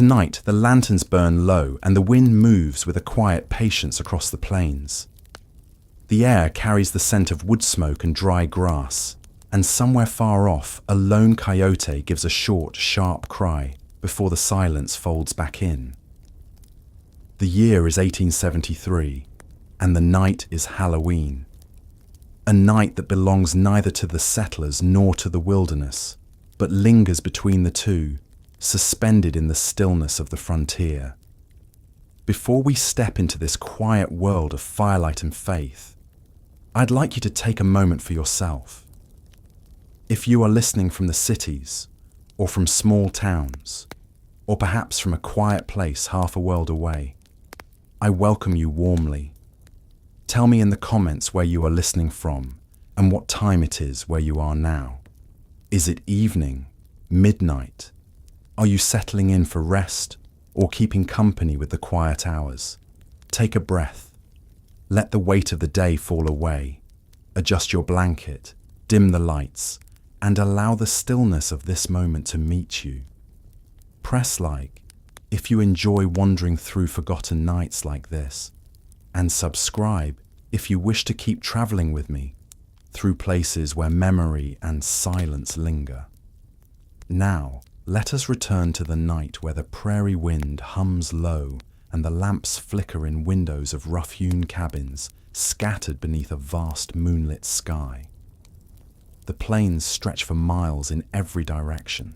Tonight, the lanterns burn low and the wind moves with a quiet patience across the plains. The air carries the scent of wood smoke and dry grass, and somewhere far off, a lone coyote gives a short, sharp cry before the silence folds back in. The year is 1873, and the night is Halloween. A night that belongs neither to the settlers nor to the wilderness, but lingers between the two, suspended in the stillness of the frontier. Before we step into this quiet world of firelight and faith, I'd like you to take a moment for yourself. If you are listening from the cities, or from small towns, or perhaps from a quiet place half a world away, I welcome you warmly. Tell me in the comments where you are listening from and what time it is where you are now. Is it evening, midnight? Are you settling in for rest or keeping company with the quiet hours? Take a breath. Let the weight of the day fall away. Adjust your blanket, dim the lights, and allow the stillness of this moment to meet you. Press like if you enjoy wandering through forgotten nights like this, and subscribe if you wish to keep traveling with me through places where memory and silence linger. Now, let us return to the night where the prairie wind hums low and the lamps flicker in windows of rough-hewn cabins scattered beneath a vast moonlit sky. The plains stretch for miles in every direction,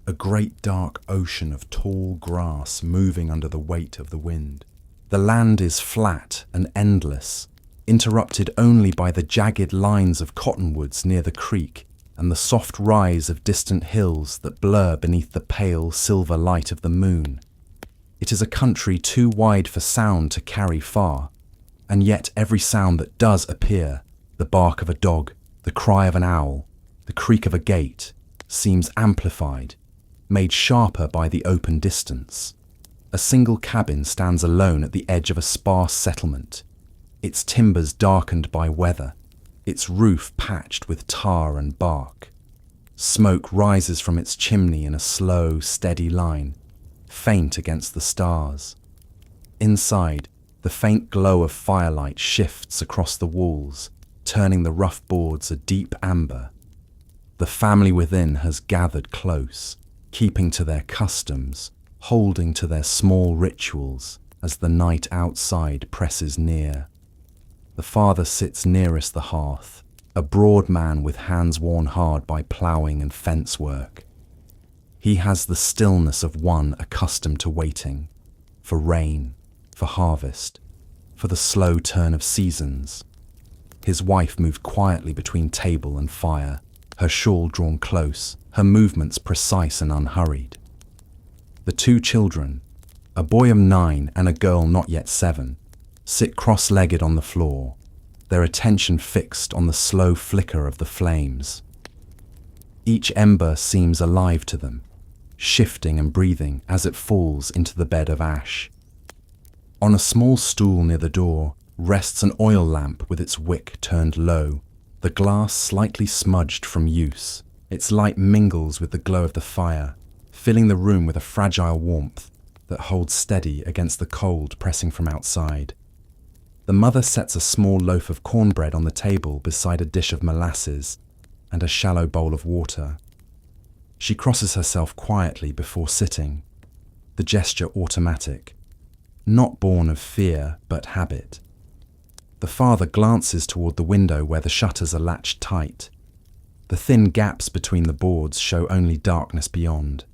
a great dark ocean of tall grass moving under the weight of the wind. The land is flat and endless, interrupted only by the jagged lines of cottonwoods near the creek and the soft rise of distant hills that blur beneath the pale silver light of the moon. It is a country too wide for sound to carry far, and yet every sound that does appear, the bark of a dog, the cry of an owl, the creak of a gate, seems amplified, made sharper by the open distance. A single cabin stands alone at the edge of a sparse settlement, its timbers darkened by weather, its roof patched with tar and bark. Smoke rises from its chimney in a slow, steady line, faint against the stars. Inside, the faint glow of firelight shifts across the walls, turning the rough boards a deep amber. The family within has gathered close, keeping to their customs, holding to their small rituals as the night outside presses near. The father sits nearest the hearth, a broad man with hands worn hard by ploughing and fence work. He has the stillness of one accustomed to waiting, for rain, for harvest, for the slow turn of seasons. His wife moved quietly between table and fire, her shawl drawn close, her movements precise and unhurried. The two children, a boy of 9 and a girl not yet 7, sit cross-legged on the floor, their attention fixed on the slow flicker of the flames. Each ember seems alive to them, shifting and breathing as it falls into the bed of ash. On a small stool near the door rests an oil lamp with its wick turned low, the glass slightly smudged from use. Its light mingles with the glow of the fire, filling the room with a fragile warmth that holds steady against the cold pressing from outside. The mother sets a small loaf of cornbread on the table beside a dish of molasses and a shallow bowl of water. She crosses herself quietly before sitting, the gesture automatic, not born of fear but habit. The father glances toward the window where the shutters are latched tight. The thin gaps between the boards show only darkness beyond.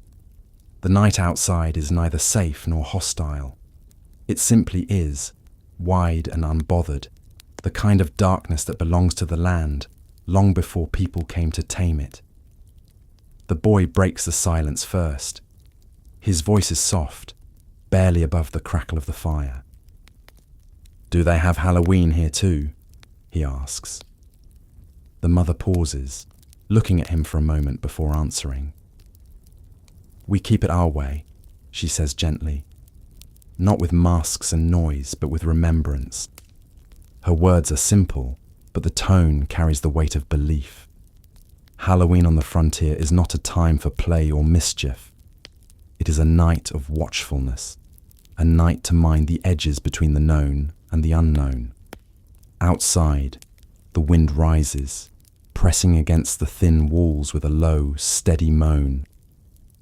The night outside is neither safe nor hostile. It simply is, wide and unbothered, the kind of darkness that belongs to the land long before people came to tame it. The boy breaks the silence first. His voice is soft, barely above the crackle of the fire. "Do they have Halloween here too?" he asks. The mother pauses, looking at him for a moment before answering. "We keep it our way," she says gently. Not with masks and noise, but with remembrance. Her words are simple, but the tone carries the weight of belief. Halloween on the frontier is not a time for play or mischief. It is a night of watchfulness, a night to mind the edges between the known and the unknown. Outside, the wind rises, pressing against the thin walls with a low, steady moan.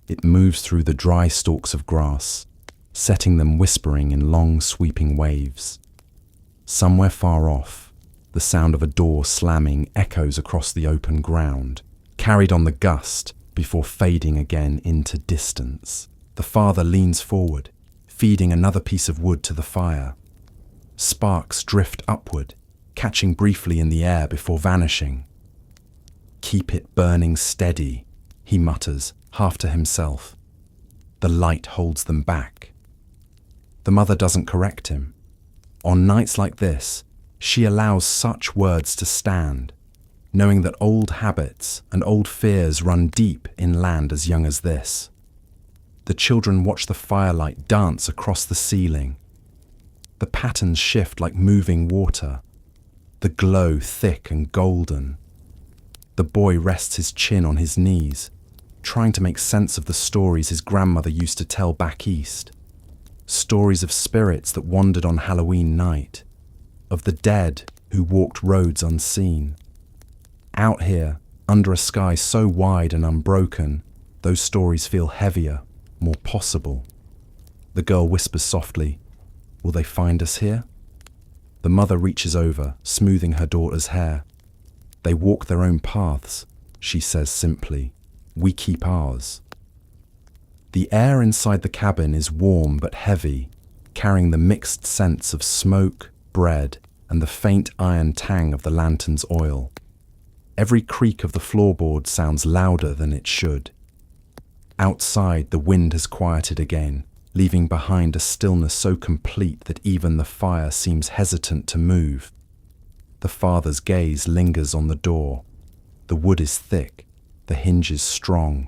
It moves through the dry stalks of grass, setting them whispering in long, sweeping waves. Somewhere far off, the sound of a door slamming echoes across the open ground, carried on the gust before fading again into distance. The father leans forward, feeding another piece of wood to the fire. Sparks drift upward, catching briefly in the air before vanishing. "Keep it burning steady," he mutters, half to himself. The light holds them back. The mother doesn't correct him. On nights like this, she allows such words to stand, knowing that old habits and old fears run deep in land as young as this. The children watch the firelight dance across the ceiling. The patterns shift like moving water, the glow thick and golden. The boy rests his chin on his knees, trying to make sense of the stories his grandmother used to tell back east. Stories of spirits that wandered on Halloween night, of the dead who walked roads unseen. Out here, under a sky so wide and unbroken, those stories feel heavier, more possible. The girl whispers softly, "Will they find us here?" The mother reaches over, smoothing her daughter's hair. "They walk their own paths," she says simply. "We keep ours." The air inside the cabin is warm but heavy, carrying the mixed scents of smoke, bread, and the faint iron tang of the lantern's oil. Every creak of the floorboard sounds louder than it should. Outside, the wind has quieted again, leaving behind a stillness so complete that even the fire seems hesitant to move. The father's gaze lingers on the door. The wood is thick, the hinges strong,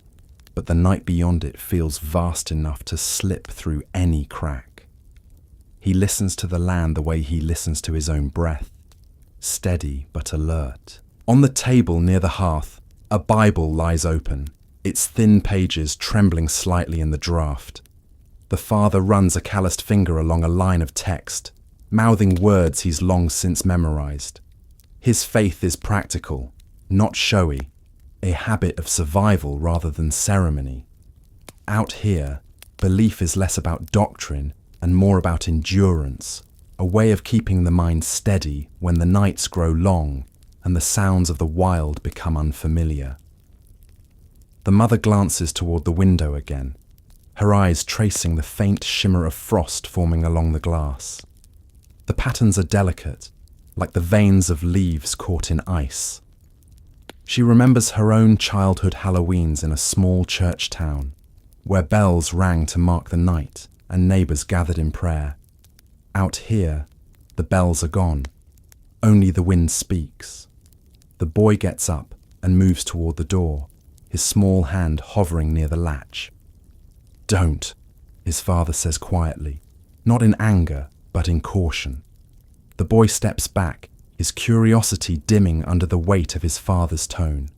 but the night beyond it feels vast enough to slip through any crack. He listens to the land the way he listens to his own breath, steady but alert. On the table near the hearth, a Bible lies open, its thin pages trembling slightly in the draft. The father runs a calloused finger along a line of text, mouthing words he's long since memorized. His faith is practical, not showy, a habit of survival rather than ceremony. Out here, belief is less about doctrine and more about endurance, a way of keeping the mind steady when the nights grow long and the sounds of the wild become unfamiliar. The mother glances toward the window again, her eyes tracing the faint shimmer of frost forming along the glass. The patterns are delicate, like the veins of leaves caught in ice. She remembers her own childhood Halloweens in a small church town, where bells rang to mark the night and neighbours gathered in prayer. Out here, the bells are gone. Only the wind speaks. The boy gets up and moves toward the door, his small hand hovering near the latch. "Don't," his father says quietly, not in anger, but in caution. The boy steps back, his curiosity dimming under the weight of his father's tone.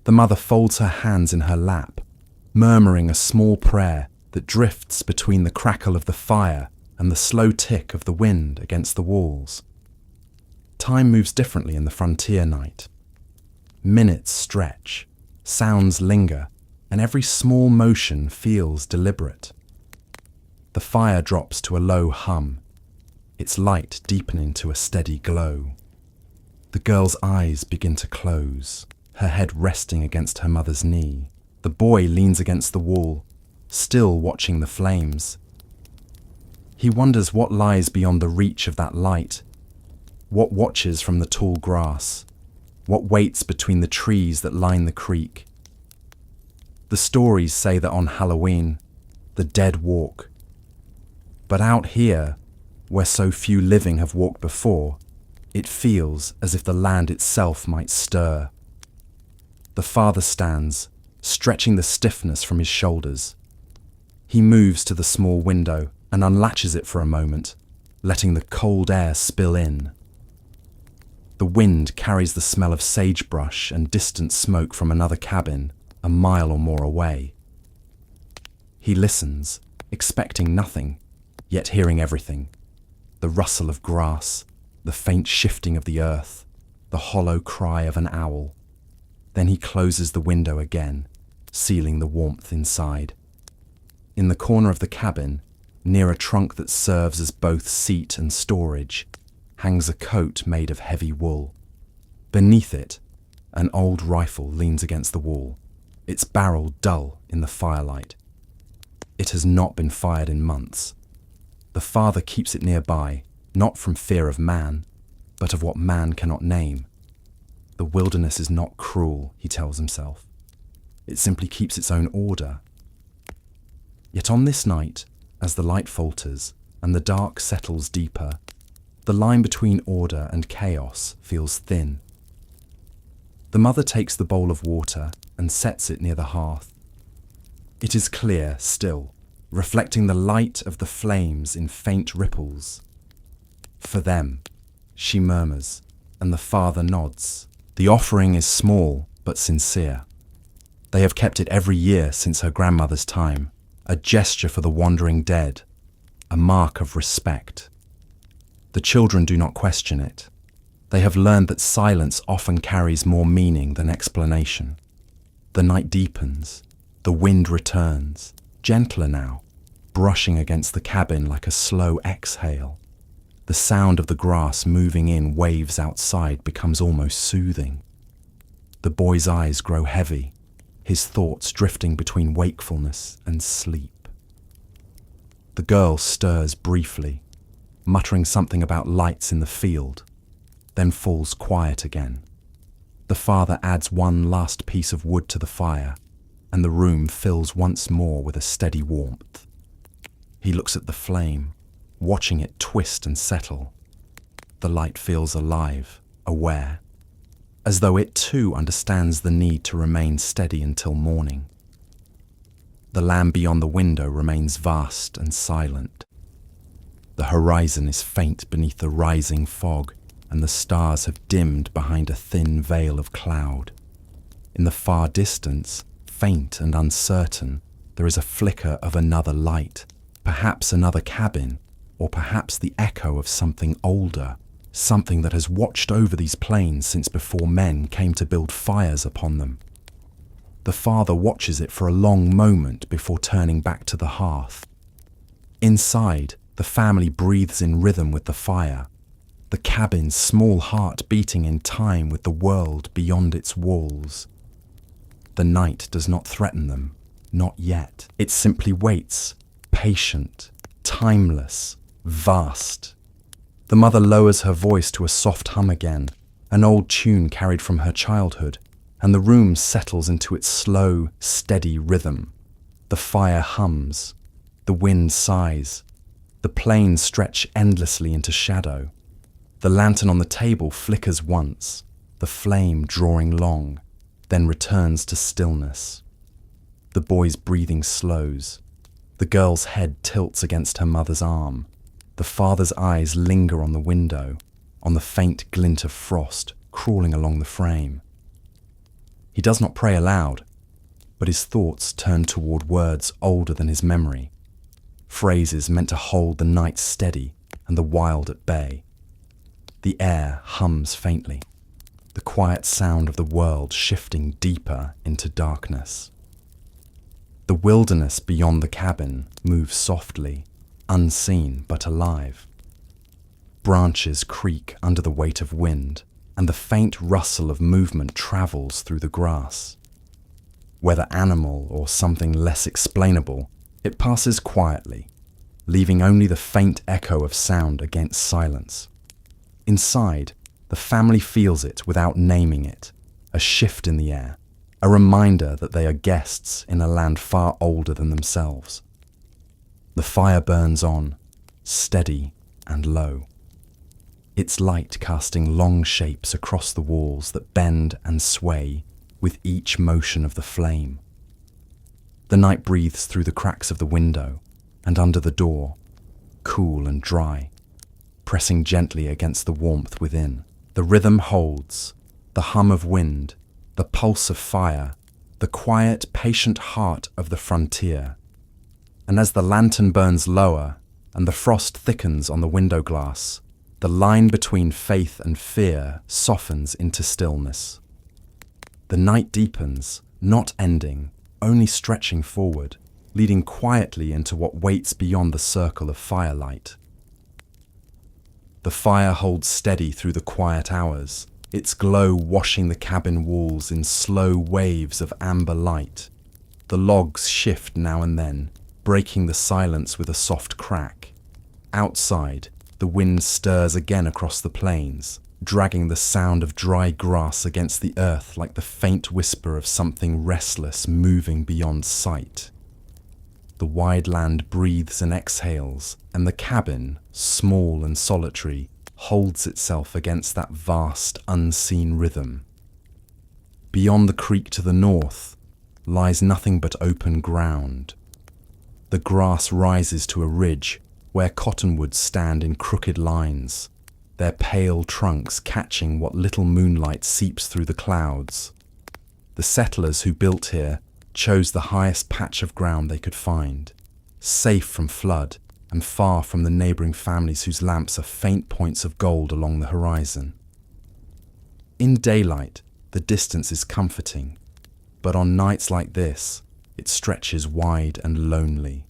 The mother folds her hands in her lap, murmuring a small prayer that drifts between the crackle of the fire and the slow tick of the wind against the walls. Time moves differently in the frontier night. Minutes stretch, sounds linger, and every small motion feels deliberate. The fire drops to a low hum, its light deepening to a steady glow. The girl's eyes begin to close, her head resting against her mother's knee. The boy leans against the wall, still watching the flames. He wonders what lies beyond the reach of that light, what watches from the tall grass, what waits between the trees that line the creek. The stories say that on Halloween, the dead walk. But out here, where so few living have walked before, it feels as if the land itself might stir. The father stands, stretching the stiffness from his shoulders. He moves to the small window and unlatches it for a moment, letting the cold air spill in. The wind carries the smell of sagebrush and distant smoke from another cabin, a mile or more away. He listens, expecting nothing, yet hearing everything. The rustle of grass, the faint shifting of the earth, the hollow cry of an owl. Then he closes the window again, sealing the warmth inside. In the corner of the cabin, near a trunk that serves as both seat and storage, hangs a coat made of heavy wool. Beneath it, an old rifle leans against the wall, its barrel dull in the firelight. It has not been fired in months. The father keeps it nearby, not from fear of man, but of what man cannot name. The wilderness is not cruel, he tells himself. It simply keeps its own order. Yet on this night, as the light falters and the dark settles deeper, the line between order and chaos feels thin. The mother takes the bowl of water and sets it near the hearth. It is clear still, reflecting the light of the flames in faint ripples. For them, she murmurs, and the father nods. The offering is small but sincere. They have kept it every year since her grandmother's time, a gesture for the wandering dead, a mark of respect. The children do not question it. They have learned that silence often carries more meaning than explanation. The night deepens, the wind returns, gentler now, brushing against the cabin like a slow exhale. The sound of the grass moving in waves outside becomes almost soothing. The boy's eyes grow heavy, his thoughts drifting between wakefulness and sleep. The girl stirs briefly, muttering something about lights in the field, then falls quiet again. The father adds one last piece of wood to the fire, and the room fills once more with a steady warmth. He looks at the flame, watching it twist and settle. The light feels alive, aware, as though it too understands the need to remain steady until morning. The land beyond the window remains vast and silent. The horizon is faint beneath the rising fog, and the stars have dimmed behind a thin veil of cloud. In the far distance, faint and uncertain, there is a flicker of another light, perhaps another cabin, or perhaps the echo of something older, something that has watched over these plains since before men came to build fires upon them. The father watches it for a long moment before turning back to the hearth. Inside, the family breathes in rhythm with the fire, the cabin's small heart beating in time with the world beyond its walls. The night does not threaten them, not yet. It simply waits, patient, timeless, vast. The mother lowers her voice to a soft hum again, an old tune carried from her childhood, and the room settles into its slow, steady rhythm. The fire hums, the wind sighs, the plains stretch endlessly into shadow. The lantern on the table flickers once, the flame drawing long, then returns to stillness. The boy's breathing slows. The girl's head tilts against her mother's arm. The father's eyes linger on the window, on the faint glint of frost crawling along the frame. He does not pray aloud, but his thoughts turn toward words older than his memory, phrases meant to hold the night steady and the wild at bay. The air hums faintly, the quiet sound of the world shifting deeper into darkness. The wilderness beyond the cabin moves softly, unseen but alive. Branches creak under the weight of wind, and the faint rustle of movement travels through the grass. Whether animal or something less explainable, it passes quietly, leaving only the faint echo of sound against silence. Inside, the family feels it without naming it, a shift in the air, a reminder that they are guests in a land far older than themselves. The fire burns on, steady and low, its light casting long shapes across the walls that bend and sway with each motion of the flame. The night breathes through the cracks of the window and under the door, cool and dry, pressing gently against the warmth within. The rhythm holds, the hum of wind, the pulse of fire, the quiet, patient heart of the frontier. And as the lantern burns lower and the frost thickens on the window glass, the line between faith and fear softens into stillness. The night deepens, not ending, only stretching forward, leading quietly into what waits beyond the circle of firelight. The fire holds steady through the quiet hours, its glow washing the cabin walls in slow waves of amber light. The logs shift now and then, breaking the silence with a soft crack. Outside, the wind stirs again across the plains, dragging the sound of dry grass against the earth like the faint whisper of something restless moving beyond sight. The wide land breathes and exhales, and the cabin, small and solitary, holds itself against that vast, unseen rhythm. Beyond the creek to the north lies nothing but open ground. The grass rises to a ridge where cottonwoods stand in crooked lines, their pale trunks catching what little moonlight seeps through the clouds. The settlers who built here chose the highest patch of ground they could find, safe from flood and far from the neighbouring families whose lamps are faint points of gold along the horizon. In daylight, the distance is comforting, but on nights like this, it stretches wide and lonely.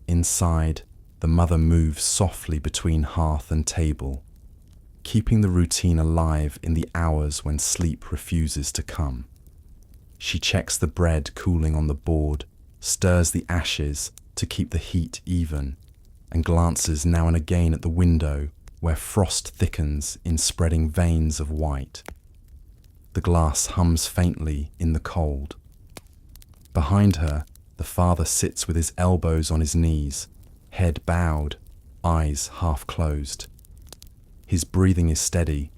Inside, the mother moves softly between hearth and table, keeping the routine alive in the hours when sleep refuses to come. She checks the bread cooling on the board, stirs the ashes to keep the heat even, and glances now and again at the window where frost thickens in spreading veins of white. The glass hums faintly in the cold. Behind her, the father sits with his elbows on his knees, head bowed, eyes half closed. His breathing is steady,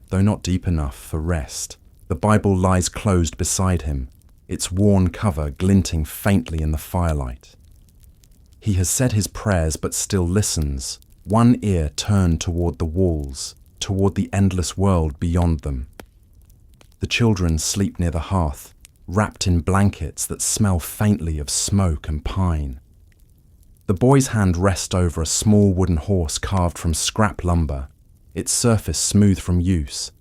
though not deep enough for rest. The Bible lies closed beside him, its worn cover glinting faintly in the firelight. He has said his prayers but still listens, one ear turned toward the walls, toward the endless world beyond them. The children sleep near the hearth, wrapped in blankets that smell faintly of smoke and pine. The boy's hand rests over a small wooden horse carved from scrap lumber, its surface smooth from use.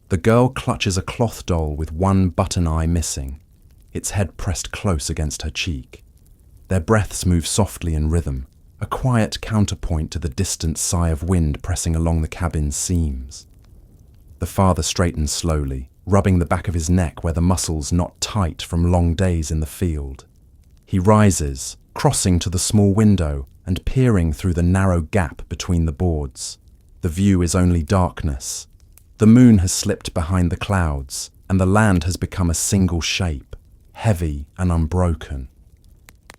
The girl clutches a cloth doll with one button eye missing, its head pressed close against her cheek. Their breaths move softly in rhythm, a quiet counterpoint to the distant sigh of wind pressing along the cabin's seams. The father straightens slowly, rubbing the back of his neck where the muscles knot tight from long days in the field. He rises, crossing to the small window and peering through the narrow gap between the boards. The view is only darkness. The moon has slipped behind the clouds, and the land has become a single shape, heavy and unbroken.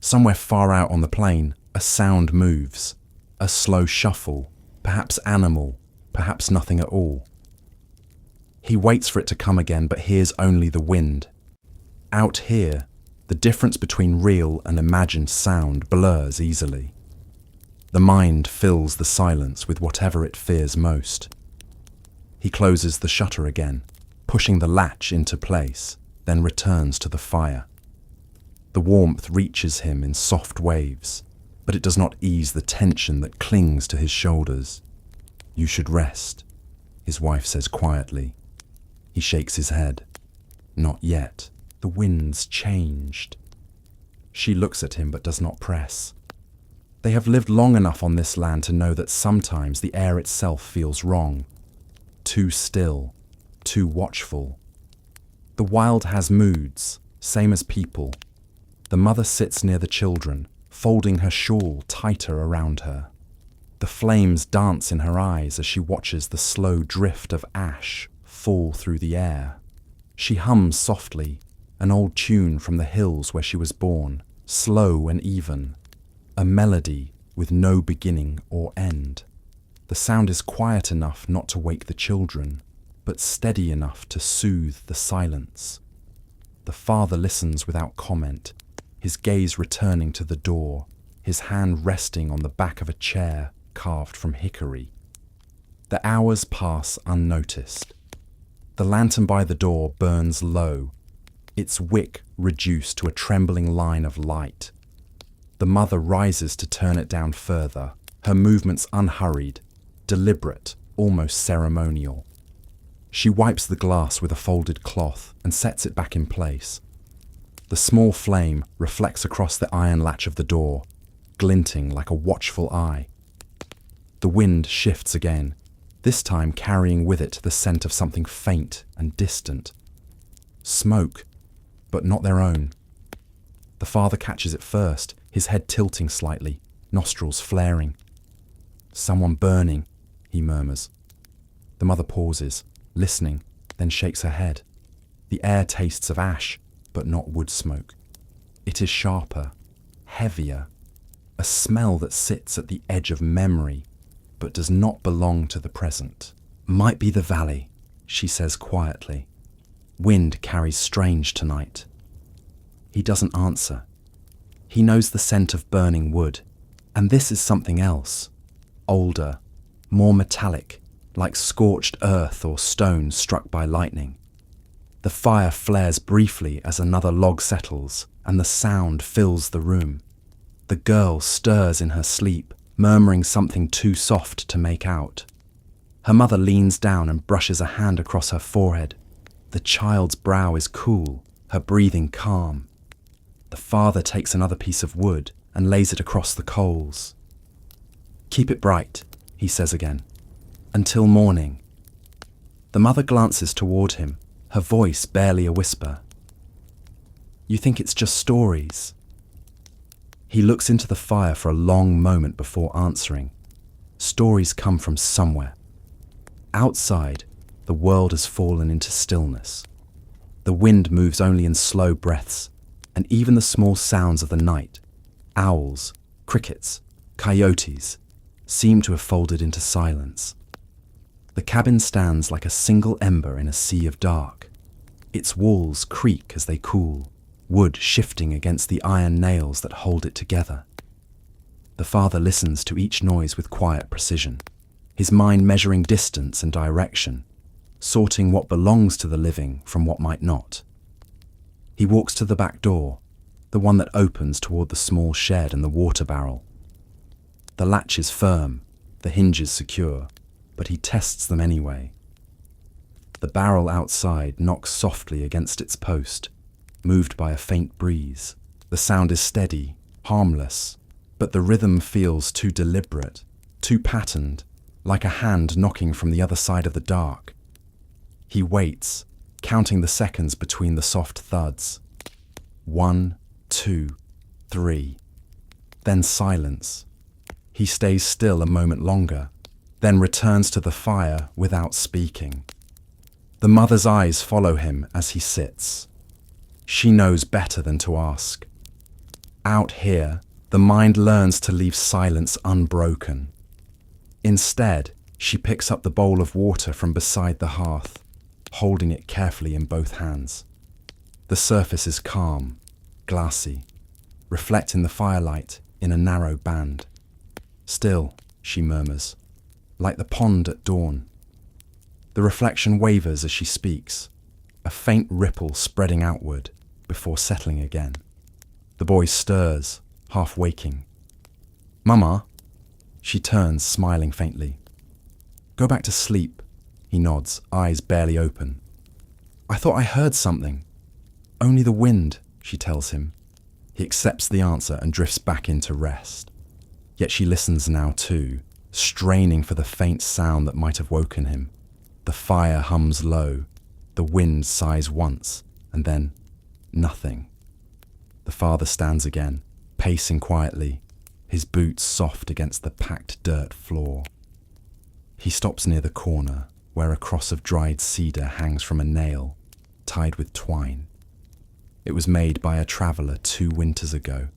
Somewhere far out on the plain, a sound moves, a slow shuffle, perhaps animal, perhaps nothing at all. He waits for it to come again, but hears only the wind. Out here, the difference between real and imagined sound blurs easily. The mind fills the silence with whatever it fears most. He closes the shutter again, pushing the latch into place, then returns to the fire. The warmth reaches him in soft waves, but it does not ease the tension that clings to his shoulders. "You should rest," his wife says quietly. He shakes his head. "Not yet. The wind's changed." She looks at him but does not press. They have lived long enough on this land to know that sometimes the air itself feels wrong. Too still, too watchful. The wild has moods, same as people. The mother sits near the children, folding her shawl tighter around her. The flames dance in her eyes as she watches the slow drift of ash fall through the air. She hums softly, an old tune from the hills where she was born, slow and even, a melody with no beginning or end. The sound is quiet enough not to wake the children, but steady enough to soothe the silence. The father listens without comment, his gaze returning to the door, his hand resting on the back of a chair carved from hickory. The hours pass unnoticed. The lantern by the door burns low, its wick reduced to a trembling line of light. The mother rises to turn it down further, her movements unhurried, deliberate, almost ceremonial. She wipes the glass with a folded cloth and sets it back in place. The small flame reflects across the iron latch of the door, glinting like a watchful eye. The wind shifts again, this time carrying with it the scent of something faint and distant. Smoke, but not their own. The father catches it first, his head tilting slightly, nostrils flaring. "Someone burning," he murmurs. The mother pauses, listening, then shakes her head. The air tastes of ash, but not wood smoke. It is sharper, heavier, a smell that sits at the edge of memory, but does not belong to the present. "Might be the valley," she says quietly. "Wind carries strange tonight." He doesn't answer. He knows the scent of burning wood, and this is something else, older, more metallic, like scorched earth or stone struck by lightning. The fire flares briefly as another log settles, and the sound fills the room. The girl stirs in her sleep, murmuring something too soft to make out. Her mother leans down and brushes a hand across her forehead. The child's brow is cool, her breathing calm. The father takes another piece of wood and lays it across the coals. "Keep it bright," he says again, "until morning." The mother glances toward him, her voice barely a whisper. "You think it's just stories?" He looks into the fire for a long moment before answering. Stories come from somewhere. Outside, the world has fallen into stillness. The wind moves only in slow breaths, and even the small sounds of the night, owls, crickets, coyotes, seem to have folded into silence. The cabin stands like a single ember in a sea of dark. Its walls creak as they cool, wood shifting against the iron nails that hold it together. The father listens to each noise with quiet precision, his mind measuring distance and direction, sorting what belongs to the living from what might not. He walks to the back door, the one that opens toward the small shed and the water barrel. The latch is firm, the hinges secure, but he tests them anyway. The barrel outside knocks softly against its post, moved by a faint breeze. The sound is steady, harmless, but the rhythm feels too deliberate, too patterned, like a hand knocking from the other side of the dark. He waits, counting the seconds between the soft thuds. 1, 2, 3. Then silence. He stays still a moment longer, then returns to the fire without speaking. The mother's eyes follow him as he sits. She knows better than to ask. Out here, the mind learns to leave silence unbroken. Instead, she picks up the bowl of water from beside the hearth, holding it carefully in both hands. The surface is calm, glassy, reflecting the firelight in a narrow band. "Still," she murmurs, "like the pond at dawn." The reflection wavers as she speaks, a faint ripple spreading outward before settling again. The boy stirs, half waking. "Mama?" She turns, smiling faintly. "Go back to sleep," he nods, eyes barely open. "I thought I heard something." "Only the wind," she tells him. He accepts the answer and drifts back into rest. Yet she listens now too, straining for the faint sound that might have woken him. The fire hums low, the wind sighs once, and then nothing. The father stands again, pacing quietly, his boots soft against the packed dirt floor. He stops near the corner, where a cross of dried cedar hangs from a nail, tied with twine. It was made by a traveller 2 winters ago,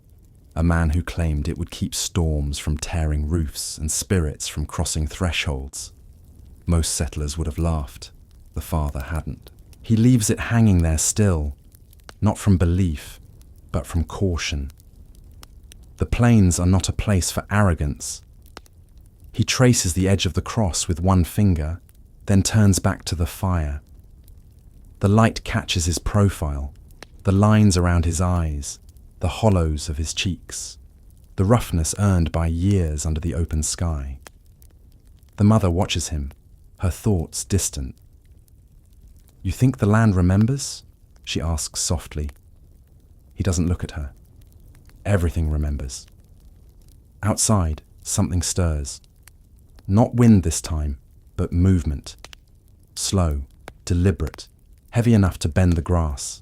a man who claimed it would keep storms from tearing roofs and spirits from crossing thresholds. Most settlers would have laughed. The father hadn't. He leaves it hanging there still, not from belief, but from caution. The plains are not a place for arrogance. He traces the edge of the cross with one finger, then turns back to the fire. The light catches his profile, the lines around his eyes, the hollows of his cheeks. the roughness earned by years under the open sky. The mother watches him, her thoughts distant. "You think the land remembers?" she asks softly. He doesn't look at her. Everything remembers. Outside, something stirs. Not wind this time, but movement. Slow, deliberate, heavy enough to bend the grass.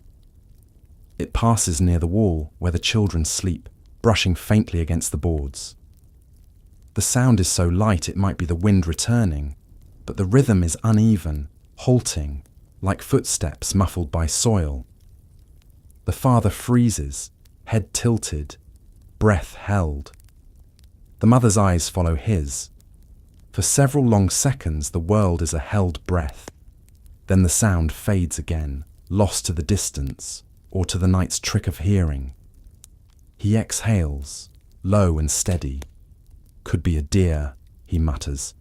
It passes near the wall where the children sleep, brushing faintly against the boards. The sound is so light it might be the wind returning, but the rhythm is uneven, halting, like footsteps muffled by soil. The father freezes, head tilted, breath held. The mother's eyes follow his. For several long seconds the world is a held breath. Then the sound fades again, lost to the distance, or to the night's trick of hearing. He exhales, low and steady. "Could be a deer," he mutters.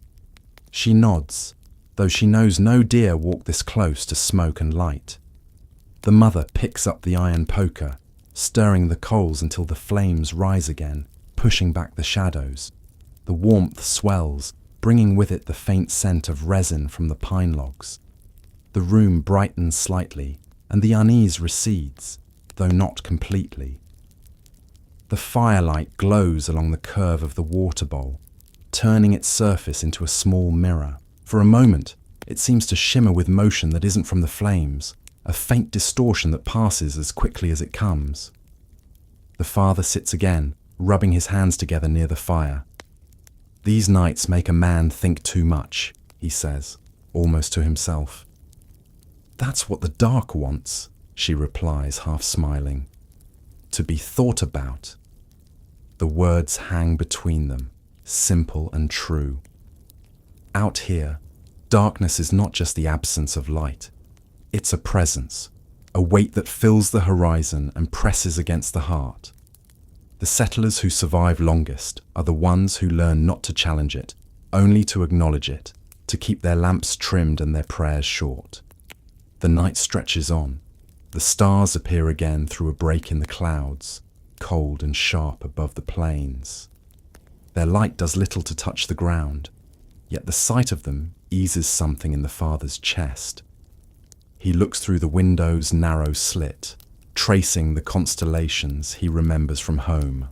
She nods, though she knows no deer walk this close to smoke and light. The mother picks up the iron poker, stirring the coals until the flames rise again, pushing back the shadows. The warmth swells, bringing with it the faint scent of resin from the pine logs. The room brightens slightly, and the unease recedes, though not completely. The firelight glows along the curve of the water bowl, turning its surface into a small mirror. For a moment, it seems to shimmer with motion that isn't from the flames, a faint distortion that passes as quickly as it comes. The father sits again, rubbing his hands together near the fire. "These nights make a man think too much," he says, almost to himself. "That's what the dark wants," she replies, half smiling. "To be thought about." The words hang between them, simple and true. Out here, darkness is not just the absence of light. It's a presence, a weight that fills the horizon and presses against the heart. The settlers who survive longest are the ones who learn not to challenge it, only to acknowledge it, to keep their lamps trimmed and their prayers short. The night stretches on. The stars appear again through a break in the clouds, cold and sharp above the plains. Their light does little to touch the ground, yet the sight of them eases something in the father's chest. He looks through the window's narrow slit, tracing the constellations he remembers from home.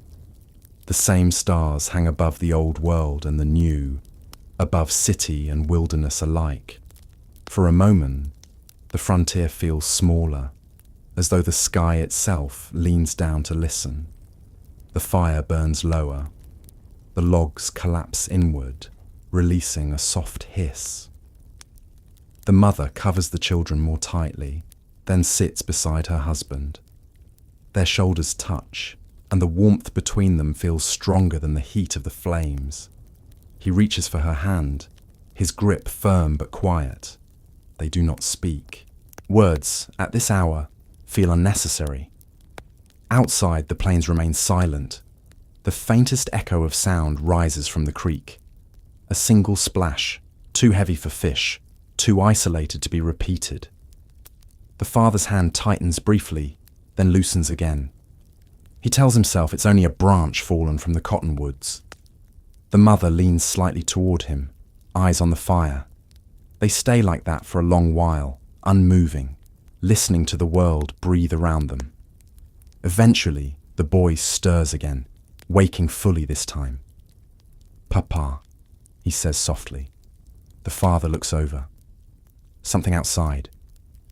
The same stars hang above the old world and the new, above city and wilderness alike. For a moment, the frontier feels smaller, as though the sky itself leans down to listen. The fire burns lower. The logs collapse inward, releasing a soft hiss. The mother covers the children more tightly, then sits beside her husband. Their shoulders touch, and the warmth between them feels stronger than the heat of the flames. He reaches for her hand, his grip firm but quiet. They do not speak. Words, at this hour, feel unnecessary. Outside, the plains remain silent. The faintest echo of sound rises from the creek. A single splash, too heavy for fish, too isolated to be repeated. The father's hand tightens briefly, then loosens again. He tells himself it's only a branch fallen from the cottonwoods. The mother leans slightly toward him, eyes on the fire. They stay like that for a long while, unmoving, listening to the world breathe around them. Eventually, the boy stirs again, waking fully this time. "Papa," he says softly. The father looks over. Something outside.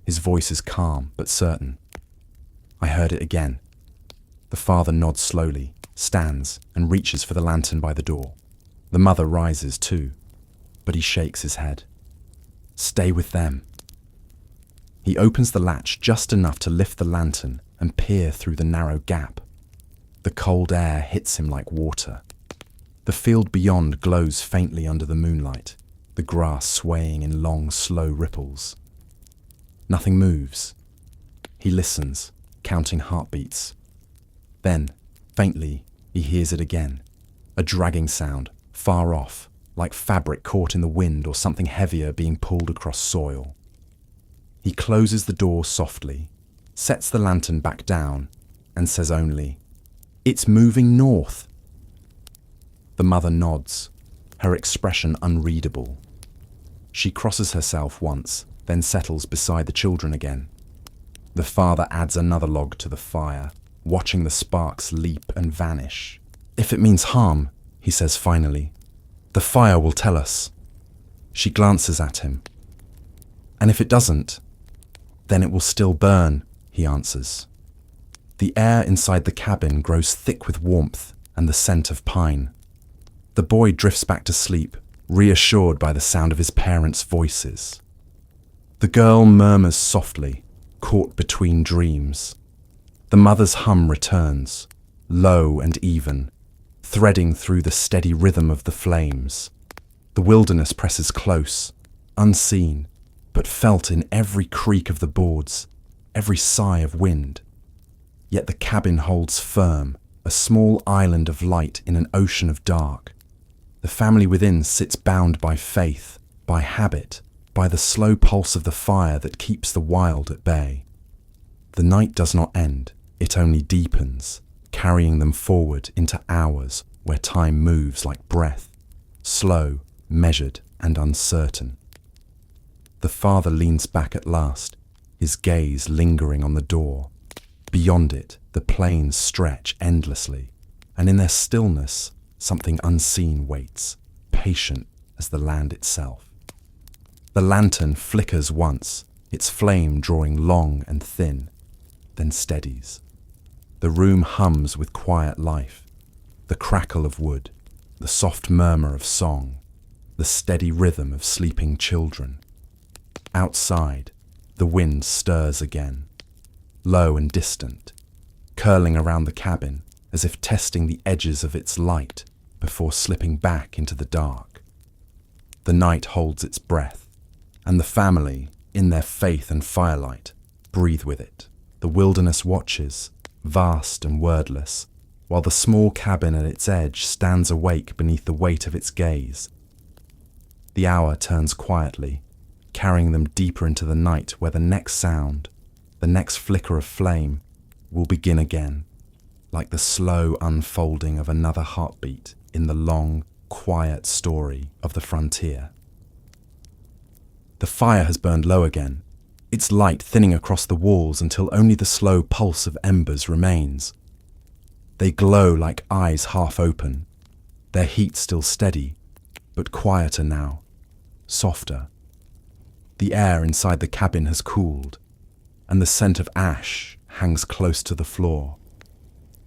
His voice is calm but certain. "I heard it again." The father nods slowly, stands, and reaches for the lantern by the door. The mother rises too, but he shakes his head. "Stay with them." He opens the latch just enough to lift the lantern and peer through the narrow gap. The cold air hits him like water. The field beyond glows faintly under the moonlight, the grass swaying in long, slow ripples. Nothing moves. He listens, counting heartbeats. Then, faintly, he hears it again, a dragging sound, far off, like fabric caught in the wind or something heavier being pulled across soil. He closes the door softly, sets the lantern back down, and says only, "It's moving north." The mother nods, her expression unreadable. She crosses herself once, then settles beside the children again. The father adds another log to the fire, watching the sparks leap and vanish. "If it means harm," he says finally, "the fire will tell us." She glances at him. "And if it doesn't, then it will still burn," he answers. The air inside the cabin grows thick with warmth and the scent of pine. The boy drifts back to sleep, reassured by the sound of his parents' voices. The girl murmurs softly, caught between dreams. The mother's hum returns, low and even, threading through the steady rhythm of the flames. The wilderness presses close, unseen, but felt in every creak of the boards, every sigh of wind. Yet the cabin holds firm, a small island of light in an ocean of dark. The family within sits bound by faith, by habit, by the slow pulse of the fire that keeps the wild at bay. The night does not end, it only deepens, carrying them forward into hours where time moves like breath, slow, measured, and uncertain. The father leans back at last, his gaze lingering on the door. Beyond it, the plains stretch endlessly, and in their stillness, something unseen waits, patient as the land itself. The lantern flickers once, its flame drawing long and thin, then steadies. The room hums with quiet life, the crackle of wood, the soft murmur of song, the steady rhythm of sleeping children. Outside, the wind stirs again, low and distant, curling around the cabin as if testing the edges of its light before slipping back into the dark. The night holds its breath, and the family, in their faith and firelight, breathe with it. The wilderness watches, vast and wordless, while the small cabin at its edge stands awake beneath the weight of its gaze. The hour turns quietly, carrying them deeper into the night where the next sound, the next flicker of flame, will begin again, like the slow unfolding of another heartbeat in the long, quiet story of the frontier. The fire has burned low again, its light thinning across the walls until only the slow pulse of embers remains. They glow like eyes half open, their heat still steady, but quieter now, softer. The air inside the cabin has cooled, and the scent of ash hangs close to the floor.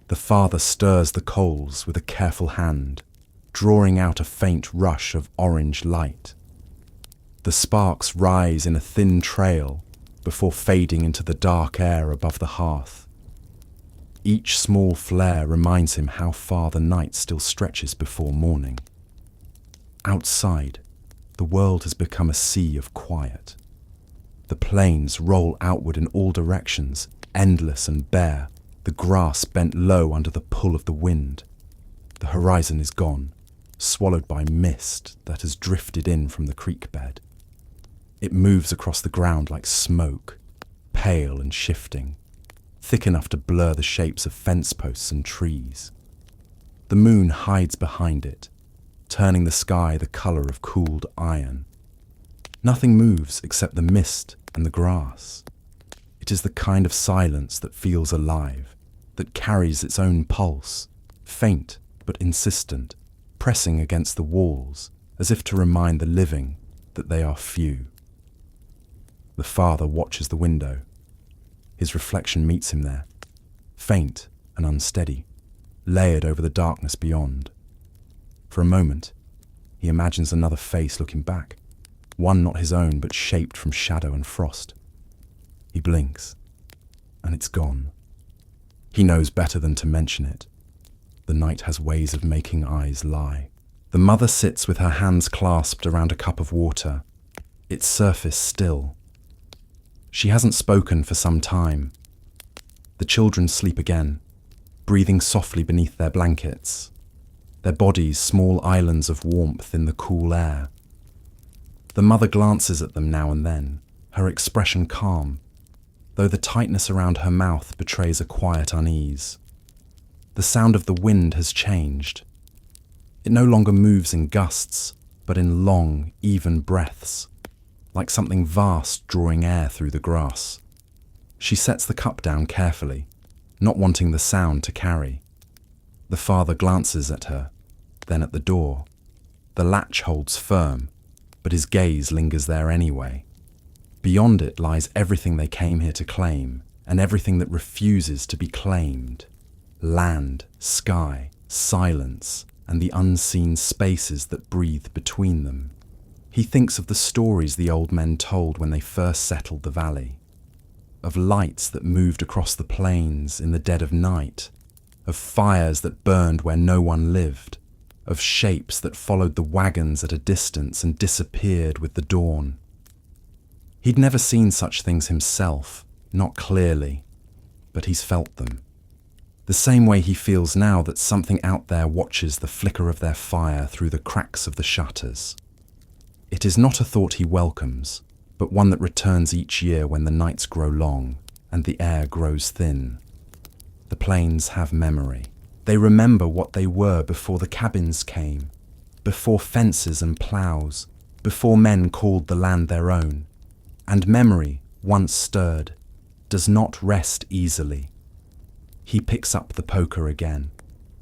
The father stirs the coals with a careful hand, drawing out a faint rush of orange light. The sparks rise in a thin trail before fading into the dark air above the hearth. Each small flare reminds him how far the night still stretches before morning. Outside, the world has become a sea of quiet. The plains roll outward in all directions, endless and bare, the grass bent low under the pull of the wind. The horizon is gone, swallowed by mist that has drifted in from the creek bed. It moves across the ground like smoke, pale and shifting, thick enough to blur the shapes of fence posts and trees. The moon hides behind it, turning the sky the colour of cooled iron. Nothing moves except the mist and the grass. It is the kind of silence that feels alive, that carries its own pulse, faint but insistent, pressing against the walls as if to remind the living that they are few. The father watches the window. His reflection meets him there, faint and unsteady, layered over the darkness beyond. For a moment, he imagines another face looking back, one not his own but shaped from shadow and frost. He blinks, and it's gone. He knows better than to mention it. The night has ways of making eyes lie. The mother sits with her hands clasped around a cup of water, its surface still. She hasn't spoken for some time. The children sleep again, breathing softly beneath their blankets, their bodies small islands of warmth in the cool air. The mother glances at them now and then, her expression calm, though the tightness around her mouth betrays a quiet unease. The sound of the wind has changed. It no longer moves in gusts, but in long, even breaths, like something vast drawing air through the grass. She sets the cup down carefully, not wanting the sound to carry. The father glances at her, then at the door. The latch holds firm, but his gaze lingers there anyway. Beyond it lies everything they came here to claim, and everything that refuses to be claimed. Land, sky, silence, and the unseen spaces that breathe between them. He thinks of the stories the old men told when they first settled the valley, of lights that moved across the plains in the dead of night, of fires that burned where no one lived, of shapes that followed the wagons at a distance and disappeared with the dawn. He'd never seen such things himself, not clearly, but he's felt them. The same way he feels now that something out there watches the flicker of their fire through the cracks of the shutters. It is not a thought he welcomes, but one that returns each year when the nights grow long and the air grows thin. The plains have memory. They remember what they were before the cabins came, before fences and ploughs, before men called the land their own. And memory, once stirred, does not rest easily. He picks up the poker again,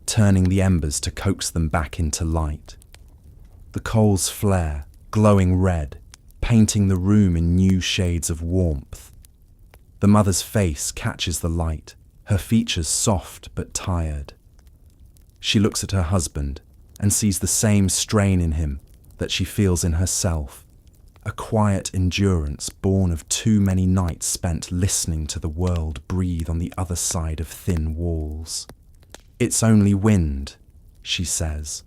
turning the embers to coax them back into light. The coals flare, glowing red, painting the room in new shades of warmth. The mother's face catches the light, her features soft but tired. She looks at her husband and sees the same strain in him that she feels in herself, a quiet endurance born of too many nights spent listening to the world breathe on the other side of thin walls. "It's only wind," she says,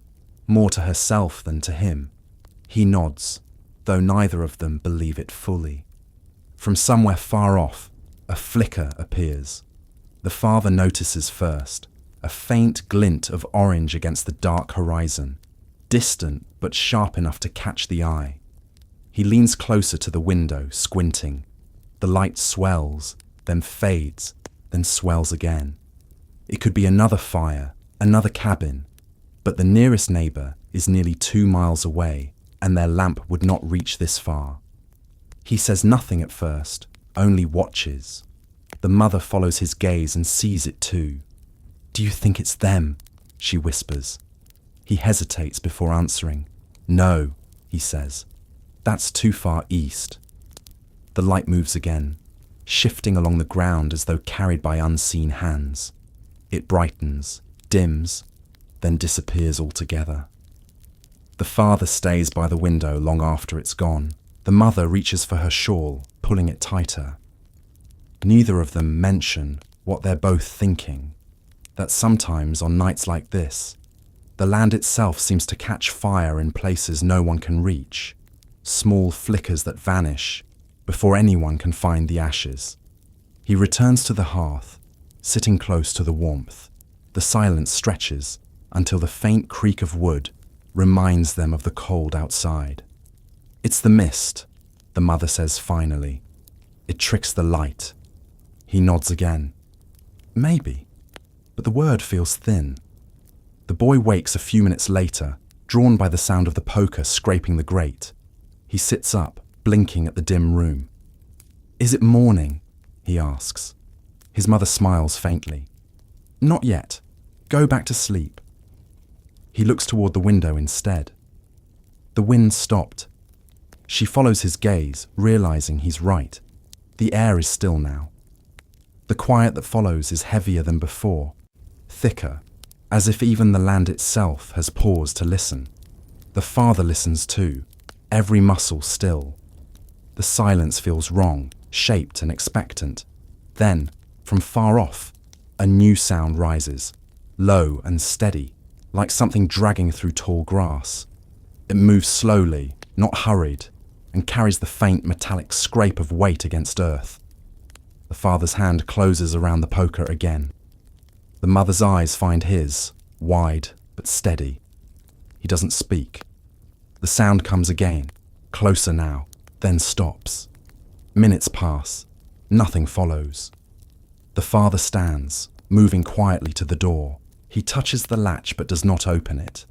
more to herself than to him. He nods, though neither of them believe it fully. From somewhere far off, a flicker appears. The father notices first, a faint glint of orange against the dark horizon, distant but sharp enough to catch the eye. He leans closer to the window, squinting. The light swells, then fades, then swells again. It could be another fire, another cabin, but the nearest neighbour is nearly 2 miles away, and their lamp would not reach this far. He says nothing at first, only watches. The mother follows his gaze and sees it too. "Do you think it's them?" she whispers. He hesitates before answering. "No," he says. "That's too far east." The light moves again, shifting along the ground as though carried by unseen hands. It brightens, dims, then disappears altogether. The father stays by the window long after it's gone. The mother reaches for her shawl, pulling it tighter. Neither of them mention what they're both thinking, that sometimes on nights like this, the land itself seems to catch fire in places no one can reach, small flickers that vanish before anyone can find the ashes. He returns to the hearth, sitting close to the warmth. The silence stretches until the faint creak of wood reminds them of the cold outside. "It's the mist," the mother says finally. "It tricks the light." He nods again. "Maybe," but the word feels thin. The boy wakes a few minutes later, drawn by the sound of the poker scraping the grate. He sits up, blinking at the dim room. "Is it morning?" he asks. His mother smiles faintly. "Not yet. Go back to sleep." He looks toward the window instead. The wind stopped. She follows his gaze, realizing he's right. The air is still now. The quiet that follows is heavier than before, thicker, as if even the land itself has paused to listen. The father listens too, every muscle still. The silence feels wrong, shaped and expectant. Then, from far off, a new sound rises, low and steady, like something dragging through tall grass. It moves slowly, not hurried, and carries the faint metallic scrape of weight against earth. The father's hand closes around the poker again. The mother's eyes find his, wide but steady. He doesn't speak. The sound comes again, closer now, then stops. Minutes pass. Nothing follows. The father stands, moving quietly to the door. He touches the latch but does not open it.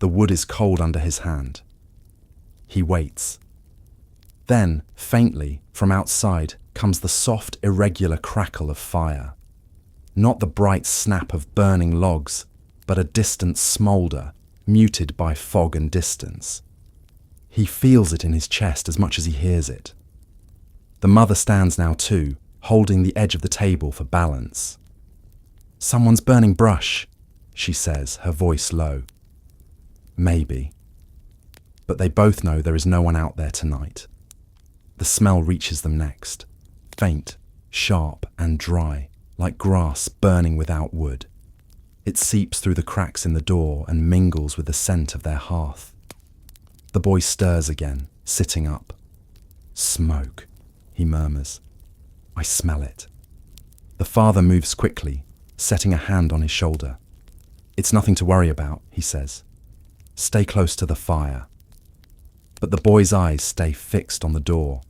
The wood is cold under his hand. He waits. Then, faintly, from outside, comes the soft, irregular crackle of fire. Not the bright snap of burning logs, but a distant smoulder, muted by fog and distance. He feels it in his chest as much as he hears it. The mother stands now too, holding the edge of the table for balance. "Someone's burning brush," she says, her voice low. Maybe. But they both know there is no one out there tonight. The smell reaches them next, faint, sharp and dry, like grass burning without wood. It seeps through the cracks in the door and mingles with the scent of their hearth. The boy stirs again, sitting up. "Smoke," he murmurs. "I smell it." The father moves quickly, setting a hand on his shoulder. "It's nothing to worry about," he says. "Stay close to the fire." But the boy's eyes stay fixed on the door.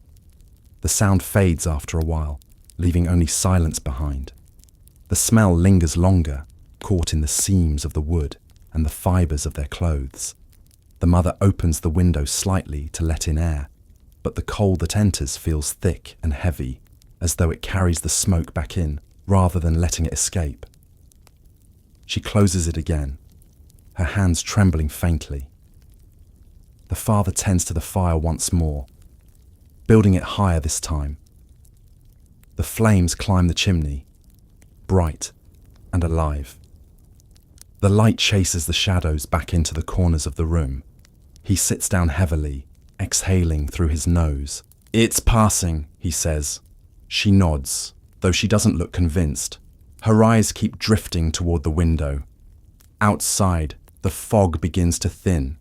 The sound fades after a while, leaving only silence behind. The smell lingers longer, caught in the seams of the wood and the fibres of their clothes. The mother opens the window slightly to let in air, but the cold that enters feels thick and heavy, as though it carries the smoke back in rather than letting it escape. She closes it again, her hands trembling faintly. The father tends to the fire once more, building it higher this time. The flames climb the chimney, bright and alive. The light chases the shadows back into the corners of the room. He sits down heavily, exhaling through his nose. "It's passing," he says. She nods, though she doesn't look convinced. Her eyes keep drifting toward the window. Outside, the fog begins to thin.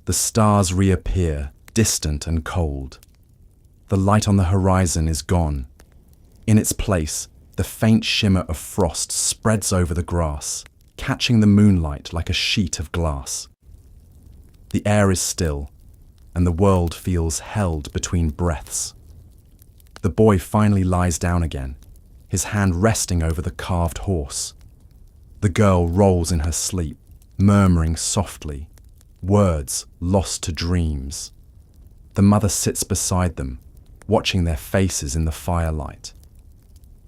The stars reappear, distant and cold. The light on the horizon is gone. In its place, the faint shimmer of frost spreads over the grass, catching the moonlight like a sheet of glass. The air is still, and the world feels held between breaths. The boy finally lies down again, his hand resting over the carved horse. The girl rolls in her sleep, murmuring softly, words lost to dreams. The mother sits beside them, watching their faces in the firelight.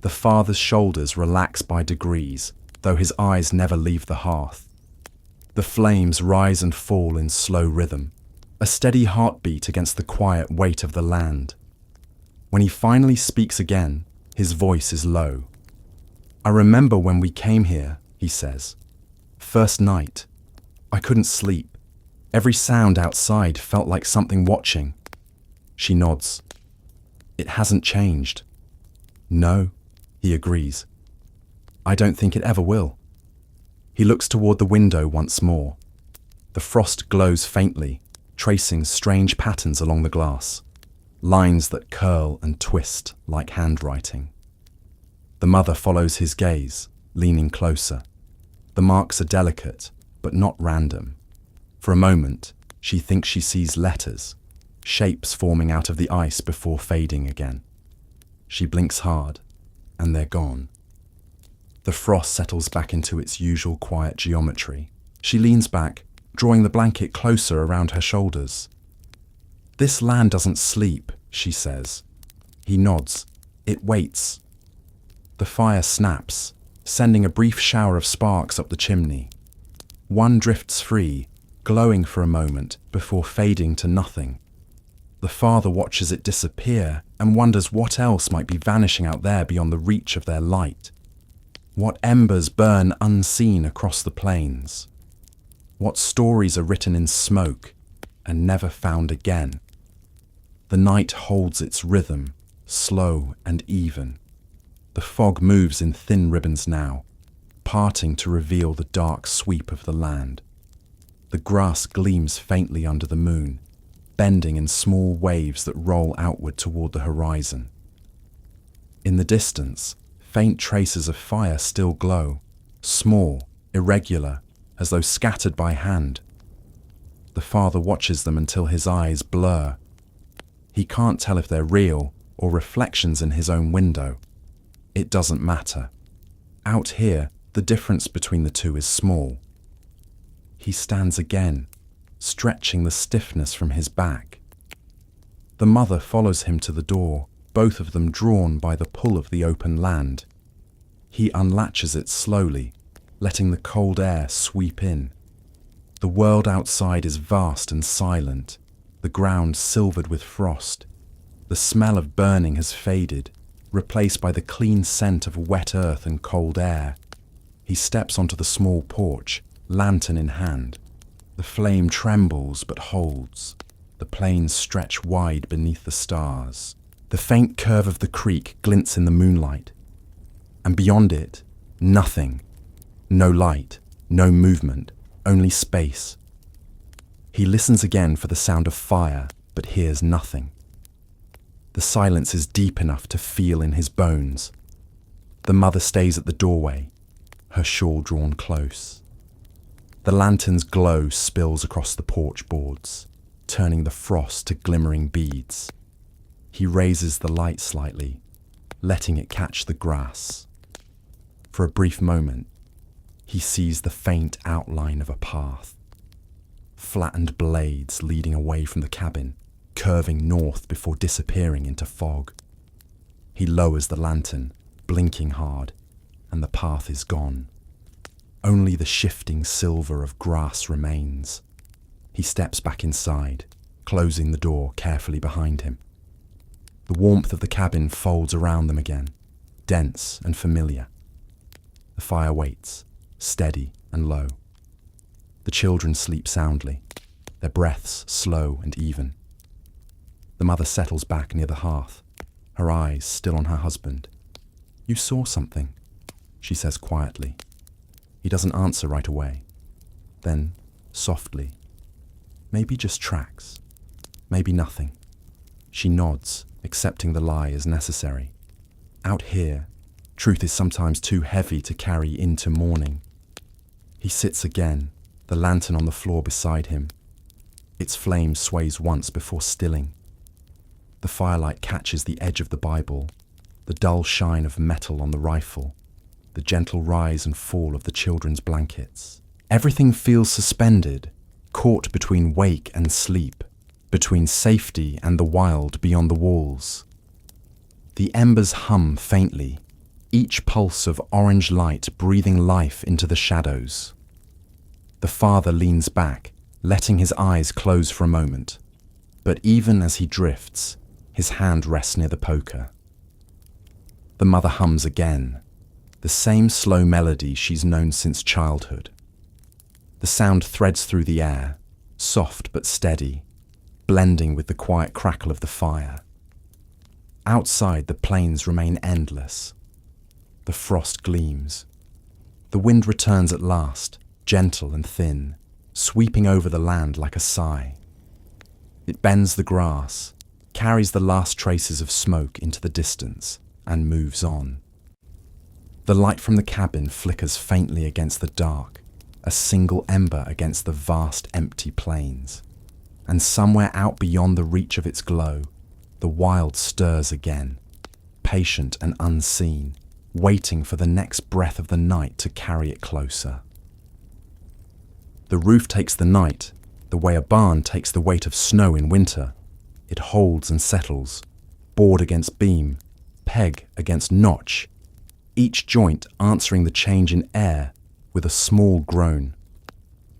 The father's shoulders relax by degrees, though his eyes never leave the hearth. The flames rise and fall in slow rhythm, a steady heartbeat against the quiet weight of the land. When he finally speaks again, his voice is low. "I remember when we came here," he says. "First night. I couldn't sleep. Every sound outside felt like something watching." She nods. "It hasn't changed." "No," he agrees. "I don't think it ever will." He looks toward the window once more. The frost glows faintly, tracing strange patterns along the glass, lines that curl and twist like handwriting. The mother follows his gaze, leaning closer. The marks are delicate, but not random. For a moment, she thinks she sees letters, shapes forming out of the ice before fading again. She blinks hard, and they're gone. The frost settles back into its usual quiet geometry. She leans back, drawing the blanket closer around her shoulders. "This land doesn't sleep," she says. He nods. "It waits." The fire snaps, sending a brief shower of sparks up the chimney. One drifts free, glowing for a moment before fading to nothing. The father watches it disappear and wonders what else might be vanishing out there beyond the reach of their light. What embers burn unseen across the plains? What stories are written in smoke and never found again? The night holds its rhythm, slow and even. The fog moves in thin ribbons now, parting to reveal the dark sweep of the land. The grass gleams faintly under the moon, bending in small waves that roll outward toward the horizon. In the distance, faint traces of fire still glow, small, irregular, as though scattered by hand. The father watches them until his eyes blur. He can't tell if they're real or reflections in his own window. It doesn't matter. Out here, the difference between the two is small. He stands again, stretching the stiffness from his back. The mother follows him to the door, both of them drawn by the pull of the open land. He unlatches it slowly, letting the cold air sweep in. The world outside is vast and silent, the ground silvered with frost. The smell of burning has faded, replaced by the clean scent of wet earth and cold air. He steps onto the small porch, lantern in hand. The flame trembles but holds. The plains stretch wide beneath the stars. The faint curve of the creek glints in the moonlight. And beyond it, nothing. No light, no movement, only space. He listens again for the sound of fire, but hears nothing. The silence is deep enough to feel in his bones. The mother stays at the doorway, her shawl drawn close. The lantern's glow spills across the porch boards, turning the frost to glimmering beads. He raises the light slightly, letting it catch the grass. For a brief moment, he sees the faint outline of a path. Flattened blades leading away from the cabin, curving north before disappearing into fog. He lowers the lantern, blinking hard, and the path is gone. Only the shifting silver of grass remains. He steps back inside, closing the door carefully behind him. The warmth of the cabin folds around them again, dense and familiar. The fire waits, steady and low. The children sleep soundly, their breaths slow and even. The mother settles back near the hearth, her eyes still on her husband. "You saw something," she says quietly. He doesn't answer right away. Then, softly, "Maybe just tracks. Maybe nothing." She nods, accepting the lie as necessary. Out here, truth is sometimes too heavy to carry into morning. He sits again, the lantern on the floor beside him. Its flame sways once before stilling. The firelight catches the edge of the Bible, the dull shine of metal on the rifle, the gentle rise and fall of the children's blankets. Everything feels suspended, caught between wake and sleep, between safety and the wild beyond the walls. The embers hum faintly, each pulse of orange light breathing life into the shadows. The father leans back, letting his eyes close for a moment. But even as he drifts, his hand rests near the poker. The mother hums again, the same slow melody she's known since childhood. The sound threads through the air, soft but steady, blending with the quiet crackle of the fire. Outside, the plains remain endless. The frost gleams. The wind returns at last, gentle and thin, sweeping over the land like a sigh. It bends the grass, carries the last traces of smoke into the distance, and moves on. The light from the cabin flickers faintly against the dark, a single ember against the vast empty plains. And somewhere out beyond the reach of its glow, the wild stirs again, patient and unseen, waiting for the next breath of the night to carry it closer. The roof takes the night, the way a barn takes the weight of snow in winter. It holds and settles, board against beam, peg against notch, each joint answering the change in air with a small groan.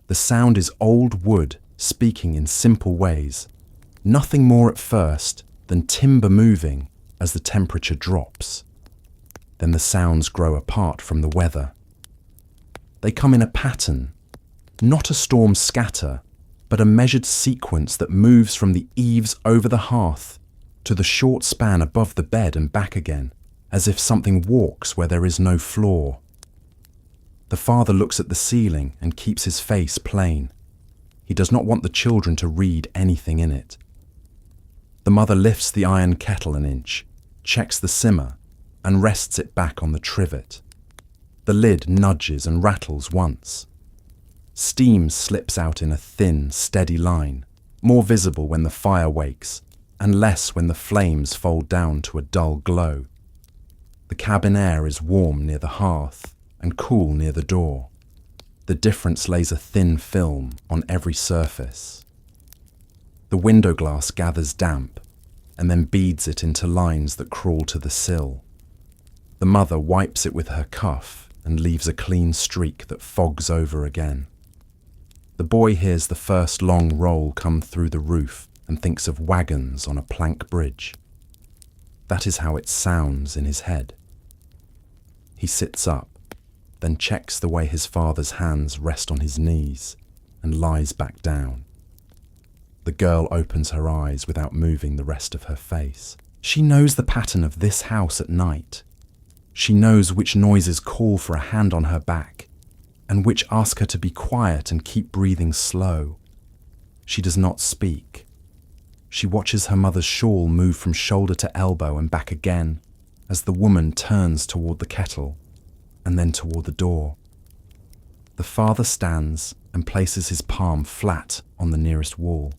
The sound is old wood speaking in simple ways, nothing more at first than timber moving as the temperature drops. Then the sounds grow apart from the weather. They come in a pattern, not a storm scatter, but a measured sequence that moves from the eaves over the hearth to the short span above the bed and back again, as if something walks where there is no floor. The father looks at the ceiling and keeps his face plain. He does not want the children to read anything in it. The mother lifts the iron kettle an inch, checks the simmer, and rests it back on the trivet. The lid nudges and rattles once. Steam slips out in a thin, steady line, more visible when the fire wakes, and less when the flames fold down to a dull glow. The cabin air is warm near the hearth and cool near the door. The difference lays a thin film on every surface. The window glass gathers damp and then beads it into lines that crawl to the sill. The mother wipes it with her cuff and leaves a clean streak that fogs over again. The boy hears the first long roll come through the roof and thinks of wagons on a plank bridge. That is how it sounds in his head. He sits up, then checks the way his father's hands rest on his knees and lies back down. The girl opens her eyes without moving the rest of her face. She knows the pattern of this house at night. She knows which noises call for a hand on her back and which ask her to be quiet and keep breathing slow. She does not speak. She watches her mother's shawl move from shoulder to elbow and back again as the woman turns toward the kettle and then toward the door. The father stands and places his palm flat on the nearest wall.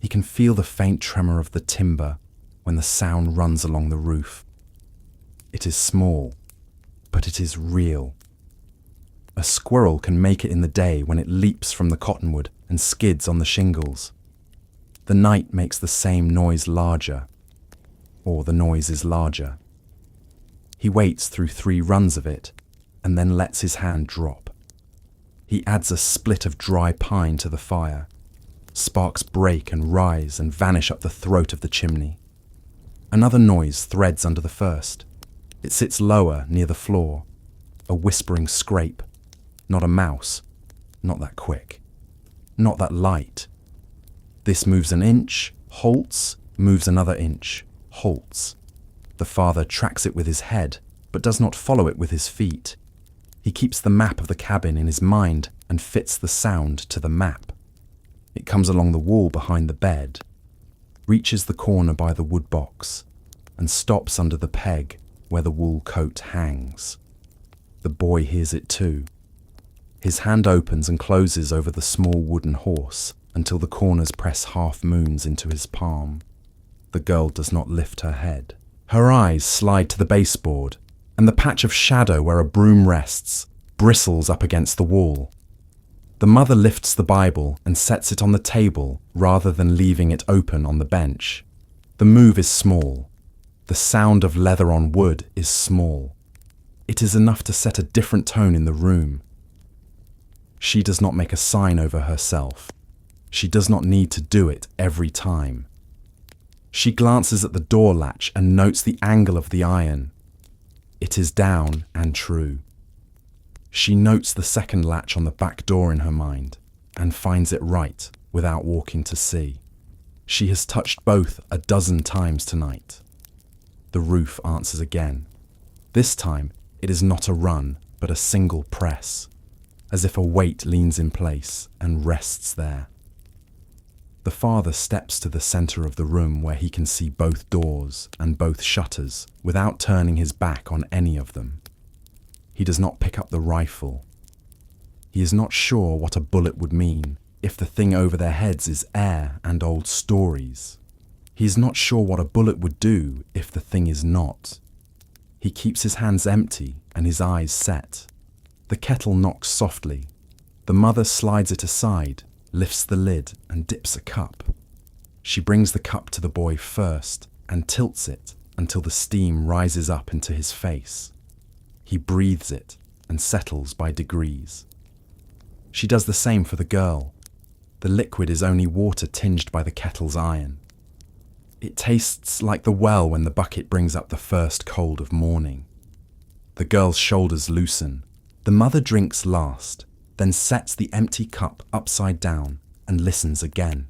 He can feel the faint tremor of the timber when the sound runs along the roof. It is small, but it is real. A squirrel can make it in the day when it leaps from the cottonwood and skids on the shingles. The night makes the same noise larger, or the noise is larger. He waits through 3 runs of it and then lets his hand drop. He adds a split of dry pine to the fire. Sparks break and rise and vanish up the throat of the chimney. Another noise threads under the first. It sits lower near the floor. A whispering scrape. Not a mouse. Not that quick. Not that light. This moves an inch, halts, moves another inch, halts. The father tracks it with his head, but does not follow it with his feet. He keeps the map of the cabin in his mind and fits the sound to the map. It comes along the wall behind the bed, reaches the corner by the wood box, and stops under the peg where the wool coat hangs. The boy hears it too. His hand opens and closes over the small wooden horse until the corners press half moons into his palm. The girl does not lift her head. Her eyes slide to the baseboard, and the patch of shadow where a broom rests bristles up against the wall. The mother lifts the Bible and sets it on the table rather than leaving it open on the bench. The move is small. The sound of leather on wood is small. It is enough to set a different tone in the room. She does not make a sign over herself. She does not need to do it every time. She glances at the door latch and notes the angle of the iron. It is down and true. She notes the second latch on the back door in her mind and finds it right without walking to see. She has touched both a dozen times tonight. The roof answers again. This time it is not a run but a single press, as if a weight leans in place and rests there. The father steps to the center of the room where he can see both doors and both shutters without turning his back on any of them. He does not pick up the rifle. He is not sure what a bullet would mean if the thing over their heads is air and old stories. He is not sure what a bullet would do if the thing is not. He keeps his hands empty and his eyes set. The kettle knocks softly. The mother slides it aside, lifts the lid and dips a cup. She brings the cup to the boy first and tilts it until the steam rises up into his face. He breathes it and settles by degrees. She does the same for the girl. The liquid is only water tinged by the kettle's iron. It tastes like the well when the bucket brings up the first cold of morning. The girl's shoulders loosen. The mother drinks last, then sets the empty cup upside down and listens again.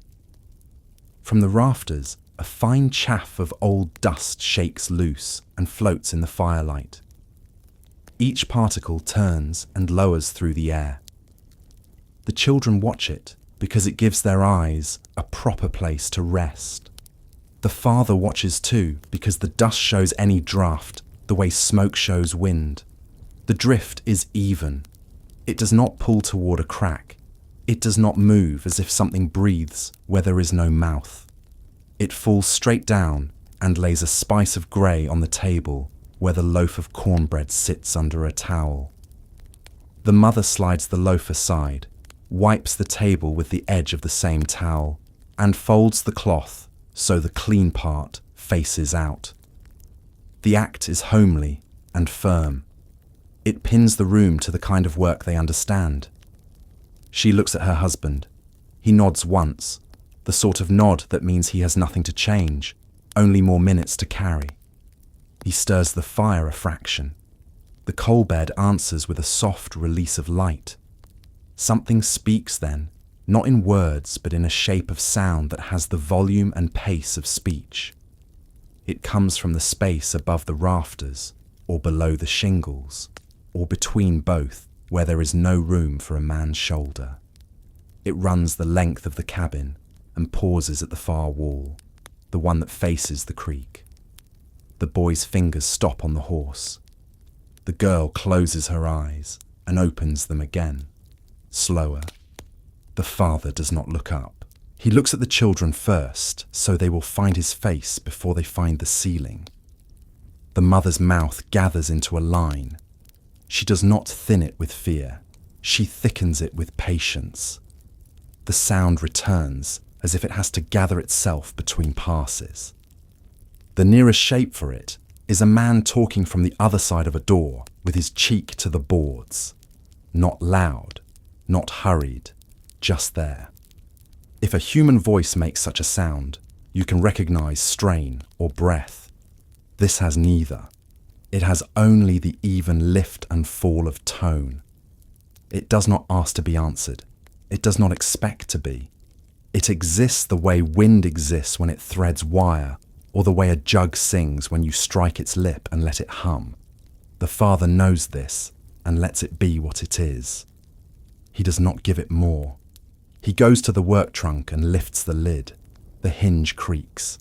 From the rafters, a fine chaff of old dust shakes loose and floats in the firelight. Each particle turns and lowers through the air. The children watch it because it gives their eyes a proper place to rest. The father watches too because the dust shows any draft the way smoke shows wind. The drift is even. It does not pull toward a crack. It does not move as if something breathes where there is no mouth. It falls straight down and lays a spice of grey on the table where the loaf of cornbread sits under a towel. The mother slides the loaf aside, wipes the table with the edge of the same towel, and folds the cloth so the clean part faces out. The act is homely and firm. It pins the room to the kind of work they understand. She looks at her husband. He nods once, the sort of nod that means he has nothing to change, only more minutes to carry. He stirs the fire a fraction. The coal bed answers with a soft release of light. Something speaks then, not in words but in a shape of sound that has the volume and pace of speech. It comes from the space above the rafters, or below the shingles, or between both, where there is no room for a man's shoulder. It runs the length of the cabin and pauses at the far wall, the one that faces the creek. The boy's fingers stop on the horse. The girl closes her eyes and opens them again, slower. The father does not look up. He looks at the children first, so they will find his face before they find the ceiling. The mother's mouth gathers into a line. She does not thin it with fear. She thickens it with patience. The sound returns as if it has to gather itself between passes. The nearest shape for it is a man talking from the other side of a door with his cheek to the boards. Not loud, not hurried, just there. If a human voice makes such a sound, you can recognize strain or breath. This has neither. It has only the even lift and fall of tone. It does not ask to be answered. It does not expect to be. It exists the way wind exists when it threads wire, or the way a jug sings when you strike its lip and let it hum. The father knows this and lets it be what it is. He does not give it more. He goes to the work trunk and lifts the lid. The hinge creaks.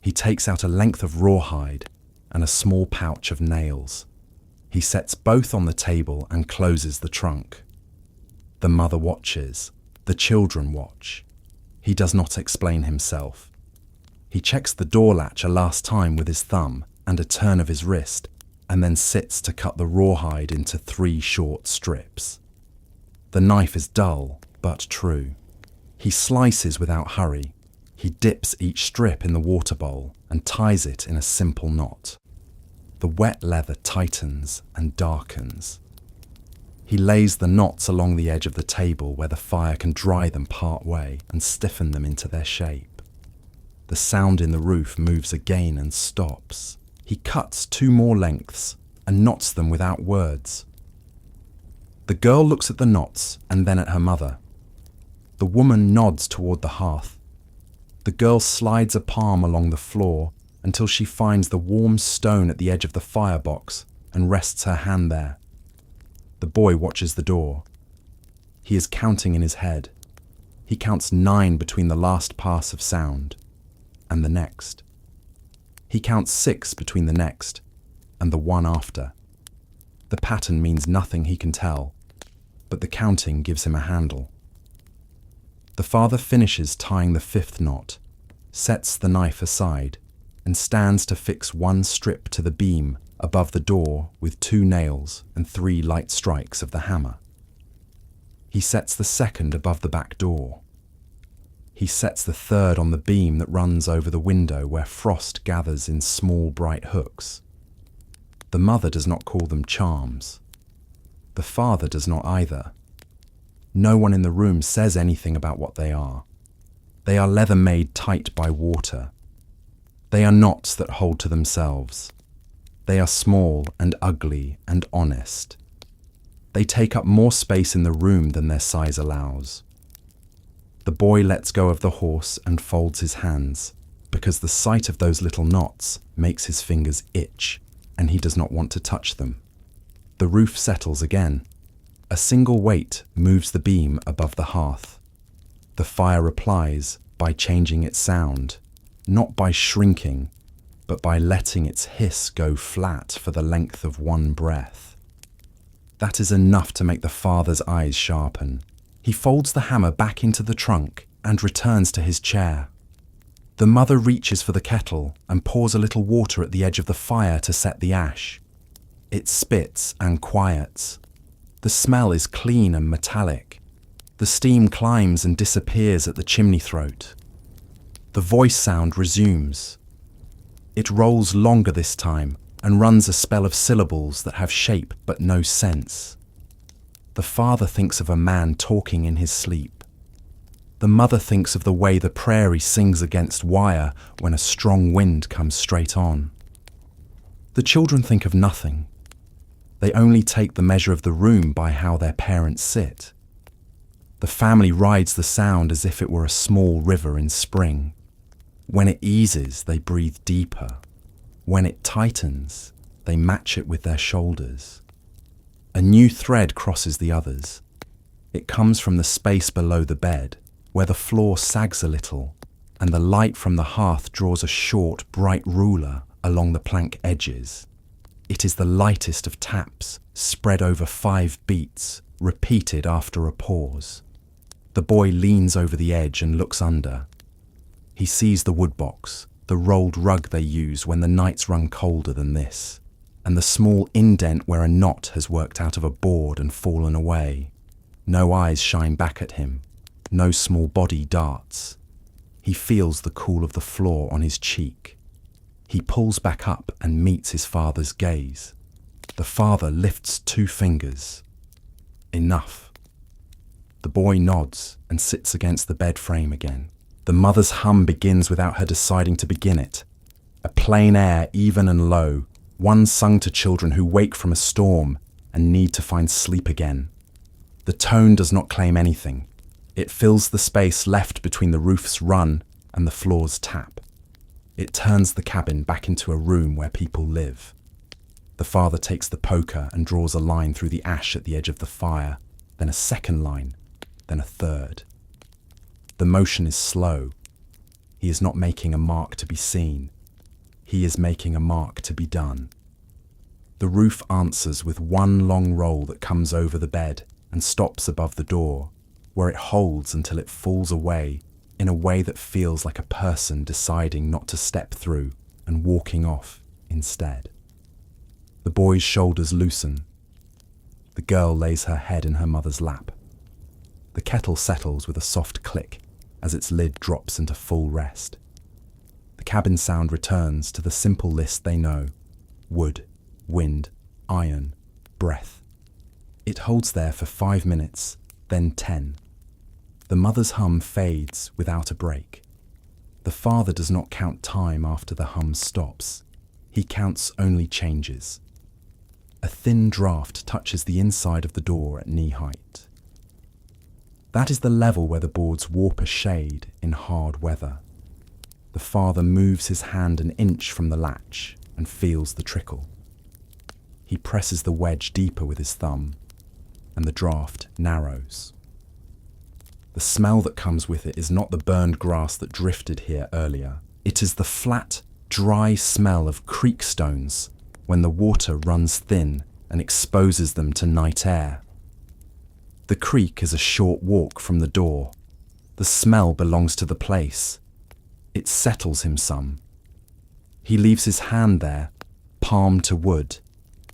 He takes out a length of rawhide and a small pouch of nails. He sets both on the table and closes the trunk. The mother watches. The children watch. He does not explain himself. He checks the door latch a last time with his thumb and a turn of his wrist, and then sits to cut the rawhide into 3 short strips. The knife is dull, but true. He slices without hurry. He dips each strip in the water bowl and ties it in a simple knot. The wet leather tightens and darkens. He lays the knots along the edge of the table where the fire can dry them part way and stiffen them into their shape. The sound in the roof moves again and stops. He cuts 2 more lengths and knots them without words. The girl looks at the knots and then at her mother. The woman nods toward the hearth. The girl slides a palm along the floor until she finds the warm stone at the edge of the firebox and rests her hand there. The boy watches the door. He is counting in his head. He counts 9 between the last pass of sound and the next. He counts 6 between the next and the one after. The pattern means nothing he can tell, but the counting gives him a handle. The father finishes tying the 5th knot, sets the knife aside, and stands to fix 1 strip to the beam above the door with 2 nails and 3 light strikes of the hammer. He sets the 2nd above the back door. He sets the 3rd on the beam that runs over the window where frost gathers in small bright hooks. The mother does not call them charms. The father does not either. No one in the room says anything about what they are. They are leather made tight by water. They are knots that hold to themselves. They are small and ugly and honest. They take up more space in the room than their size allows. The boy lets go of the horse and folds his hands, because the sight of those little knots makes his fingers itch, and he does not want to touch them. The roof settles again. A single weight moves the beam above the hearth. The fire replies by changing its sound, not by shrinking, but by letting its hiss go flat for the length of 1 breath. That is enough to make the father's eyes sharpen. He folds the hammer back into the trunk and returns to his chair. The mother reaches for the kettle and pours a little water at the edge of the fire to set the ash. It spits and quiets. The smell is clean and metallic. The steam climbs and disappears at the chimney throat. The voice sound resumes. It rolls longer this time and runs a spell of syllables that have shape but no sense. The father thinks of a man talking in his sleep. The mother thinks of the way the prairie sings against wire when a strong wind comes straight on. The children think of nothing. They only take the measure of the room by how their parents sit. The family rides the sound as if it were a small river in spring. When it eases, they breathe deeper. When it tightens, they match it with their shoulders. A new thread crosses the others. It comes from the space below the bed, where the floor sags a little, and the light from the hearth draws a short, bright ruler along the plank edges. It is the lightest of taps, spread over 5 beats, repeated after a pause. The boy leans over the edge and looks under. He sees the woodbox, the rolled rug they use when the nights run colder than this, and the small indent where a knot has worked out of a board and fallen away. No eyes shine back at him. No small body darts. He feels the cool of the floor on his cheek. He pulls back up and meets his father's gaze. The father lifts 2 fingers. Enough. The boy nods and sits against the bed frame again. The mother's hum begins without her deciding to begin it. A plain air, even and low, one sung to children who wake from a storm and need to find sleep again. The tone does not claim anything. It fills the space left between the roof's run and the floor's tap. It turns the cabin back into a room where people live. The father takes the poker and draws a line through the ash at the edge of the fire, then a second line, then a third. The motion is slow. He is not making a mark to be seen. He is making a mark to be done. The roof answers with one long roll that comes over the bed and stops above the door, where it holds until it falls away in a way that feels like a person deciding not to step through and walking off instead. The boy's shoulders loosen. The girl lays her head in her mother's lap. The kettle settles with a soft click as its lid drops into full rest. The cabin sound returns to the simple list they know: wood, wind, iron, breath. It holds there for 5 minutes, then 10. The mother's hum fades without a break. The father does not count time after the hum stops. He counts only changes. A thin draft touches the inside of the door at knee height. That is the level where the boards warp a shade in hard weather. The father moves his hand an inch from the latch and feels the trickle. He presses the wedge deeper with his thumb, and the draft narrows. The smell that comes with it is not the burned grass that drifted here earlier. It is the flat, dry smell of creek stones when the water runs thin and exposes them to night air. The creek is a short walk from the door. The smell belongs to the place. It settles him some. He leaves his hand there, palm to wood,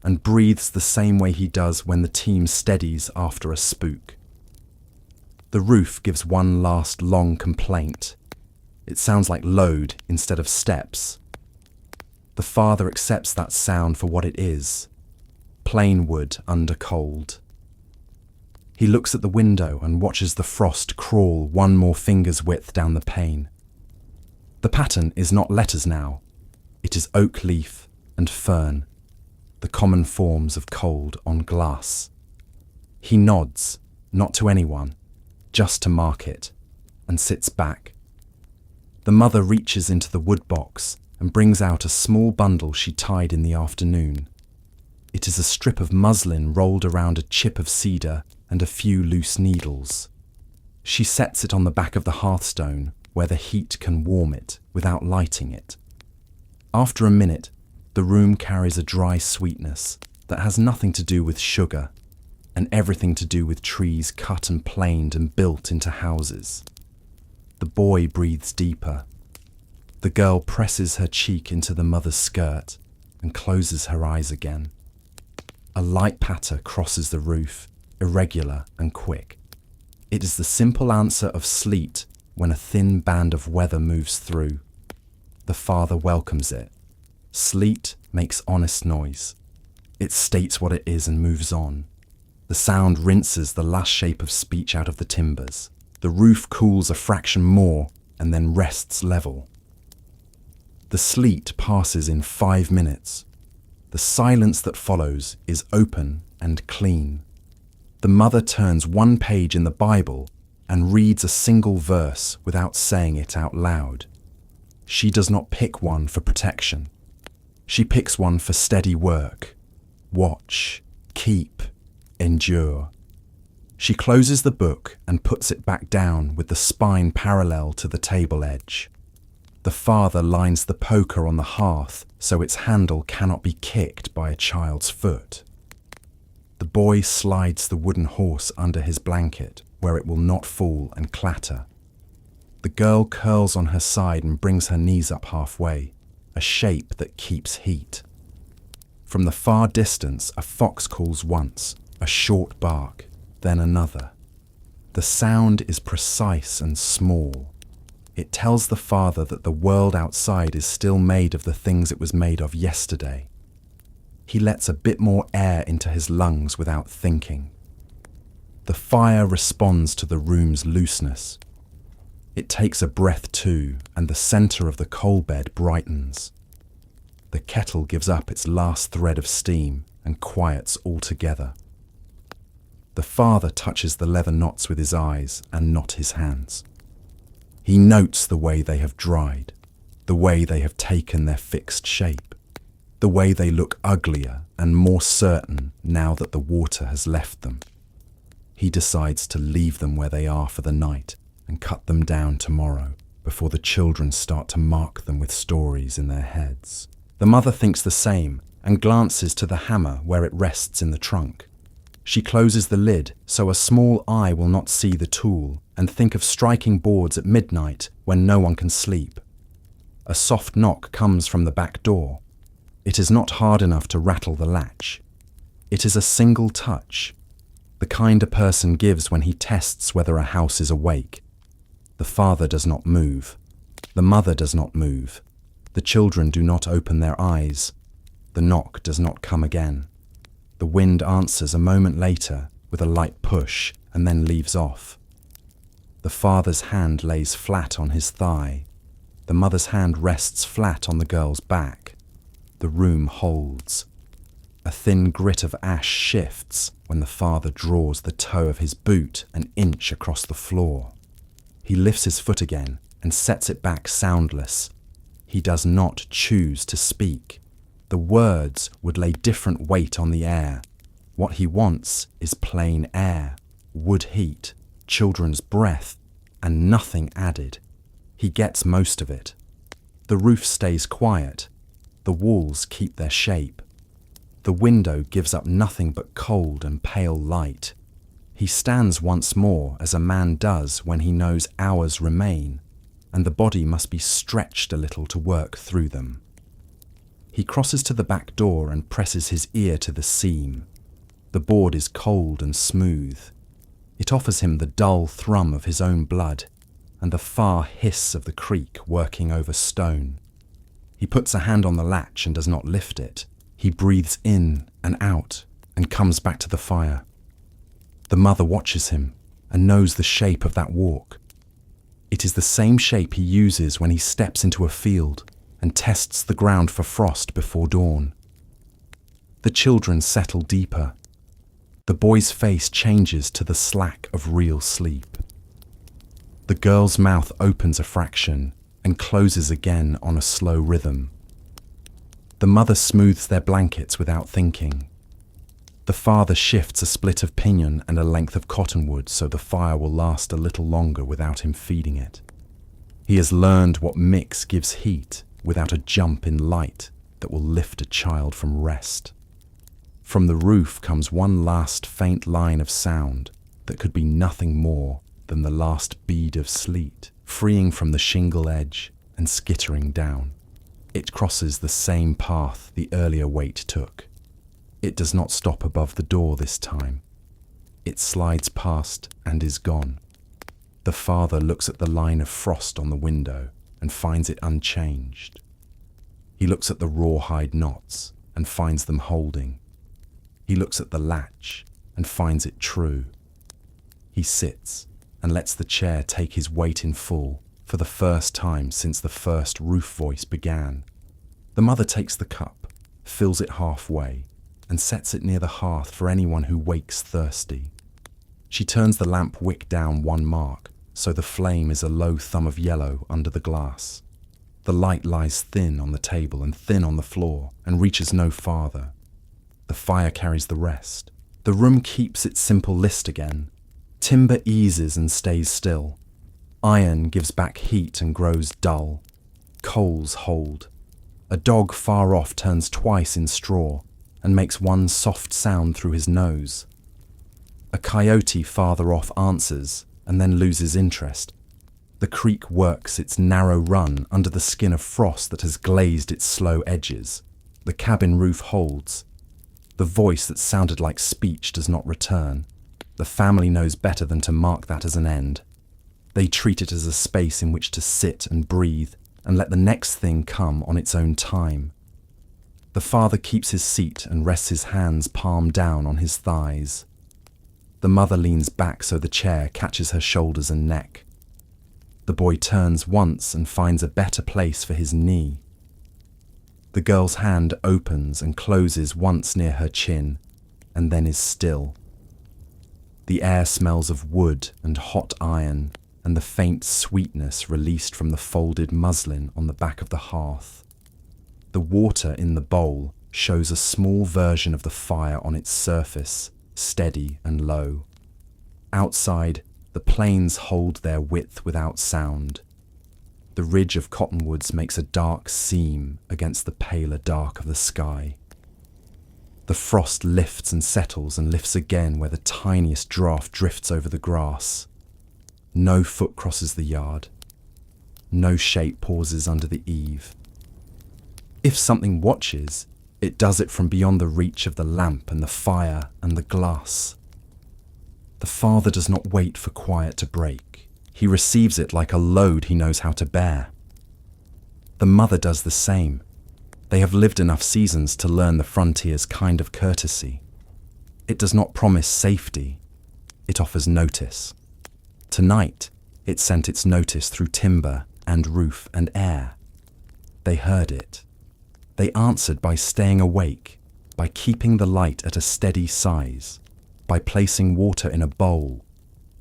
and breathes the same way he does when the team steadies after a spook. The roof gives one last long complaint. It sounds like load instead of steps. The father accepts that sound for what it is: plain wood under cold. He looks at the window and watches the frost crawl one more finger's width down the pane. The pattern is not letters now. It is oak leaf and fern, the common forms of cold on glass. He nods, not to anyone, just to mark it, and sits back. The mother reaches into the wood box and brings out a small bundle she tied in the afternoon. It is a strip of muslin rolled around a chip of cedar and a few loose needles. She sets it on the back of the hearthstone where the heat can warm it without lighting it. After a minute, the room carries a dry sweetness that has nothing to do with sugar and everything to do with trees cut and planed and built into houses. The boy breathes deeper. The girl presses her cheek into the mother's skirt and closes her eyes again. A light patter crosses the roof irregular and quick. It is the simple answer of sleet when a thin band of weather moves through. The father welcomes it. Sleet makes honest noise. It states what it is and moves on. The sound rinses the last shape of speech out of the timbers. The roof cools a fraction more and then rests level. The sleet passes in 5 minutes. The silence that follows is open and clean. The mother turns one page in the Bible and reads a single verse without saying it out loud. She does not pick one for protection. She picks one for steady work. Watch, keep, endure. She closes the book and puts it back down with the spine parallel to the table edge. The father lines the poker on the hearth so its handle cannot be kicked by a child's foot. The boy slides the wooden horse under his blanket where it will not fall and clatter. The girl curls on her side and brings her knees up halfway, a shape that keeps heat. From the far distance, a fox calls once, a short bark, then another. The sound is precise and small. It tells the father that the world outside is still made of the things it was made of yesterday. He lets a bit more air into his lungs without thinking. The fire responds to the room's looseness. It takes a breath too, and the center of the coal bed brightens. The kettle gives up its last thread of steam and quiets altogether. The father touches the leather knots with his eyes and not his hands. He notes the way they have dried, the way they have taken their fixed shape, the way they look uglier and more certain now that the water has left them. He decides to leave them where they are for the night and cut them down tomorrow before the children start to mark them with stories in their heads. The mother thinks the same and glances to the hammer where it rests in the trunk. She closes the lid so a small eye will not see the tool and think of striking boards at midnight when no one can sleep. A soft knock comes from the back door. It is not hard enough to rattle the latch. It is a single touch, the kind a person gives when he tests whether a house is awake. The father does not move. The mother does not move. The children do not open their eyes. The knock does not come again. The wind answers a moment later with a light push and then leaves off. The father's hand lays flat on his thigh. The mother's hand rests flat on the girl's back. The room holds. A thin grit of ash shifts when the father draws the toe of his boot an inch across the floor. He lifts his foot again and sets it back soundless. He does not choose to speak. The words would lay different weight on the air. What he wants is plain air, wood heat, children's breath, and nothing added. He gets most of it. The roof stays quiet. The walls keep their shape. The window gives up nothing but cold and pale light. He stands once more as a man does when he knows hours remain, and the body must be stretched a little to work through them. He crosses to the back door and presses his ear to the seam. The board is cold and smooth. It offers him the dull thrum of his own blood and the far hiss of the creek working over stone. He puts a hand on the latch and does not lift it. He breathes in and out and comes back to the fire. The mother watches him and knows the shape of that walk. It is the same shape he uses when he steps into a field and tests the ground for frost before dawn. The children settle deeper. The boy's face changes to the slack of real sleep. The girl's mouth opens a fraction and closes again on a slow rhythm. The mother smooths their blankets without thinking. The father shifts a split of pinyon and a length of cottonwood so the fire will last a little longer without him feeding it. He has learned what mix gives heat without a jump in light that will lift a child from rest. From the roof comes one last faint line of sound that could be nothing more than the last bead of sleet, freeing from the shingle edge and skittering down. It crosses the same path the earlier weight took. It does not stop above the door this time. It slides past and is gone. The father looks at the line of frost on the window and finds it unchanged. He looks at the rawhide knots and finds them holding. He looks at the latch and finds it true. He sits and lets the chair take his weight in full for the first time since the first roof voice began. The mother takes the cup, fills it halfway, and sets it near the hearth for anyone who wakes thirsty. She turns the lamp wick down one mark, so the flame is a low thumb of yellow under the glass. The light lies thin on the table and thin on the floor and reaches no farther. The fire carries the rest. The room keeps its simple list again. Timber eases and stays still. Iron gives back heat and grows dull. Coals hold. A dog far off turns twice in straw and makes one soft sound through his nose. A coyote farther off answers and then loses interest. The creek works its narrow run under the skin of frost that has glazed its slow edges. The cabin roof holds. The voice that sounded like speech does not return. The family knows better than to mark that as an end. They treat it as a space in which to sit and breathe and let the next thing come on its own time. The father keeps his seat and rests his hands palm down on his thighs. The mother leans back so the chair catches her shoulders and neck. The boy turns once and finds a better place for his knee. The girl's hand opens and closes once near her chin, and then is still. The air smells of wood and hot iron, and the faint sweetness released from the folded muslin on the back of the hearth. The water in the bowl shows a small version of the fire on its surface, steady and low. Outside, the plains hold their width without sound. The ridge of cottonwoods makes a dark seam against the paler dark of the sky. The frost lifts and settles and lifts again where the tiniest draught drifts over the grass. No foot crosses the yard. No shape pauses under the eave. If something watches, it does it from beyond the reach of the lamp and the fire and the glass. The father does not wait for quiet to break. He receives it like a load he knows how to bear. The mother does the same. They have lived enough seasons to learn the frontier's kind of courtesy. It does not promise safety. It offers notice. Tonight, it sent its notice through timber and roof and air. They heard it. They answered by staying awake, by keeping the light at a steady size, by placing water in a bowl,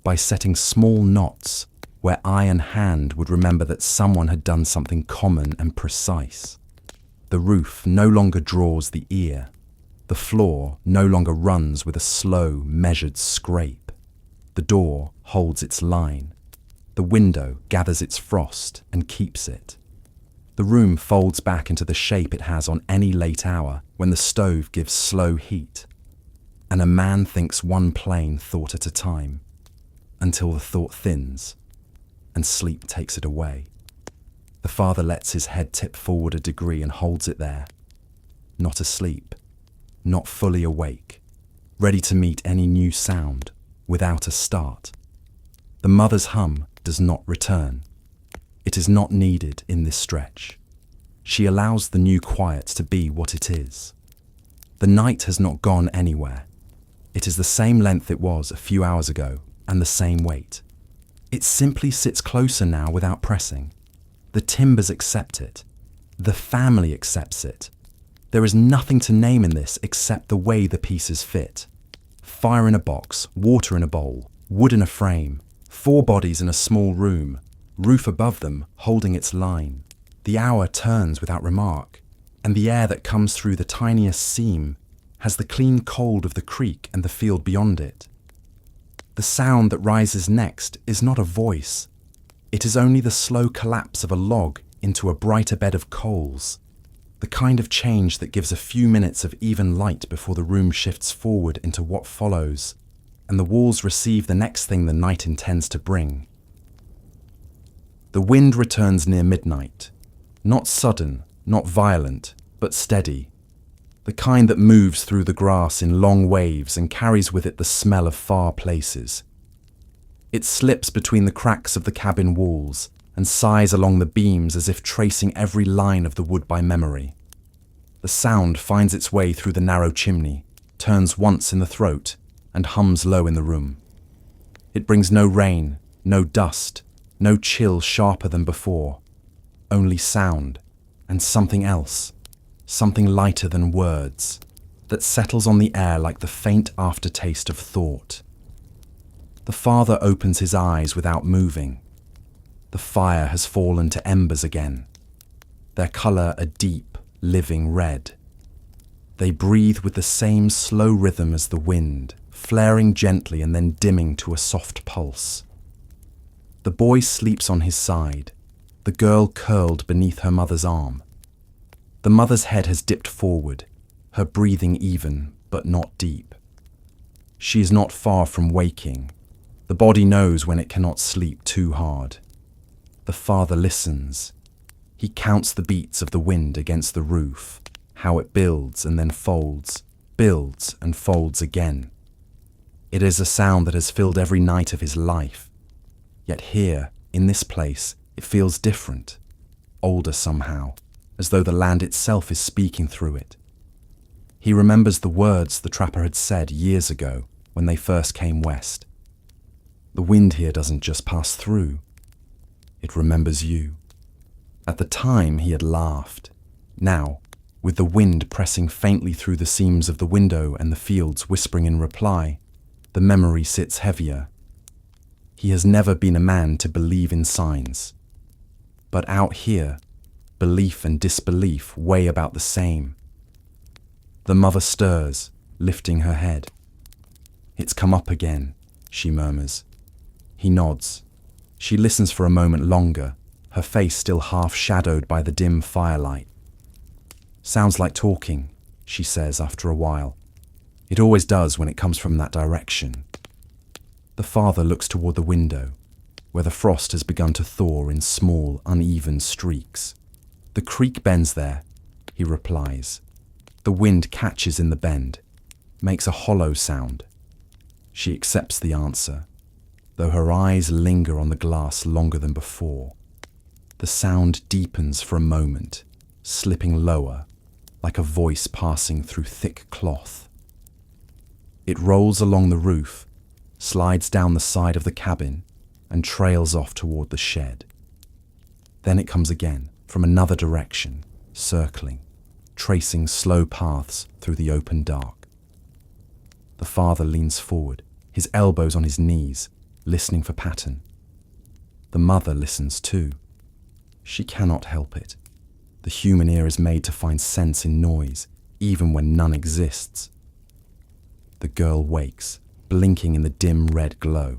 by setting small knots where eye and hand would remember that someone had done something common and precise. The roof no longer draws the ear. The floor no longer runs with a slow, measured scrape. The door holds its line. The window gathers its frost and keeps it. The room folds back into the shape it has on any late hour when the stove gives slow heat. And a man thinks one plain thought at a time, until the thought thins and sleep takes it away. The father lets his head tip forward a degree and holds it there, not asleep, not fully awake, ready to meet any new sound without a start. The mother's hum does not return. It is not needed in this stretch. She allows the new quiet to be what it is. The night has not gone anywhere. It is the same length it was a few hours ago and the same weight. It simply sits closer now without pressing. The timbers accept it. The family accepts it. There is nothing to name in this except the way the pieces fit. Fire in a box, water in a bowl, wood in a frame, 4 bodies in a small room, roof above them holding its line. The hour turns without remark, and the air that comes through the tiniest seam has the clean cold of the creek and the field beyond it. The sound that rises next is not a voice. It is only the slow collapse of a log into a brighter bed of coals, the kind of change that gives a few minutes of even light before the room shifts forward into what follows, and the walls receive the next thing the night intends to bring. The wind returns near midnight, not sudden, not violent, but steady. the kind that moves through the grass in long waves and carries with it the smell of far places. It slips between the cracks of the cabin walls and sighs along the beams as if tracing every line of the wood by memory. The sound finds its way through the narrow chimney, turns once in the throat, and hums low in the room. It brings no rain, no dust, no chill sharper than before, only sound and something else, something lighter than words, that settles on the air like the faint aftertaste of thought. The father opens his eyes without moving. The fire has fallen to embers again, their colour a deep, living red. They breathe with the same slow rhythm as the wind, flaring gently and then dimming to a soft pulse. The boy sleeps on his side, the girl curled beneath her mother's arm. The mother's head has dipped forward, her breathing even, but not deep. She is not far from waking. The body knows when it cannot sleep too hard. The father listens. He counts the beats of the wind against the roof, how it builds and then folds, builds and folds again. It is a sound that has filled every night of his life. Yet here, in this place, it feels different, older somehow, as though the land itself is speaking through it. He remembers the words the trapper had said years ago when they first came west. The wind here doesn't just pass through, it remembers you. At the time he had laughed. Now, with the wind pressing faintly through the seams of the window and the fields whispering in reply, the memory sits heavier. He has never been a man to believe in signs. But out here, belief and disbelief weigh about the same. The mother stirs, lifting her head. "It's come up again," she murmurs. He nods. She listens for a moment longer, her face still half shadowed by the dim firelight. "Sounds like talking," she says after a while. "It always does when it comes from that direction." The father looks toward the window, where the frost has begun to thaw in small, uneven streaks. "The creek bends there," he replies. The wind catches in the bend, makes a hollow sound. She accepts the answer, though her eyes linger on the glass longer than before. The sound deepens for a moment, slipping lower, like a voice passing through thick cloth. It rolls along the roof, slides down the side of the cabin, and trails off toward the shed. Then it comes again, from another direction, circling, tracing slow paths through the open dark. The father leans forward, his elbows on his knees, listening for pattern. The mother listens too. She cannot help it. The human ear is made to find sense in noise, even when none exists. The girl wakes, blinking in the dim red glow.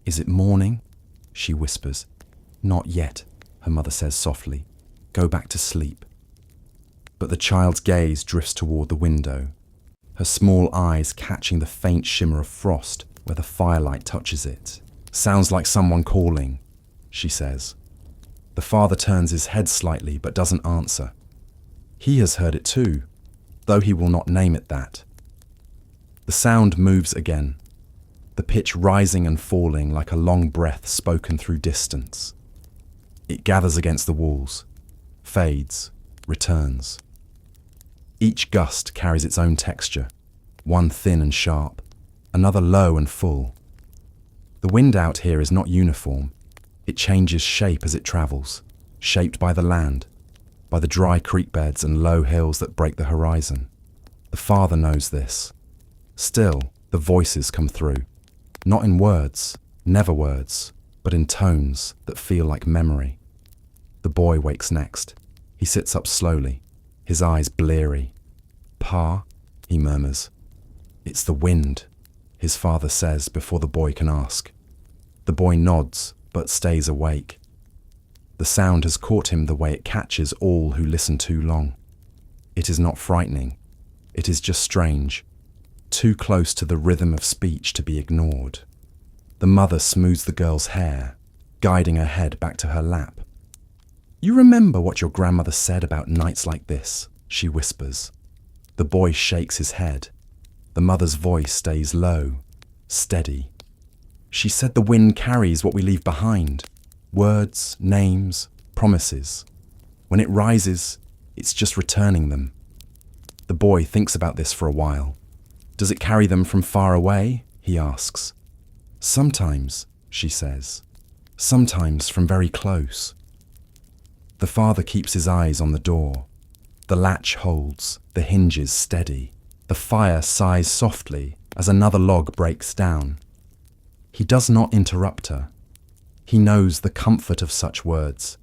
"Is it morning?" she whispers. "Not yet," her mother says softly. "Go back to sleep." But the child's gaze drifts toward the window, her small eyes catching the faint shimmer of frost where the firelight touches it. "Sounds like someone calling," she says. The father turns his head slightly but doesn't answer. He has heard it too, though he will not name it that. The sound moves again, the pitch rising and falling like a long breath spoken through distance. It gathers against the walls, fades, returns. Each gust carries its own texture, one thin and sharp, another low and full. The wind out here is not uniform. It changes shape as it travels, shaped by the land, by the dry creek beds and low hills that break the horizon. The father knows this. Still, the voices come through, not in words, never words, but in tones that feel like memory. The boy wakes next. He sits up slowly, his eyes bleary. "Pa," he murmurs. "It's the wind," his father says before the boy can ask. The boy nods, but stays awake. The sound has caught him the way it catches all who listen too long. It is not frightening. It is just strange, too close to the rhythm of speech to be ignored. The mother smooths the girl's hair, guiding her head back to her lap. "You remember what your grandmother said about nights like this?" she whispers. The boy shakes his head. The mother's voice stays low, steady. She said the wind carries what we leave behind. Words, names, promises. When it rises, it's just returning them. The boy thinks about this for a while. Does it carry them from far away? He asks. Sometimes, she says. Sometimes from very close. The father keeps his eyes on the door. The latch holds, the hinges steady. The fire sighs softly as another log breaks down. He does not interrupt her. He knows the comfort of such words,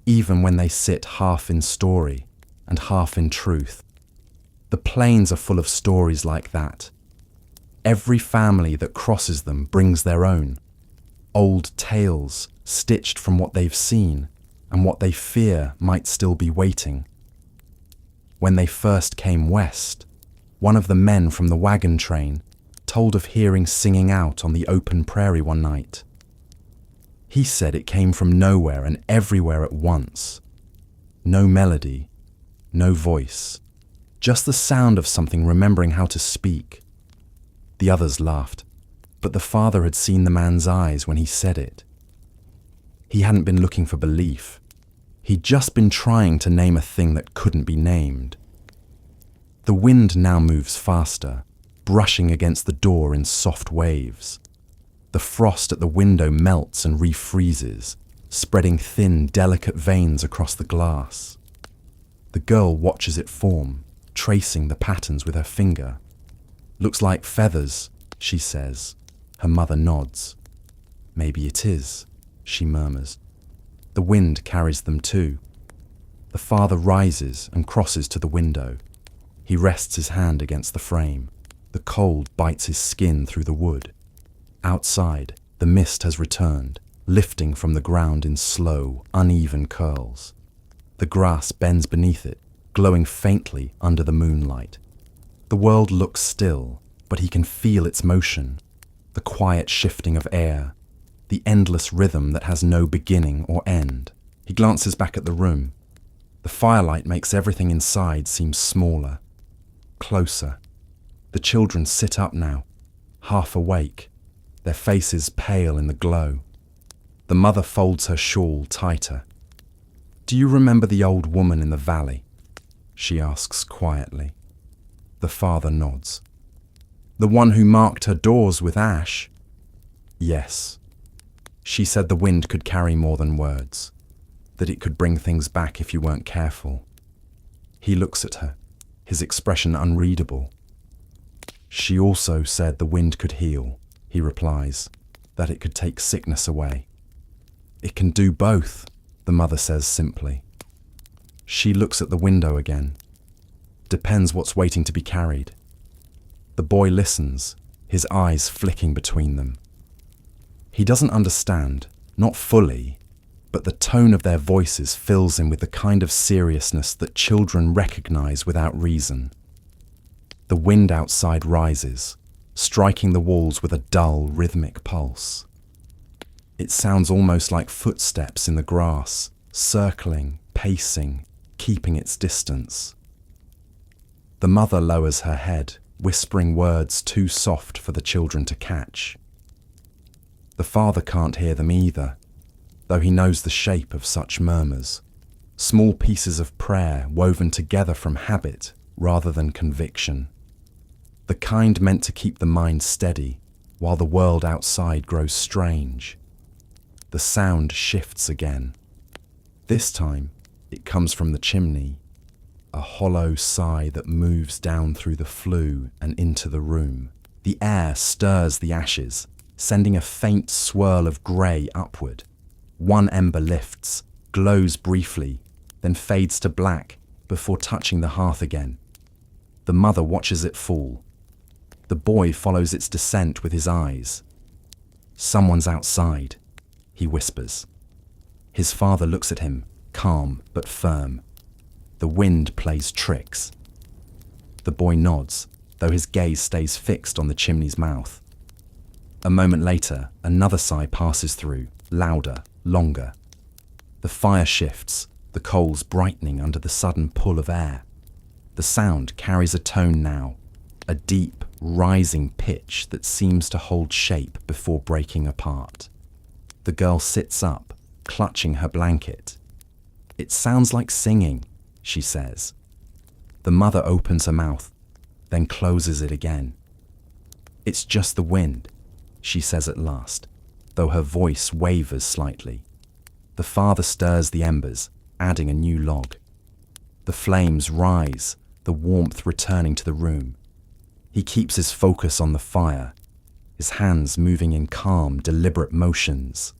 even when they sit half in story and half in truth. The plains are full of stories like that. Every family that crosses them brings their own. Old tales stitched from what they've seen and what they fear might still be waiting. When they first came west, one of the men from the wagon train told of hearing singing out on the open prairie one night. He said it came from nowhere and everywhere at once. No melody, no voice, just the sound of something remembering how to speak. The others laughed, but the father had seen the man's eyes when he said it. He hadn't been looking for belief. He'd just been trying to name a thing that couldn't be named. The wind now moves faster, brushing against the door in soft waves. The frost at the window melts and refreezes, spreading thin, delicate veins across the glass. The girl watches it form, tracing the patterns with her finger. Looks like feathers, she says. Her mother nods. Maybe it is, she murmurs. The wind carries them too. The father rises and crosses to the window. He rests his hand against the frame. The cold bites his skin through the wood. Outside, the mist has returned, lifting from the ground in slow, uneven curls. The grass bends beneath it, glowing faintly under the moonlight. The world looks still, but he can feel its motion, the quiet shifting of air, the endless rhythm that has no beginning or end. He glances back at the room. The firelight makes everything inside seem smaller, closer. The children sit up now, half awake, their faces pale in the glow. The mother folds her shawl tighter. "Do you remember the old woman in the valley?" she asks quietly. The father nods. "The one who marked her doors with ash?" "Yes." She said the wind could carry more than words, that it could bring things back if you weren't careful. He looks at her, his expression unreadable. "She also said the wind could heal," he replies, "that it could take sickness away." "It can do both," the mother says simply. She looks at the window again. Depends what's waiting to be carried. The boy listens, his eyes flicking between them. He doesn't understand, not fully, but the tone of their voices fills him with the kind of seriousness that children recognize without reason. The wind outside rises, striking the walls with a dull, rhythmic pulse. It sounds almost like footsteps in the grass, circling, pacing, keeping its distance. The mother lowers her head, whispering words too soft for the children to catch. The father can't hear them either, though he knows the shape of such murmurs, small pieces of prayer woven together from habit rather than conviction. The kind meant to keep the mind steady while the world outside grows strange. The sound shifts again. This time, it comes from the chimney, a hollow sigh that moves down through the flue and into the room. The air stirs the ashes, sending a faint swirl of grey upward. One ember lifts, glows briefly, then fades to black before touching the hearth again. The mother watches it fall. The boy follows its descent with his eyes. "Someone's outside," he whispers. His father looks at him, calm but firm. The wind plays tricks. The boy nods, though his gaze stays fixed on the chimney's mouth. A moment later, another sigh passes through, louder, longer. The fire shifts, the coals brightening under the sudden pull of air. The sound carries a tone now, a deep, rising pitch that seems to hold shape before breaking apart. The girl sits up, clutching her blanket. "It sounds like singing," she says. The mother opens her mouth, then closes it again. "It's just the wind," she says at last, though her voice wavers slightly. The father stirs the embers, adding a new log. The flames rise, the warmth returning to the room. He keeps his focus on the fire, his hands moving in calm, deliberate motions.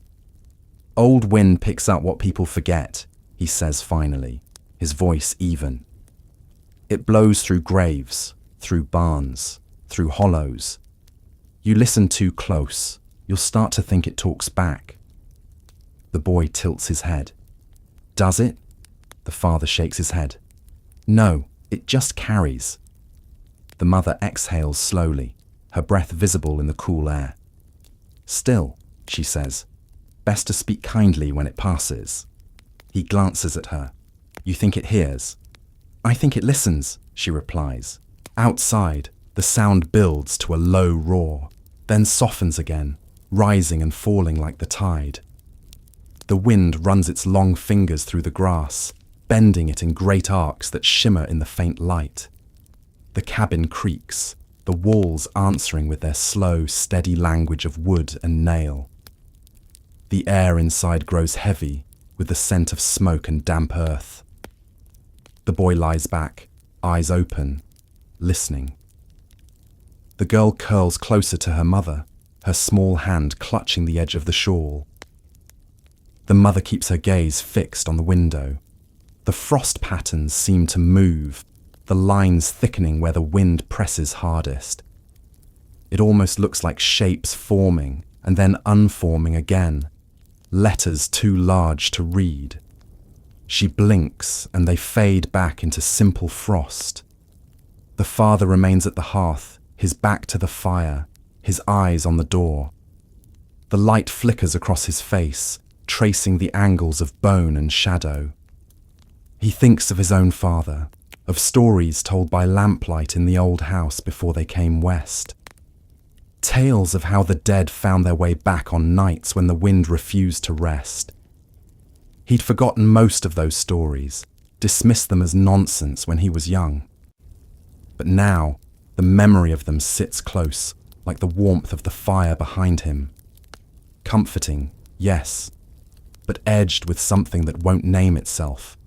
"Old wind picks up what people forget," he says finally, his voice even. "It blows through graves, through barns, through hollows. You listen too close, you'll start to think it talks back." The boy tilts his head. "Does it?" The father shakes his head. "No, it just carries." The mother exhales slowly, her breath visible in the cool air. "Still," she says, "best to speak kindly when it passes." He glances at her. "You think it hears?" "I think it listens," she replies. Outside, the sound builds to a low roar, then softens again, rising and falling like the tide. The wind runs its long fingers through the grass, bending it in great arcs that shimmer in the faint light. The cabin creaks, the walls answering with their slow, steady language of wood and nail. The air inside grows heavy, with the scent of smoke and damp earth. The boy lies back, eyes open, listening. The girl curls closer to her mother, her small hand clutching the edge of the shawl. The mother keeps her gaze fixed on the window. The frost patterns seem to move, the lines thickening where the wind presses hardest. It almost looks like shapes forming and then unforming again, letters too large to read. She blinks and they fade back into simple frost. The father remains at the hearth, his back to the fire, his eyes on the door. The light flickers across his face, tracing the angles of bone and shadow. He thinks of his own father, of stories told by lamplight in the old house before they came west. Tales of how the dead found their way back on nights when the wind refused to rest. He'd forgotten most of those stories, dismissed them as nonsense when he was young. But now, the memory of them sits close, like the warmth of the fire behind him. Comforting, yes, but edged with something that won't name itself.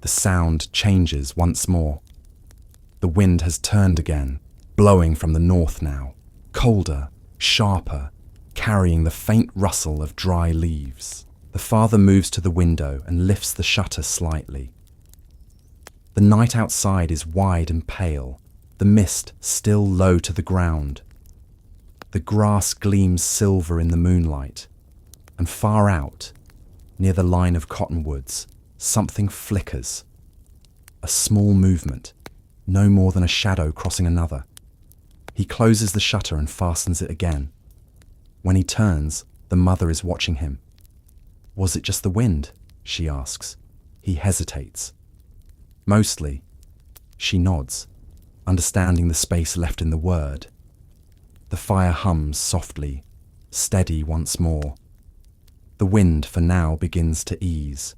The sound changes once more. The wind has turned again, blowing from the north now, colder, sharper, carrying the faint rustle of dry leaves. The father moves to the window and lifts the shutter slightly. The night outside is wide and pale, the mist still low to the ground. The grass gleams silver in the moonlight, and far out, near the line of cottonwoods, something flickers. A small movement, no more than a shadow crossing another. He closes the shutter and fastens it again. When he turns, the mother is watching him. "Was it just the wind?" she asks. He hesitates. "Mostly." She nods, understanding the space left in the word. The fire hums softly, steady once more. The wind, for now, begins to ease.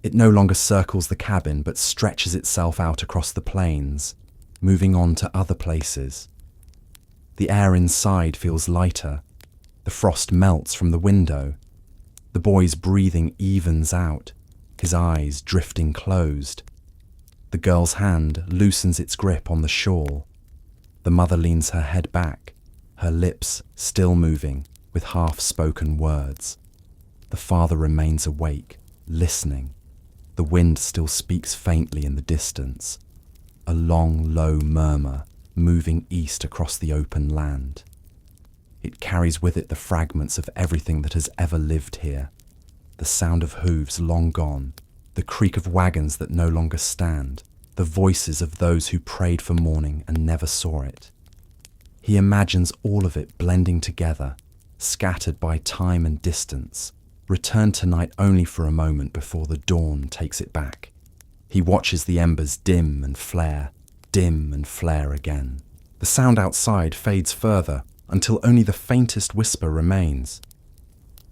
It no longer circles the cabin, but stretches itself out across the plains, moving on to other places. The air inside feels lighter. The frost melts from the window. The boy's breathing evens out, his eyes drifting closed. The girl's hand loosens its grip on the shawl. The mother leans her head back, her lips still moving with half-spoken words. The father remains awake, listening. The wind still speaks faintly in the distance, a long, low murmur moving east across the open land. It carries with it the fragments of everything that has ever lived here. The sound of hooves long gone, the creak of wagons that no longer stand, the voices of those who prayed for morning and never saw it. He imagines all of it blending together, scattered by time and distance, returned tonight only for a moment before the dawn takes it back. He watches the embers dim and flare again. The sound outside fades further until only the faintest whisper remains.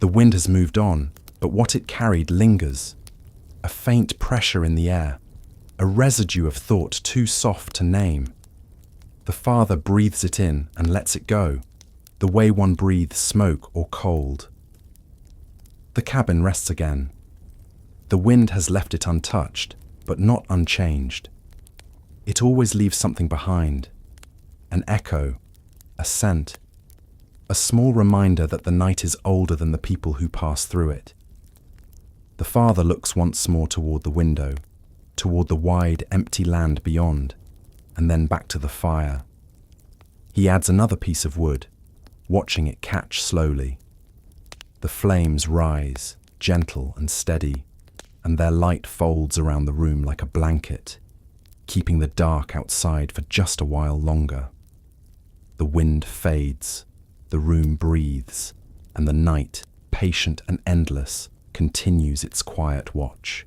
The wind has moved on, but what it carried lingers. A faint pressure in the air, a residue of thought too soft to name. The father breathes it in and lets it go, the way one breathes smoke or cold. The cabin rests again. The wind has left it untouched, but not unchanged. It always leaves something behind. An echo, a scent, a small reminder that the night is older than the people who pass through it. The father looks once more toward the window, toward the wide, empty land beyond, and then back to the fire. He adds another piece of wood, watching it catch slowly. The flames rise, gentle and steady, and their light folds around the room like a blanket, keeping the dark outside for just a while longer. The wind fades, the room breathes, and the night, patient and endless, continues its quiet watch.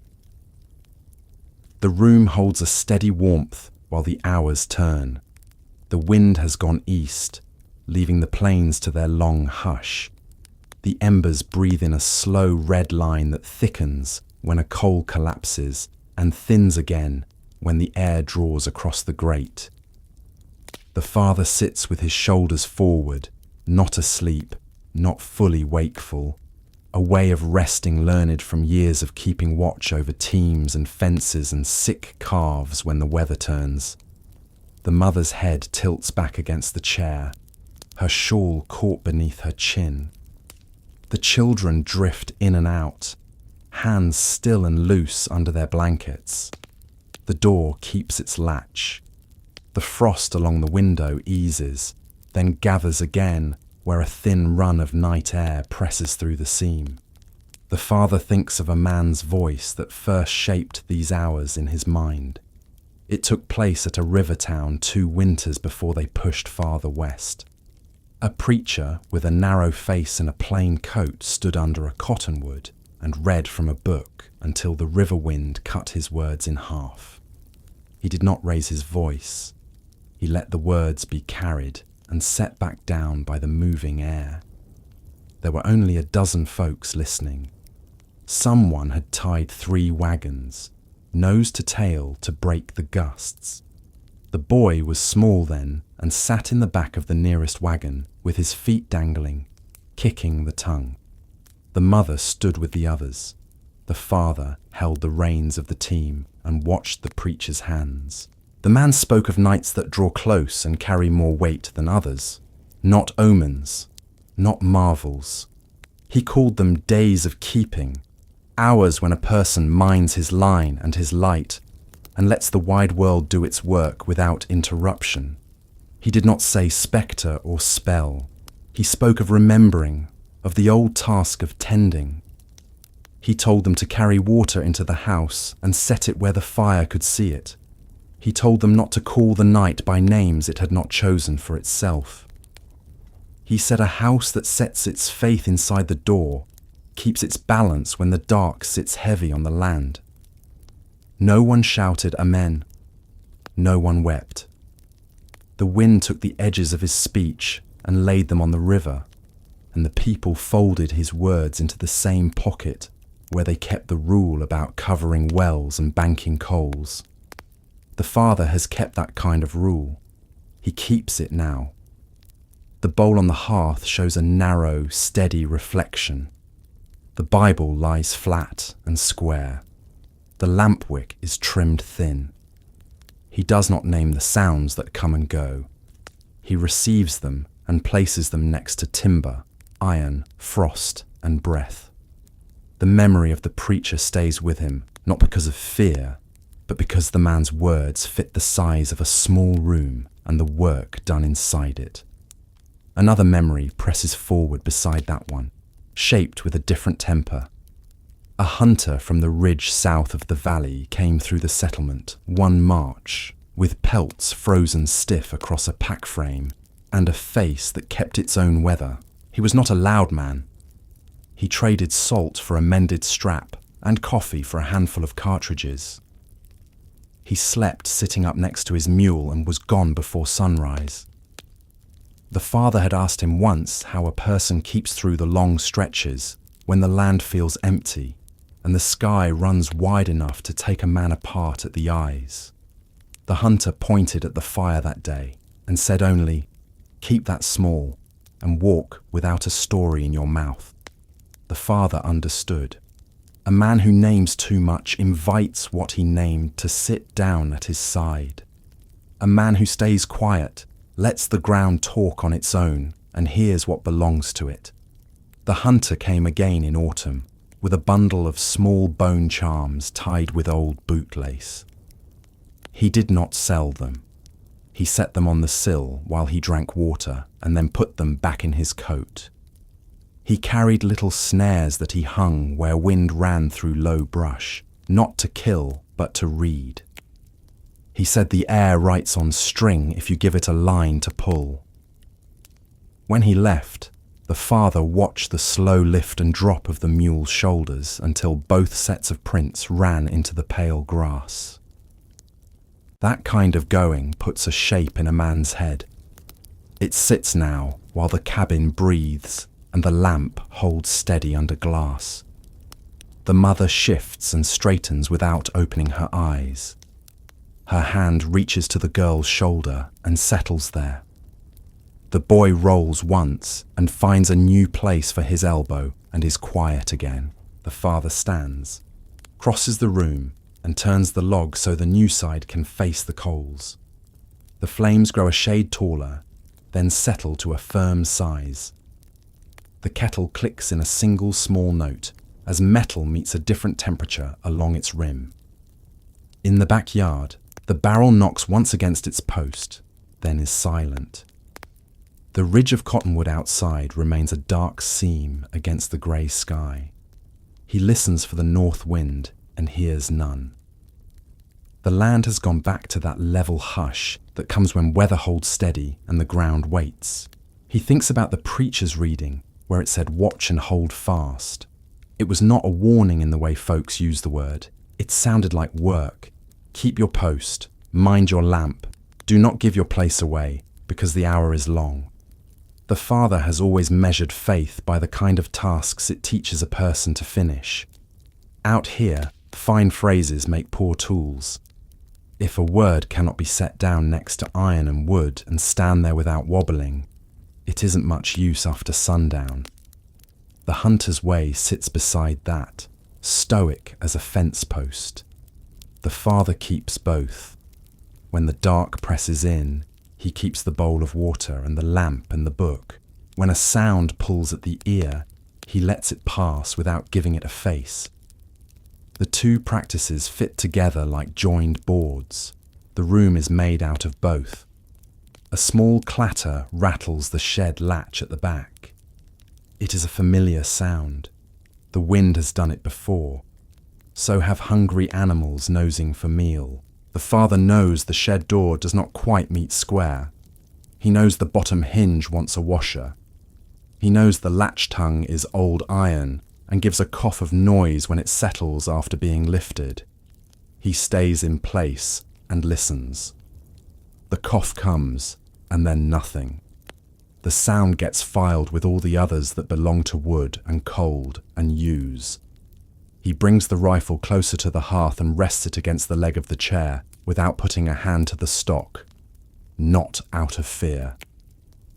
The room holds a steady warmth while the hours turn. The wind has gone east, leaving the plains to their long hush. The embers breathe in a slow red line that thickens when a coal collapses and thins again when the air draws across the grate. The father sits with his shoulders forward, not asleep, not fully wakeful, a way of resting learned from years of keeping watch over teams and fences and sick calves when the weather turns. The mother's head tilts back against the chair, her shawl caught beneath her chin. The children drift in and out, hands still and loose under their blankets. The door keeps its latch. The frost along the window eases, then gathers again where a thin run of night air presses through the seam. The father thinks of a man's voice that first shaped these hours in his mind. It took place at a river town 2 winters before they pushed farther west. A preacher with a narrow face and a plain coat stood under a cottonwood and read from a book until the river wind cut his words in half. He did not raise his voice. He let the words be carried and set back down by the moving air. There were only a dozen folks listening. Someone had tied 3 wagons, nose to tail, to break the gusts. The boy was small then and sat in the back of the nearest wagon with his feet dangling, kicking the tongue. The mother stood with the others. The father held the reins of the team and watched the preacher's hands. The man spoke of nights that draw close and carry more weight than others. Not omens, not marvels. He called them days of keeping, hours when a person minds his line and his light and lets the wide world do its work without interruption. He did not say spectre or spell. He spoke of remembering, of the old task of tending. He told them to carry water into the house and set it where the fire could see it. He told them not to call the night by names it had not chosen for itself. He said a house that sets its faith inside the door keeps its balance when the dark sits heavy on the land. No one shouted amen. No one wept. The wind took the edges of his speech and laid them on the river, and the people folded his words into the same pocket where they kept the rule about covering wells and banking coals. The father has kept that kind of rule. He keeps it now. The bowl on the hearth shows a narrow, steady reflection. The Bible lies flat and square. The lamp wick is trimmed thin. He does not name the sounds that come and go. He receives them and places them next to timber, iron, frost, and breath. The memory of the preacher stays with him, not because of fear, but because the man's words fit the size of a small room and the work done inside it. Another memory presses forward beside that one, shaped with a different temper. A hunter from the ridge south of the valley came through the settlement one March, with pelts frozen stiff across a pack frame and a face that kept its own weather. He was not a loud man. He traded salt for a mended strap and coffee for a handful of cartridges. He slept sitting up next to his mule and was gone before sunrise. The father had asked him once how a person keeps through the long stretches when the land feels empty and the sky runs wide enough to take a man apart at the eyes. The hunter pointed at the fire that day and said only, "Keep that small and walk without a story in your mouth." The father understood. A man who names too much invites what he named to sit down at his side. A man who stays quiet lets the ground talk on its own and hears what belongs to it. The hunter came again in autumn with a bundle of small bone charms tied with old bootlace. He did not sell them. He set them on the sill while he drank water and then put them back in his coat. He carried little snares that he hung where wind ran through low brush, not to kill, but to read. He said the air writes on string if you give it a line to pull. When he left, the father watched the slow lift and drop of the mule's shoulders until both sets of prints ran into the pale grass. That kind of going puts a shape in a man's head. It sits now while the cabin breathes and the lamp holds steady under glass. The mother shifts and straightens without opening her eyes. Her hand reaches to the girl's shoulder and settles there. The boy rolls once and finds a new place for his elbow and is quiet again. The father stands, crosses the room and turns the log so the new side can face the coals. The flames grow a shade taller, then settle to a firm size. The kettle clicks in a single small note as metal meets a different temperature along its rim. In the backyard, the barrel knocks once against its post, then is silent. The ridge of cottonwood outside remains a dark seam against the grey sky. He listens for the north wind and hears none. The land has gone back to that level hush that comes when weather holds steady and the ground waits. He thinks about the preacher's reading where it said watch and hold fast. It was not a warning in the way folks use the word. It sounded like work. Keep your post, mind your lamp, do not give your place away, because the hour is long. The father has always measured faith by the kind of tasks it teaches a person to finish. Out here, fine phrases make poor tools. If a word cannot be set down next to iron and wood and stand there without wobbling, it isn't much use after sundown. The hunter's way sits beside that, stoic as a fence post. The father keeps both. When the dark presses in, he keeps the bowl of water and the lamp and the book. When a sound pulls at the ear, he lets it pass without giving it a face. The two practices fit together like joined boards. The room is made out of both. A small clatter rattles the shed latch at the back. It is a familiar sound. The wind has done it before. So have hungry animals nosing for meal. The father knows the shed door does not quite meet square. He knows the bottom hinge wants a washer. He knows the latch tongue is old iron and gives a cough of noise when it settles after being lifted. He stays in place and listens. The cough comes, and then nothing. The sound gets filed with all the others that belong to wood and cold and use. He brings the rifle closer to the hearth and rests it against the leg of the chair without putting a hand to the stock. Not out of fear.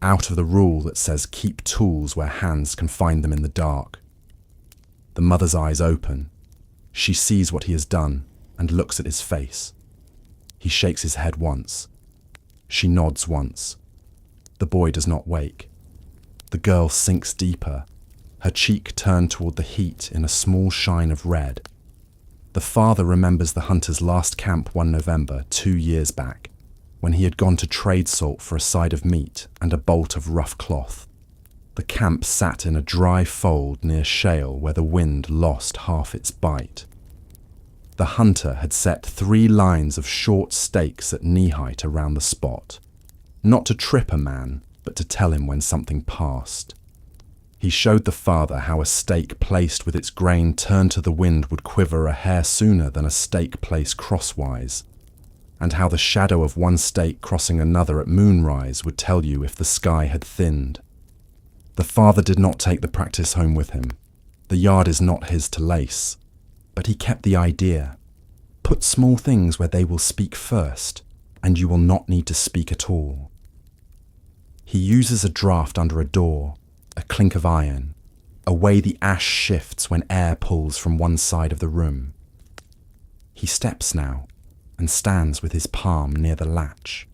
Out of the rule that says keep tools where hands can find them in the dark. The mother's eyes open. She sees what he has done and looks at his face. He shakes his head once. She nods once. The boy does not wake. The girl sinks deeper, her cheek turned toward the heat in a small shine of red. The father remembers the hunter's last camp one November 2 years back, when he had gone to trade salt for a side of meat and a bolt of rough cloth. The camp sat in a dry fold near shale where the wind lost half its bite. The hunter had set 3 lines of short stakes at knee height around the spot, not to trip a man, but to tell him when something passed. He showed the father how a stake placed with its grain turned to the wind would quiver a hair sooner than a stake placed crosswise. and how the shadow of one stake crossing another at moonrise would tell you if the sky had thinned. The father did not take the practice home with him. The yard is not his to lace. But he kept the idea. Put small things where they will speak first, and you will not need to speak at all. He uses a draught under a door, a clink of iron, a way the ash shifts when air pulls from one side of the room. He steps now, and stands with his palm near the latch.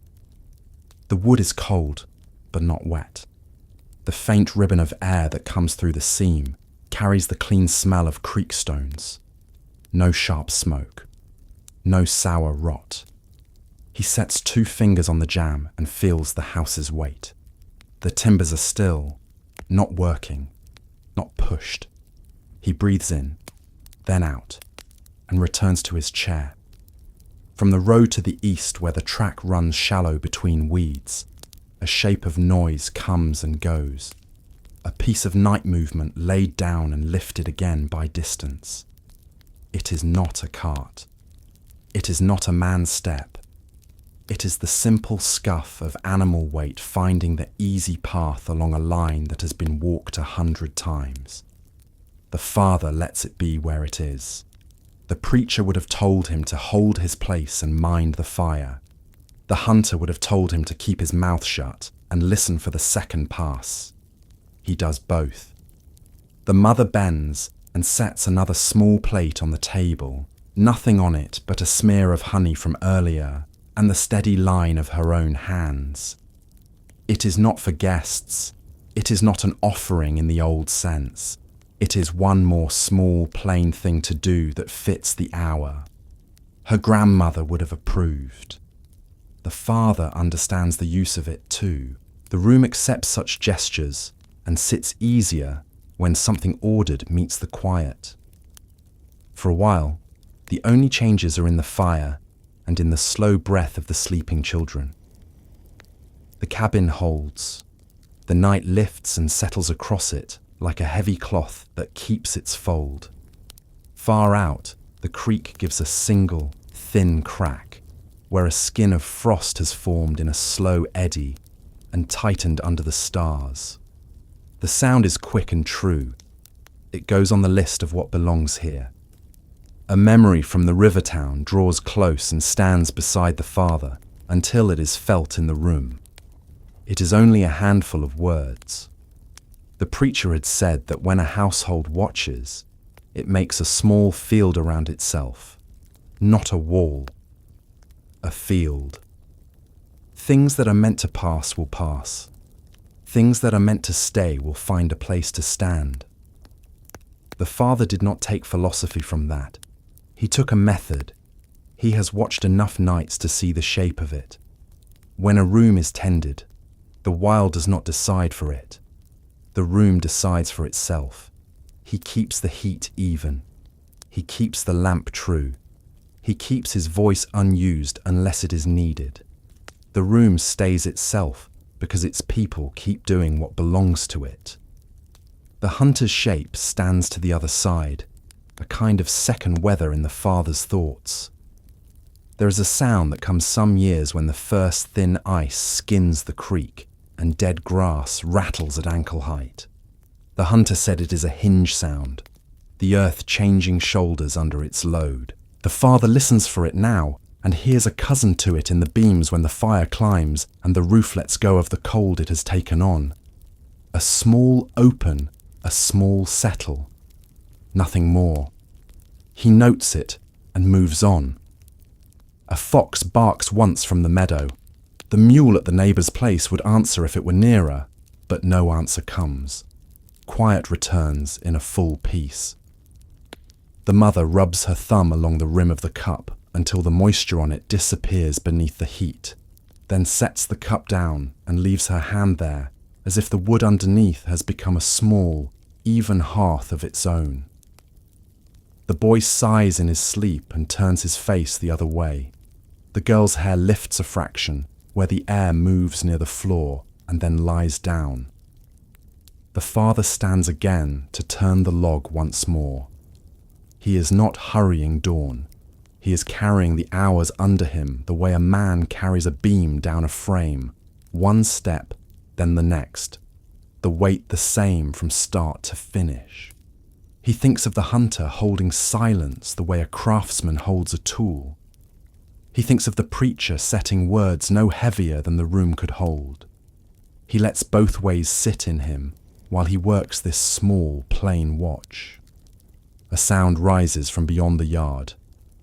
The wood is cold, but not wet. The faint ribbon of air that comes through the seam carries the clean smell of creek stones. No sharp smoke. No sour rot. He sets 2 fingers on the jamb and feels the house's weight. The timbers are still, not working, not pushed. He breathes in, then out, and returns to his chair. From the road to the east where the track runs shallow between weeds, a shape of noise comes and goes, a piece of night movement laid down and lifted again by distance. It is not a cart. It is not a man's step. It is the simple scuff of animal weight finding the easy path along a line that has been walked 100 times. The father lets it be where it is. The preacher would have told him to hold his place and mind the fire. The hunter would have told him to keep his mouth shut and listen for the second pass. He does both. The mother bends and sets another small plate on the table, nothing on it but a smear of honey from earlier and the steady line of her own hands. It is not for guests. It is not an offering in the old sense. It is one more small, plain thing to do that fits the hour. Her grandmother would have approved. The father understands the use of it too. The room accepts such gestures and sits easier when something ordered meets the quiet. For a while, the only changes are in the fire and in the slow breath of the sleeping children. The cabin holds. The night lifts and settles across it like a heavy cloth that keeps its fold. Far out, the creek gives a single, thin crack, where a skin of frost has formed in a slow eddy and tightened under the stars. The sound is quick and true. It goes on the list of what belongs here. A memory from the river town draws close and stands beside the father until it is felt in the room. It is only a handful of words. The preacher had said that when a household watches, it makes a small field around itself, not a wall, a field. Things that are meant to pass will pass. Things that are meant to stay will find a place to stand. The father did not take philosophy from that. He took a method. He has watched enough nights to see the shape of it. When a room is tended, the wild does not decide for it. The room decides for itself. He keeps the heat even. He keeps the lamp true. He keeps his voice unused unless it is needed. The room stays itself because its people keep doing what belongs to it. The hunter's shape stands to the other side, a kind of second weather in the father's thoughts. There is a sound that comes some years when the first thin ice skins the creek and dead grass rattles at ankle height. The hunter said it is a hinge sound, the earth changing shoulders under its load. The father listens for it now and hears a cousin to it in the beams when the fire climbs and the roof lets go of the cold it has taken on. A small open, a small settle. Nothing more. He notes it and moves on. A fox barks once from the meadow. The mule at the neighbour's place would answer if it were nearer, but no answer comes. Quiet returns in a full peace. The mother rubs her thumb along the rim of the cup until the moisture on it disappears beneath the heat, then sets the cup down and leaves her hand there as if the wood underneath has become a small, even hearth of its own. The boy sighs in his sleep and turns his face the other way. The girl's hair lifts a fraction, where the air moves near the floor and then lies down. The father stands again to turn the log once more. He is not hurrying dawn. He is carrying the hours under him the way a man carries a beam down a frame, one step, then the next, the weight the same from start to finish. He thinks of the hunter holding silence the way a craftsman holds a tool. He thinks of the preacher setting words no heavier than the room could hold. He lets both ways sit in him while he works this small, plain watch. A sound rises from beyond the yard,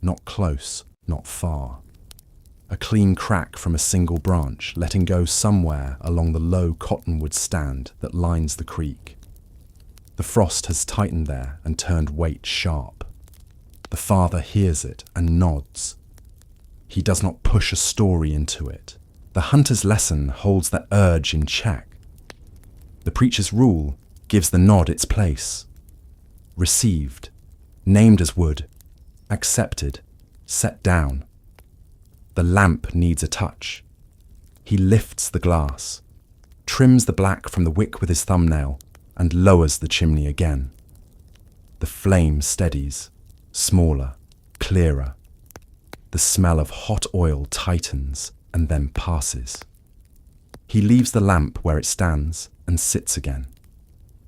not close, not far. A clean crack from a single branch letting go somewhere along the low cottonwood stand that lines the creek. The frost has tightened there and turned weight sharp. The father hears it and nods. He does not push a story into it. The hunter's lesson holds that urge in check. The preacher's rule gives the nod its place. Received, named as wood, accepted, set down. The lamp needs a touch. He lifts the glass, trims the black from the wick with his thumbnail, and lowers the chimney again. The flame steadies, smaller, clearer. The smell of hot oil tightens and then passes. He leaves the lamp where it stands and sits again.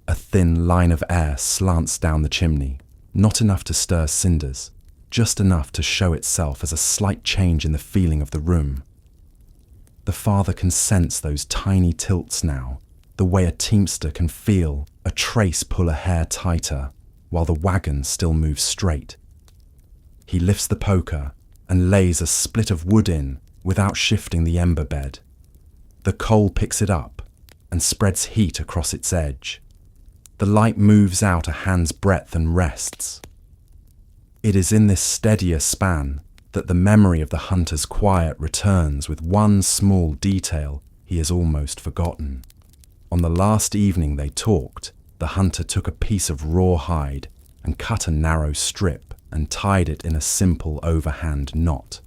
A thin line of air slants down the chimney, not enough to stir cinders, just enough to show itself as a slight change in the feeling of the room. The father can sense those tiny tilts now, the way a teamster can feel a trace pull a hair tighter while the wagon still moves straight. He lifts the poker and lays a split of wood in without shifting the ember bed. The coal picks it up and spreads heat across its edge. The light moves out a hand's breadth and rests. It is in this steadier span that the memory of the hunter's quiet returns with one small detail he has almost forgotten. On the last evening they talked, the hunter took a piece of raw hide and cut a narrow strip and tied it in a simple overhand knot.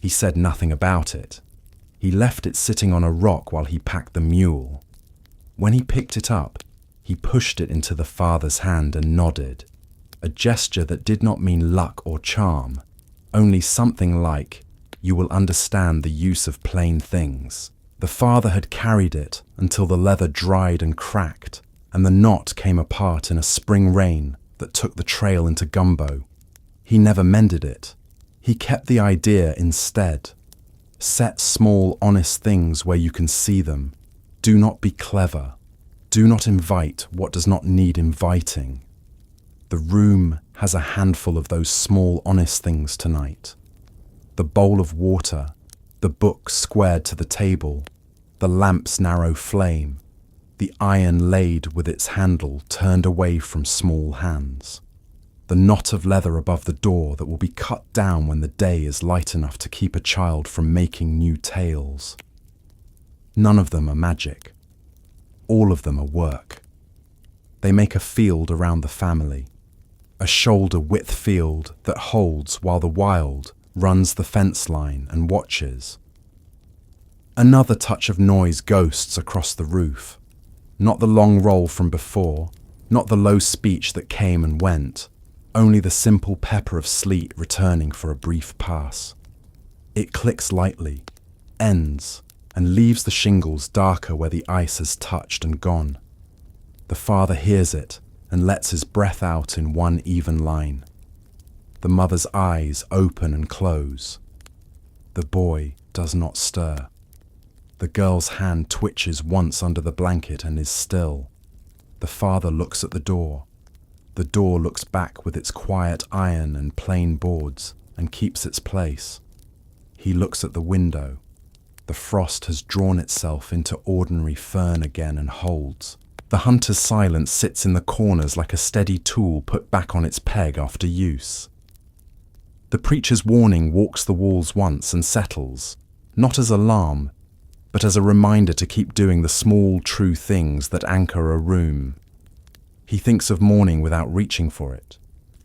He said nothing about it. He left it sitting on a rock while he packed the mule. When he picked it up, he pushed it into the father's hand and nodded, a gesture that did not mean luck or charm, only something like, "You will understand the use of plain things." The father had carried it until the leather dried and cracked, and the knot came apart in a spring rain that took the trail into gumbo. He never mended it. He kept the idea instead. Set small, honest things where you can see them. Do not be clever. Do not invite what does not need inviting. The room has a handful of those small, honest things tonight. The bowl of water, the book squared to the table, the lamp's narrow flame, the iron laid with its handle turned away from small hands, the knot of leather above the door that will be cut down when the day is light enough to keep a child from making new tales. None of them are magic. All of them are work. They make a field around the family, a shoulder-width field that holds while the wild runs the fence line and watches. Another touch of noise ghosts across the roof. Not the long roll from before, not the low speech that came and went, only the simple pepper of sleet returning for a brief pass. It clicks lightly, ends, and leaves the shingles darker where the ice has touched and gone. The father hears it and lets his breath out in one even line. The mother's eyes open and close. The boy does not stir. The girl's hand twitches once under the blanket and is still. The father looks at the door. The door looks back with its quiet iron and plain boards and keeps its place. He looks at the window. The frost has drawn itself into ordinary fern again and holds. The hunter's silence sits in the corners like a steady tool put back on its peg after use. The preacher's warning walks the walls once and settles, not as alarm, but as a reminder to keep doing the small, true things that anchor a room. He thinks of morning without reaching for it.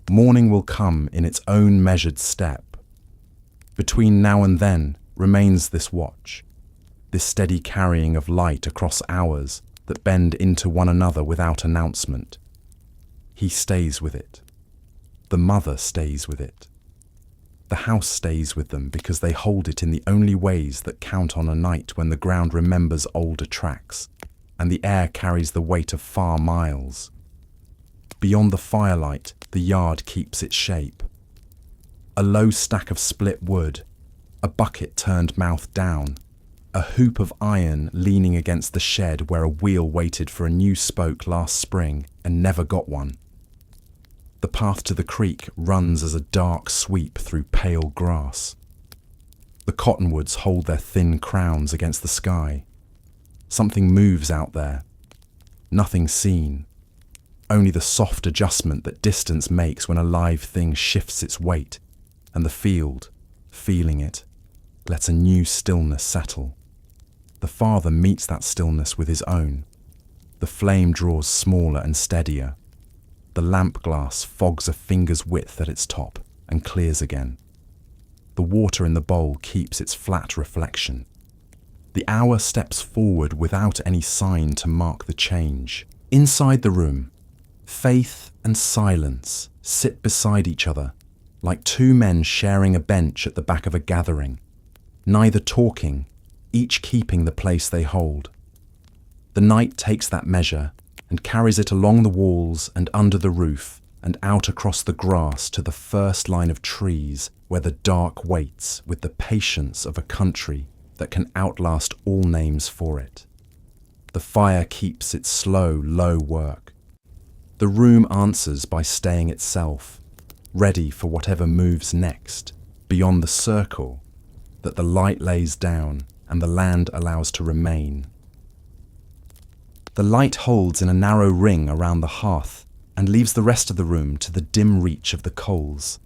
Morning will come in its own measured step. Between now and then remains this watch, this steady carrying of light across hours that bend into one another without announcement. He stays with it. The mother stays with it. The house stays with them because they hold it in the only ways that count on a night when the ground remembers older tracks, and the air carries the weight of far miles. Beyond the firelight, the yard keeps its shape. A low stack of split wood, a bucket turned mouth down, a hoop of iron leaning against the shed where a wheel waited for a new spoke last spring and never got one. The path to the creek runs as a dark sweep through pale grass. The cottonwoods hold their thin crowns against the sky. Something moves out there. Nothing seen. Only the soft adjustment that distance makes when a live thing shifts its weight, and the field, feeling it, lets a new stillness settle. The father meets that stillness with his own. The flame draws smaller and steadier. The lamp glass fogs a finger's width at its top and clears again. The water in the bowl keeps its flat reflection. The hour steps forward without any sign to mark the change. Inside the room, faith and silence sit beside each other, like two men sharing a bench at the back of a gathering, neither talking, each keeping the place they hold. The night takes that measure and carries it along the walls and under the roof and out across the grass to the first line of trees where the dark waits with the patience of a country that can outlast all names for it. The fire keeps its slow, low work. The room answers by staying itself, ready for whatever moves next, beyond the circle that the light lays down and the land allows to remain. The light holds in a narrow ring around the hearth and leaves the rest of the room to the dim reach of the coals.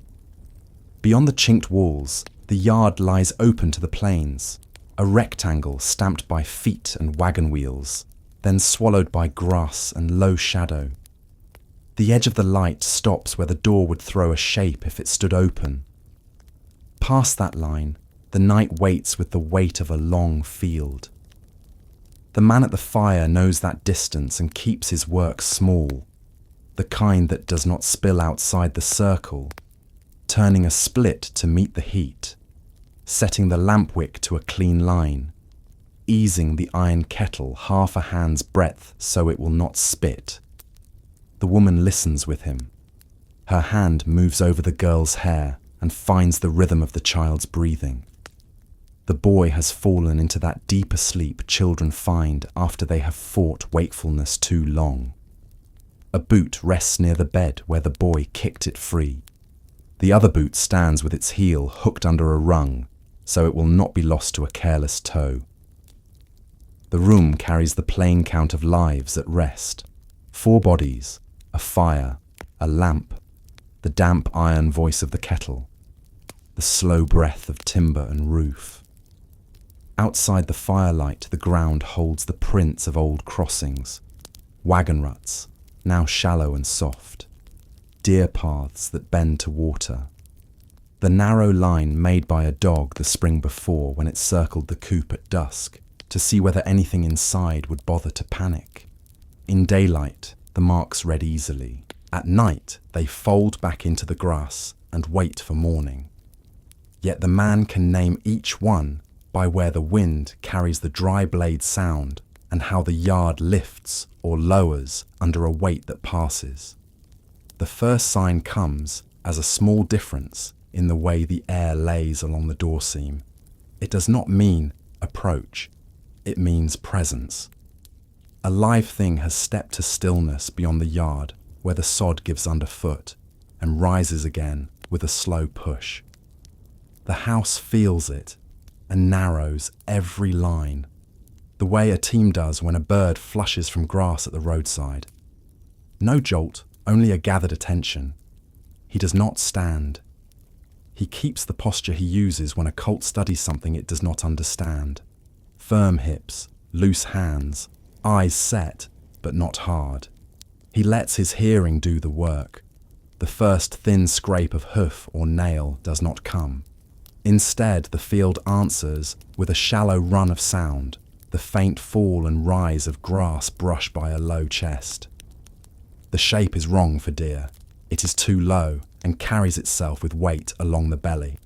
Beyond the chinked walls, the yard lies open to the plains, a rectangle stamped by feet and wagon wheels, then swallowed by grass and low shadow. The edge of the light stops where the door would throw a shape if it stood open. Past that line, the night waits with the weight of a long field. The man at the fire knows that distance and keeps his work small, the kind that does not spill outside the circle, turning a split to meet the heat, setting the lamp wick to a clean line, easing the iron kettle half a hand's breadth so it will not spit. The woman listens with him. Her hand moves over the girl's hair and finds the rhythm of the child's breathing. The boy has fallen into that deeper sleep children find after they have fought wakefulness too long. A boot rests near the bed where the boy kicked it free. The other boot stands with its heel hooked under a rung, so it will not be lost to a careless toe. The room carries the plain count of lives at rest. 4 bodies, a fire, a lamp, the damp iron voice of the kettle, the slow breath of timber and roof. Outside the firelight, the ground holds the prints of old crossings, wagon ruts, now shallow and soft, deer paths that bend to water. The narrow line made by a dog the spring before when it circled the coop at dusk to see whether anything inside would bother to panic. In daylight, the marks read easily. At night, they fold back into the grass and wait for morning. Yet the man can name each one by where the wind carries the dry blade sound and how the yard lifts or lowers under a weight that passes. The first sign comes as a small difference in the way the air lays along the door seam. It does not mean approach, it means presence. A live thing has stepped to stillness beyond the yard where the sod gives underfoot and rises again with a slow push. The house feels it and narrows every line, the way a team does when a bird flushes from grass at the roadside. No jolt, only a gathered attention. He does not stand. He keeps the posture he uses when a colt studies something it does not understand. Firm hips, loose hands, eyes set, but not hard. He lets his hearing do the work. The first thin scrape of hoof or nail does not come. Instead, the field answers with a shallow run of sound, the faint fall and rise of grass brushed by a low chest. The shape is wrong for deer. It is too low and carries itself with weight along the belly.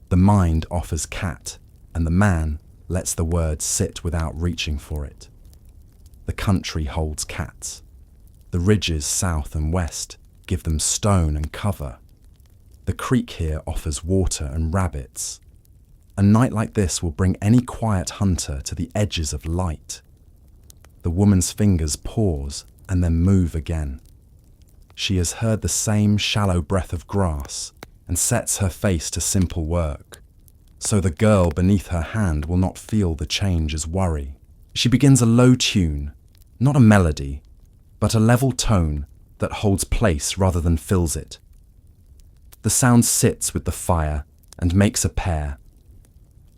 The mind offers cat, and the man lets the word sit without reaching for it. The country holds cats. The ridges south and west give them stone and cover. The creek here offers water and rabbits. A night like this will bring any quiet hunter to the edges of light. The woman's fingers pause and then move again. She has heard the same shallow breath of grass and sets her face to simple work. So the girl beneath her hand will not feel the change as worry. She begins a low tune, not a melody, but a level tone that holds place rather than fills it. The sound sits with the fire and makes a pair.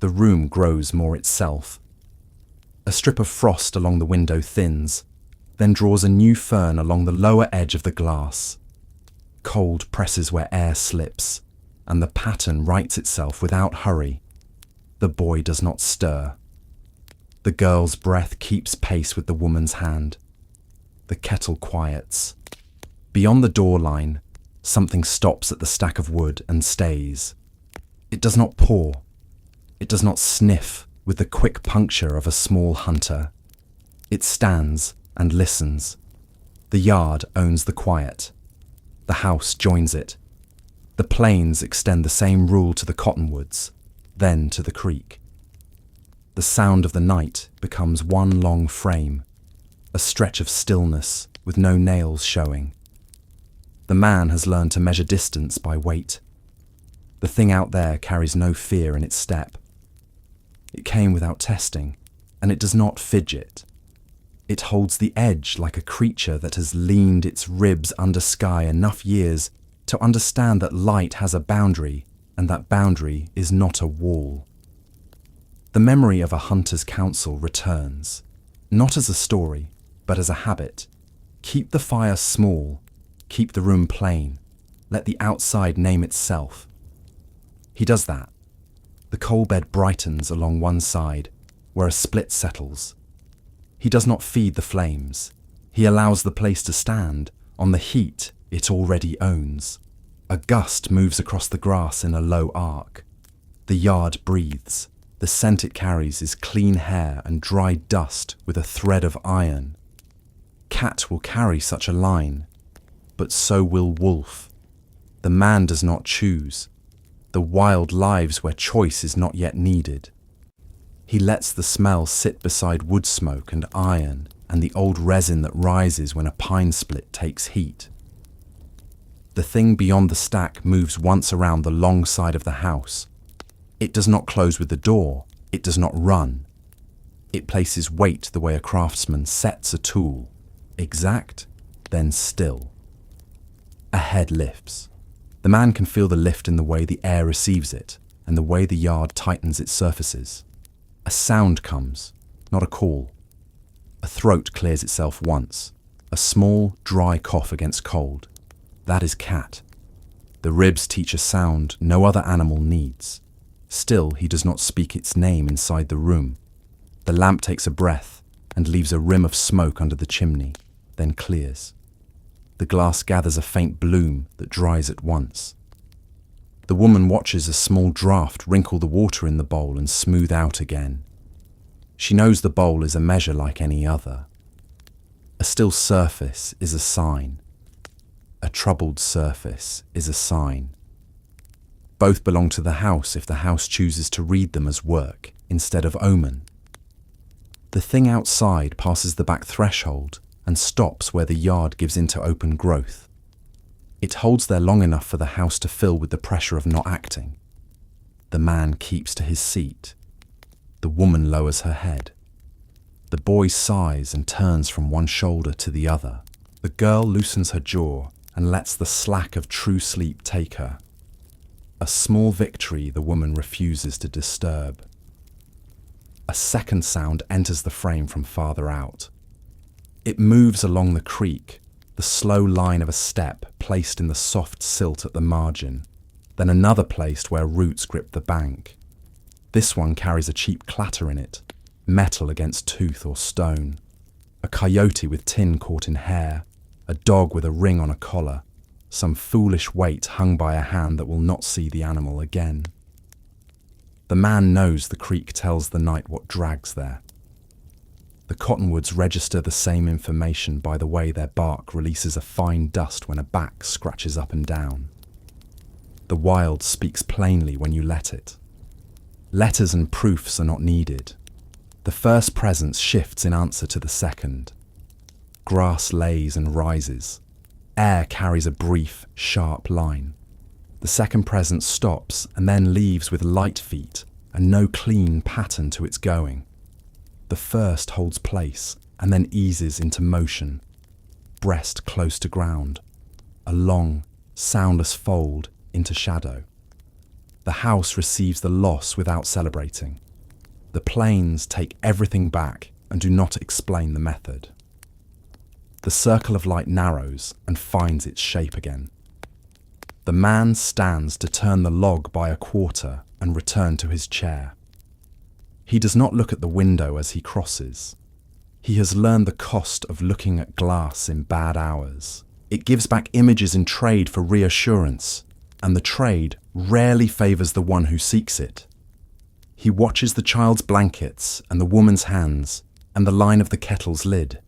The room grows more itself. A strip of frost along the window thins, then draws a new fern along the lower edge of the glass. Cold presses where air slips, and the pattern writes itself without hurry. The boy does not stir. The girl's breath keeps pace with the woman's hand. The kettle quiets. Beyond the door line, something stops at the stack of wood and stays. It does not paw. It does not sniff with the quick puncture of a small hunter. It stands and listens. The yard owns the quiet. The house joins it. The plains extend the same rule to the cottonwoods, then to the creek. The sound of the night becomes one long frame, a stretch of stillness with no nails showing. The man has learned to measure distance by weight. The thing out there carries no fear in its step. It came without testing, and it does not fidget. It holds the edge like a creature that has leaned its ribs under sky enough years to understand that light has a boundary, and that boundary is not a wall. The memory of a hunter's counsel returns, not as a story, but as a habit. Keep the fire small, keep the room plain, let the outside name itself. He does that. The coal bed brightens along one side, where a split settles. He does not feed the flames. He allows the place to stand on the heat it already owns. A gust moves across the grass in a low arc. The yard breathes. The scent it carries is clean hair and dry dust with a thread of iron. Cat will carry such a line, but so will wolf. The man does not choose. The wild lives where choice is not yet needed. He lets the smell sit beside wood smoke and iron and the old resin that rises when a pine split takes heat. The thing beyond the stack moves once around the long side of the house. It does not close with the door. It does not run. It places weight the way a craftsman sets a tool, exact, then still. A head lifts. The man can feel the lift in the way the air receives it and the way the yard tightens its surfaces. A sound comes, not a call. A throat clears itself once, a small, dry cough against cold. That is cat. The ribs teach a sound no other animal needs. Still, he does not speak its name inside the room. The lamp takes a breath and leaves a rim of smoke under the chimney, then clears. The glass gathers a faint bloom that dries at once. The woman watches a small draught wrinkle the water in the bowl and smooth out again. She knows the bowl is a measure like any other. A still surface is a sign. A troubled surface is a sign. Both belong to the house if the house chooses to read them as work instead of omen. The thing outside passes the back threshold and stops where the yard gives into open growth. It holds there long enough for the house to fill with the pressure of not acting. The man keeps to his seat. The woman lowers her head. The boy sighs and turns from one shoulder to the other. The girl loosens her jaw and lets the slack of true sleep take her. A small victory the woman refuses to disturb. A second sound enters the frame from farther out. It moves along the creek, the slow line of a step placed in the soft silt at the margin, then another placed where roots grip the bank. This one carries a cheap clatter in it, metal against tooth or stone. A coyote with tin caught in hair, a dog with a ring on a collar, some foolish weight hung by a hand that will not see the animal again. The man knows the creak tells the night what drags there. The cottonwoods register the same information by the way their bark releases a fine dust when a back scratches up and down. The wild speaks plainly when you let it. Letters and proofs are not needed. The first presence shifts in answer to the second. Grass lays and rises. Air carries a brief, sharp line. The second presence stops and then leaves with light feet and no clean pattern to its going. The first holds place and then eases into motion, breast close to ground, a long, soundless fold into shadow. The house receives the loss without celebrating. The plains take everything back and do not explain the method. The circle of light narrows and finds its shape again. The man stands to turn the log by a quarter and return to his chair. He does not look at the window as he crosses. He has learned the cost of looking at glass in bad hours. It gives back images in trade for reassurance, and the trade rarely favours the one who seeks it. He watches the child's blankets and the woman's hands and the line of the kettle's lid.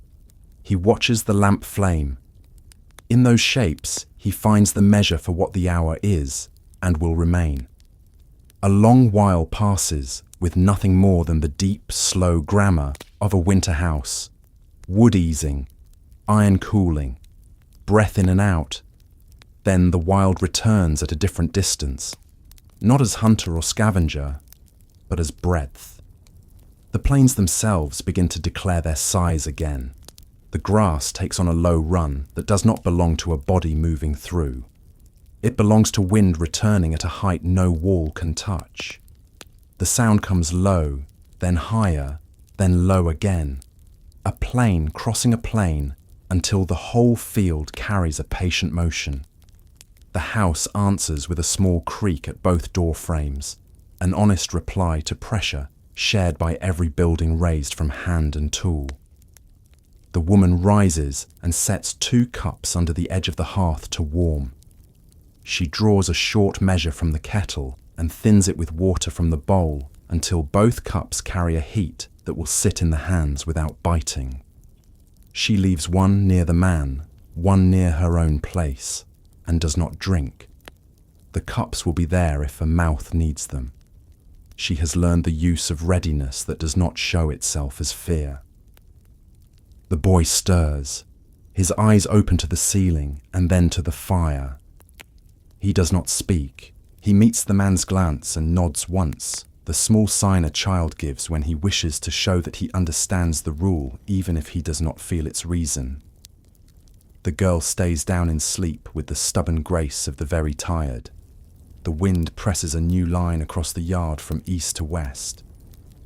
He watches the lamp flame. In those shapes, he finds the measure for what the hour is and will remain. A long while passes with nothing more than the deep, slow grammar of a winter house. Wood easing, iron cooling, breath in and out. Then the wild returns at a different distance, not as hunter or scavenger, but as breadth. The plains themselves begin to declare their size again. The grass takes on a low run that does not belong to a body moving through. It belongs to wind returning at a height no wall can touch. The sound comes low, then higher, then low again. A plane crossing a plane until the whole field carries a patient motion. The house answers with a small creak at both door frames, an honest reply to pressure shared by every building raised from hand and tool. The woman rises and sets 2 cups under the edge of the hearth to warm. She draws a short measure from the kettle and thins it with water from the bowl until both cups carry a heat that will sit in the hands without biting. She leaves one near the man, one near her own place, and does not drink. The cups will be there if a mouth needs them. She has learned the use of readiness that does not show itself as fear. The boy stirs, his eyes open to the ceiling and then to the fire. He does not speak. He meets the man's glance and nods once, the small sign a child gives when he wishes to show that he understands the rule even if he does not feel its reason. The girl stays down in sleep with the stubborn grace of the very tired. The wind presses a new line across the yard from east to west.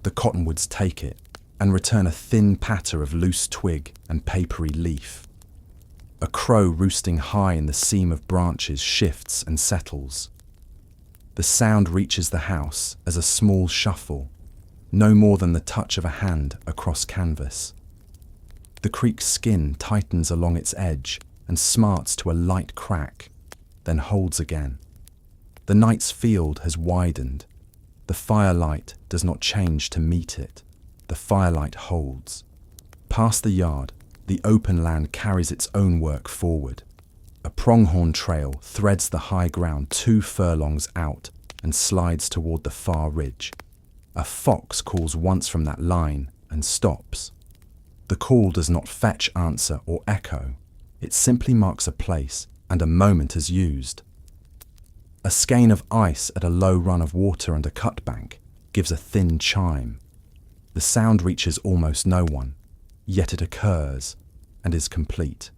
The cottonwoods take it and return a thin patter of loose twig and papery leaf. A crow roosting high in the seam of branches shifts and settles. The sound reaches the house as a small shuffle, no more than the touch of a hand across canvas. The creek's skin tightens along its edge and smarts to a light crack, then holds again. The night's field has widened. The firelight does not change to meet it. The firelight holds. Past the yard, the open land carries its own work forward. A pronghorn trail threads the high ground 2 furlongs out and slides toward the far ridge. A fox calls once from that line and stops. The call does not fetch answer or echo. It simply marks a place and a moment is used. A skein of ice at a low run of water and a cut bank gives a thin chime. The sound reaches almost no one, yet it occurs and is complete.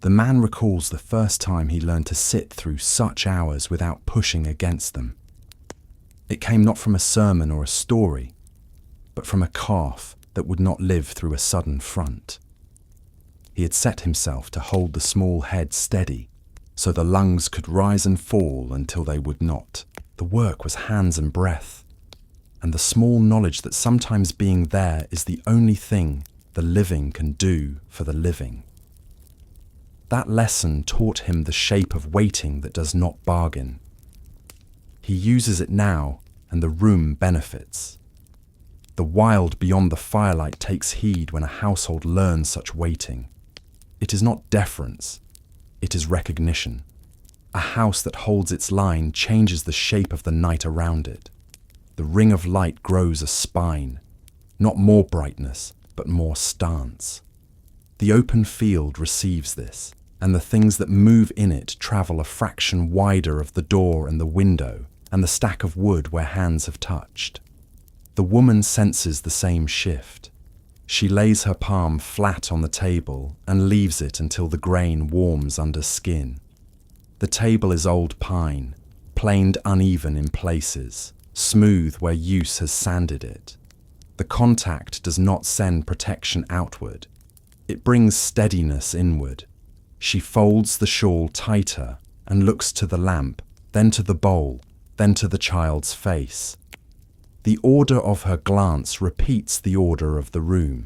The man recalls the first time he learned to sit through such hours without pushing against them. It came not from a sermon or a story, but from a calf that would not live through a sudden front. He had set himself to hold the small head steady, so the lungs could rise and fall until they would not. The work was hands and breath, and the small knowledge that sometimes being there is the only thing the living can do for the living. That lesson taught him the shape of waiting that does not bargain. He uses it now and the room benefits. The wild beyond the firelight takes heed when a household learns such waiting. It is not deference, it is recognition. A house that holds its line changes the shape of the night around it. The ring of light grows a spine, not more brightness, but more stance. The open field receives this, and the things that move in it travel a fraction wider of the door and the window and the stack of wood where hands have touched. The woman senses the same shift. She lays her palm flat on the table and leaves it until the grain warms under skin. The table is old pine, planed uneven in places, smooth where use has sanded it. The contact does not send protection outward. It brings steadiness inward. She folds the shawl tighter and looks to the lamp, then to the bowl, then to the child's face. The order of her glance repeats the order of the room.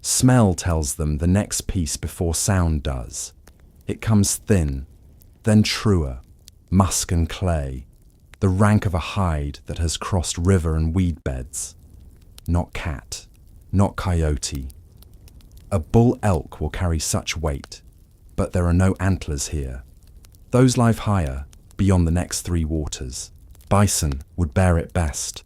Smell tells them the next piece before sound does. It comes thin, then truer, musk and clay, the rank of a hide that has crossed river and weed beds. Not cat, not coyote. A bull elk will carry such weight, but there are no antlers here. Those lie higher, beyond the next 3 waters. Bison would bear it best,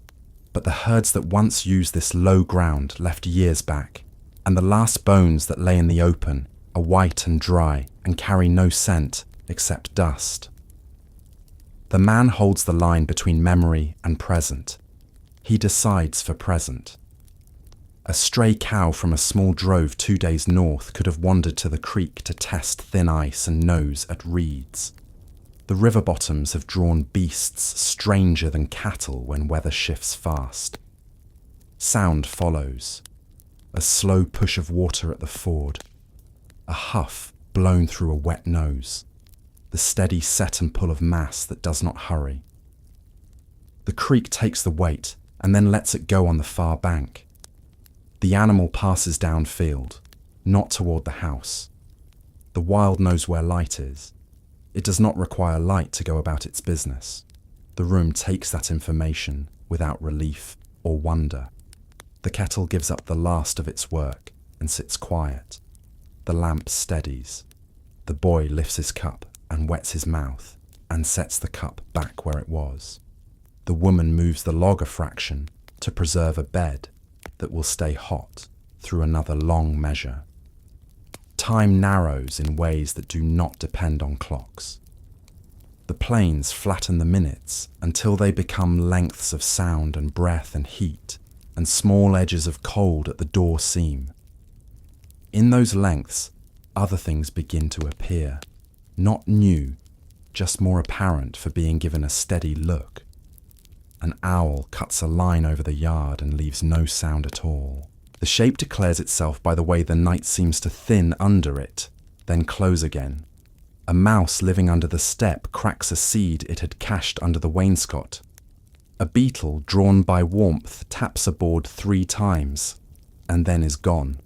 but the herds that once used this low ground left years back, and the last bones that lay in the open are white and dry and carry no scent except dust. The man holds the line between memory and present. He decides for present. A stray cow from a small drove 2 days north could have wandered to the creek to test thin ice and nose at reeds. The river bottoms have drawn beasts stranger than cattle when weather shifts fast. Sound follows. A slow push of water at the ford. A huff blown through a wet nose. The steady set and pull of mass that does not hurry. The creek takes the weight and then lets it go on the far bank. The animal passes downfield, not toward the house. The wild knows where light is. It does not require light to go about its business. The room takes that information without relief or wonder. The kettle gives up the last of its work and sits quiet. The lamp steadies. The boy lifts his cup and wets his mouth and sets the cup back where it was. The woman moves the log a fraction to preserve a bed that will stay hot through another long measure. Time narrows in ways that do not depend on clocks. The planes flatten the minutes until they become lengths of sound and breath and heat and small edges of cold at the door seam. In those lengths, other things begin to appear, not new, just more apparent for being given a steady look. An owl cuts a line over the yard and leaves no sound at all. The shape declares itself by the way the night seems to thin under it, then close again. A mouse living under the step cracks a seed it had cached under the wainscot. A beetle, drawn by warmth, taps a board 3 times, and then is gone.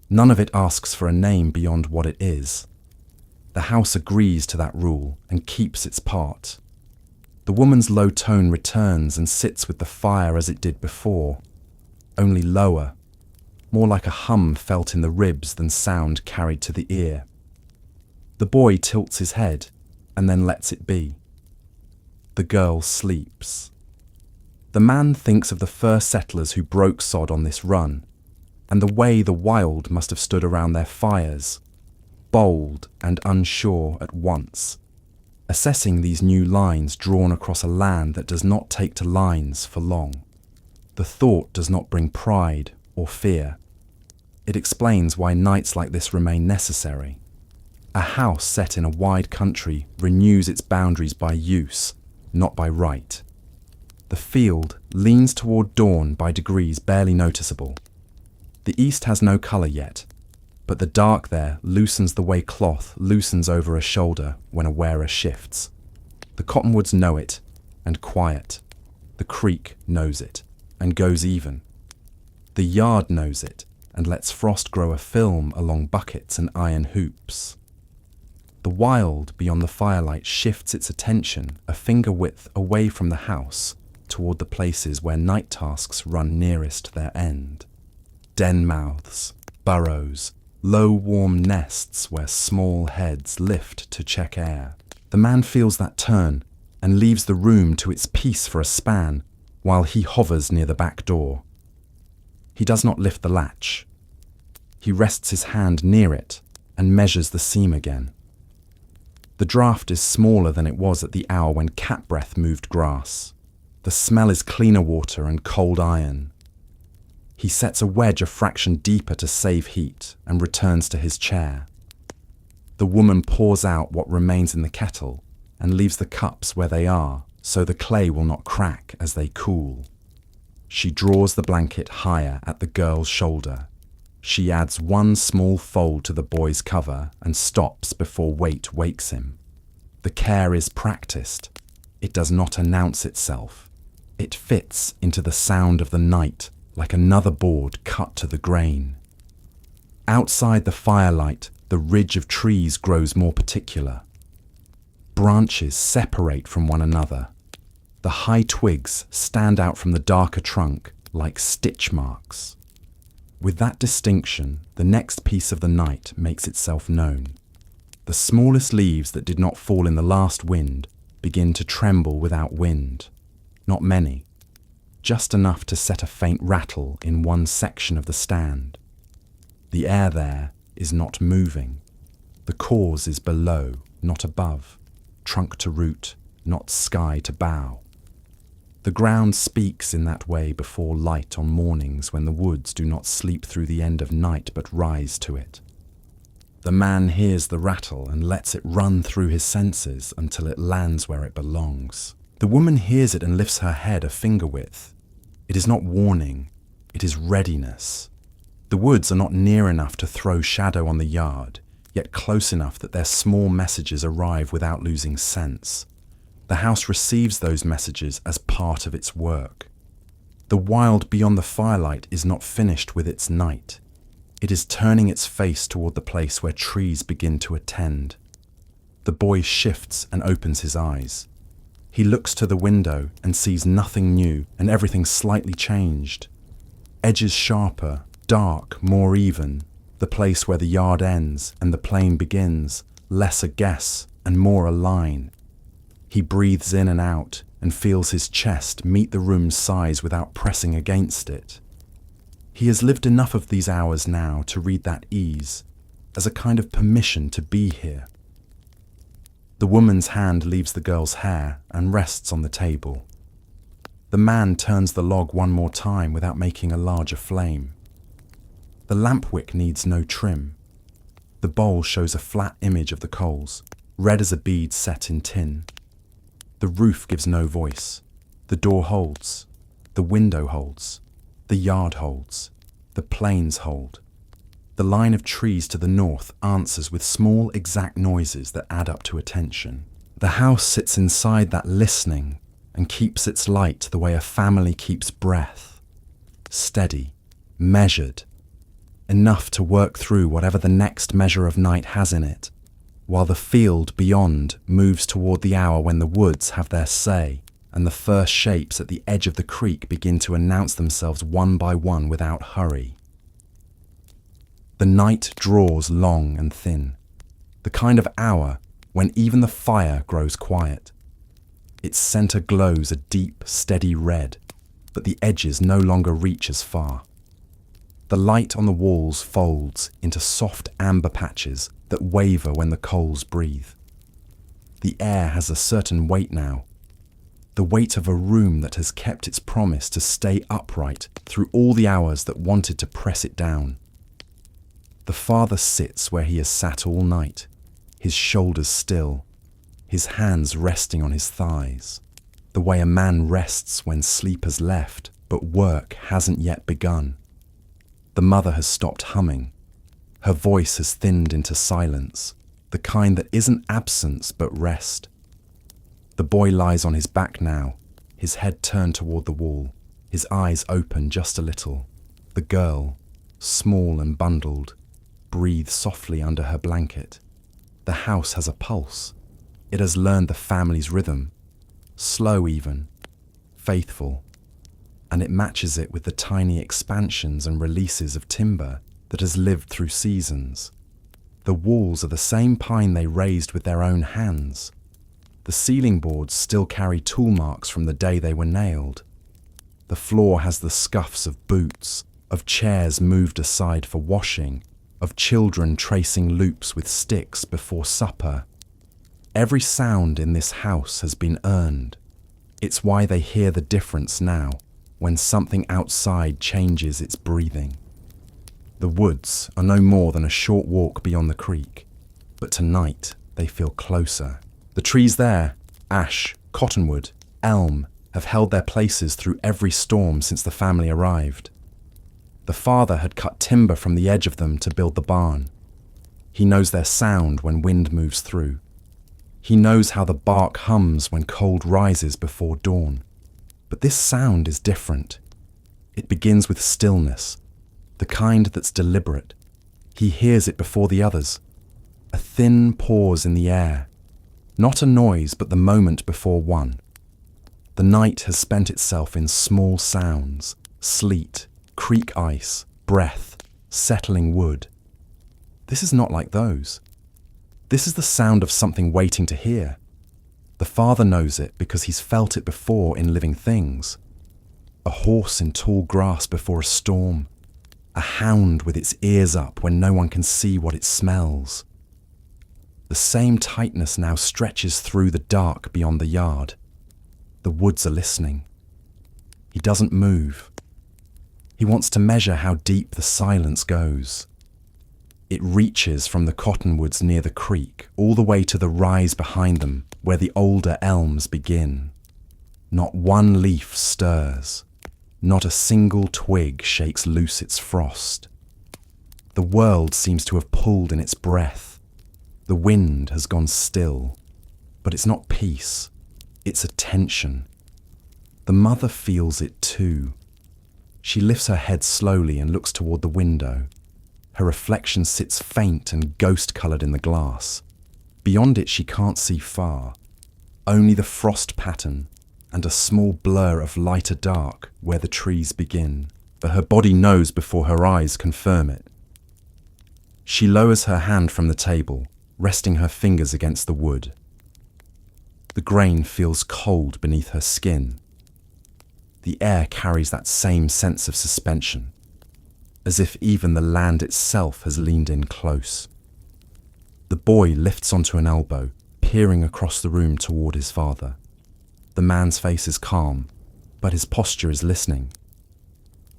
None of it asks for a name beyond what it is. The house agrees to that rule and keeps its part. The woman's low tone returns and sits with the fire as it did before, only lower, more like a hum felt in the ribs than sound carried to the ear. The boy tilts his head and then lets it be. The girl sleeps. The man thinks of the first settlers who broke sod on this run, and the way the wild must have stood around their fires, bold and unsure at once, assessing these new lines drawn across a land that does not take to lines for long. The thought does not bring pride or fear. It explains why nights like this remain necessary. A house set in a wide country renews its boundaries by use, not by right. The field leans toward dawn by degrees barely noticeable. The east has no colour yet, but the dark there loosens the way cloth loosens over a shoulder when a wearer shifts. The cottonwoods know it, and quiet. The creek knows it, and goes even. The yard knows it, and lets frost grow a film along buckets and iron hoops. The wild beyond the firelight shifts its attention a finger width away from the house toward the places where night tasks run nearest their end. Den mouths, burrows, low warm nests where small heads lift to check air. The man feels that turn and leaves the room to its peace for a span while he hovers near the back door. He does not lift the latch. He rests his hand near it and measures the seam again. The draught is smaller than it was at the hour when cat breath moved grass. The smell is cleaner water and cold iron. He sets a wedge a fraction deeper to save heat and returns to his chair. The woman pours out what remains in the kettle and leaves the cups where they are so the clay will not crack as they cool. She draws the blanket higher at the girl's shoulder. She adds one small fold to the boy's cover and stops before weight wakes him. The care is practiced. It does not announce itself. It fits into the sound of the night like another board cut to the grain. Outside the firelight, the ridge of trees grows more particular. Branches separate from one another. The high twigs stand out from the darker trunk like stitch marks. With that distinction, the next piece of the night makes itself known. The smallest leaves that did not fall in the last wind begin to tremble without wind. Not many, just enough to set a faint rattle in one section of the stand. The air there is not moving. The cause is below, not above, trunk to root, not sky to bough. The ground speaks in that way before light on mornings when the woods do not sleep through the end of night but rise to it. The man hears the rattle and lets it run through his senses until it lands where it belongs. The woman hears it and lifts her head a finger width. It is not warning, it is readiness. The woods are not near enough to throw shadow on the yard, yet close enough that their small messages arrive without losing sense. The house receives those messages as part of its work. The wild beyond the firelight is not finished with its night. It is turning its face toward the place where trees begin to attend. The boy shifts and opens his eyes. He looks to the window and sees nothing new and everything slightly changed. Edges sharper, dark, more even. The place where the yard ends and the plain begins, less a guess and more a line. He breathes in and out and feels his chest meet the room's size without pressing against it. He has lived enough of these hours now to read that ease as a kind of permission to be here. The woman's hand leaves the girl's hair and rests on the table. The man turns the log one more time without making a larger flame. The lamp wick needs no trim. The bowl shows a flat image of the coals, red as a bead set in tin. The roof gives no voice. The door holds. The window holds. The yard holds. The plains hold. The line of trees to the north answers with small exact noises that add up to attention. The house sits inside that listening and keeps its light the way a family keeps breath. Steady, measured, enough to work through whatever the next measure of night has in it, while the field beyond moves toward the hour when the woods have their say and the first shapes at the edge of the creek begin to announce themselves one by one without hurry. The night draws long and thin, the kind of hour when even the fire grows quiet. Its center glows a deep, steady red, but the edges no longer reach as far. The light on the walls folds into soft amber patches that waver when the coals breathe. The air has a certain weight now, the weight of a room that has kept its promise to stay upright through all the hours that wanted to press it down. The father sits where he has sat all night, his shoulders still, his hands resting on his thighs, the way a man rests when sleep has left but work hasn't yet begun. The mother has stopped humming. Her voice has thinned into silence, the kind that isn't absence but rest. The boy lies on his back now, his head turned toward the wall, his eyes open just a little. The girl, small and bundled, breathes softly under her blanket. The house has a pulse. It has learned the family's rhythm, slow even, faithful, and it matches it with the tiny expansions and releases of timber that has lived through seasons. The walls are the same pine they raised with their own hands. The ceiling boards still carry tool marks from the day they were nailed. The floor has the scuffs of boots, of chairs moved aside for washing, of children tracing loops with sticks before supper. Every sound in this house has been earned. It's why they hear the difference now, when something outside changes its breathing. The woods are no more than a short walk beyond the creek, but tonight they feel closer. The trees there, ash, cottonwood, elm, have held their places through every storm since the family arrived. The father had cut timber from the edge of them to build the barn. He knows their sound when wind moves through. He knows how the bark hums when cold rises before dawn. But this sound is different. It begins with stillness, the kind that's deliberate. He hears it before the others. A thin pause in the air. Not a noise, but the moment before one. The night has spent itself in small sounds, sleet, creek ice, breath, settling wood. This is not like those. This is the sound of something waiting to hear. The father knows it because he's felt it before in living things. A horse in tall grass before a storm. A hound with its ears up when no one can see what it smells. The same tightness now stretches through the dark beyond the yard. The woods are listening. He doesn't move. He wants to measure how deep the silence goes. It reaches from the cottonwoods near the creek all the way to the rise behind them where the older elms begin. Not one leaf stirs. Not a single twig shakes loose its frost. The world seems to have pulled in its breath. The wind has gone still, but it's not peace. It's a tension. The mother feels it too. She lifts her head slowly and looks toward the window. Her reflection sits faint and ghost-coloured in the glass. Beyond it she can't see far. Only the frost pattern and a small blur of lighter dark where the trees begin. But her body knows before her eyes confirm it. She lowers her hand from the table, resting her fingers against the wood. The grain feels cold beneath her skin. The air carries that same sense of suspension, as if even the land itself has leaned in close. The boy lifts onto an elbow, peering across the room toward his father. The man's face is calm, but his posture is listening.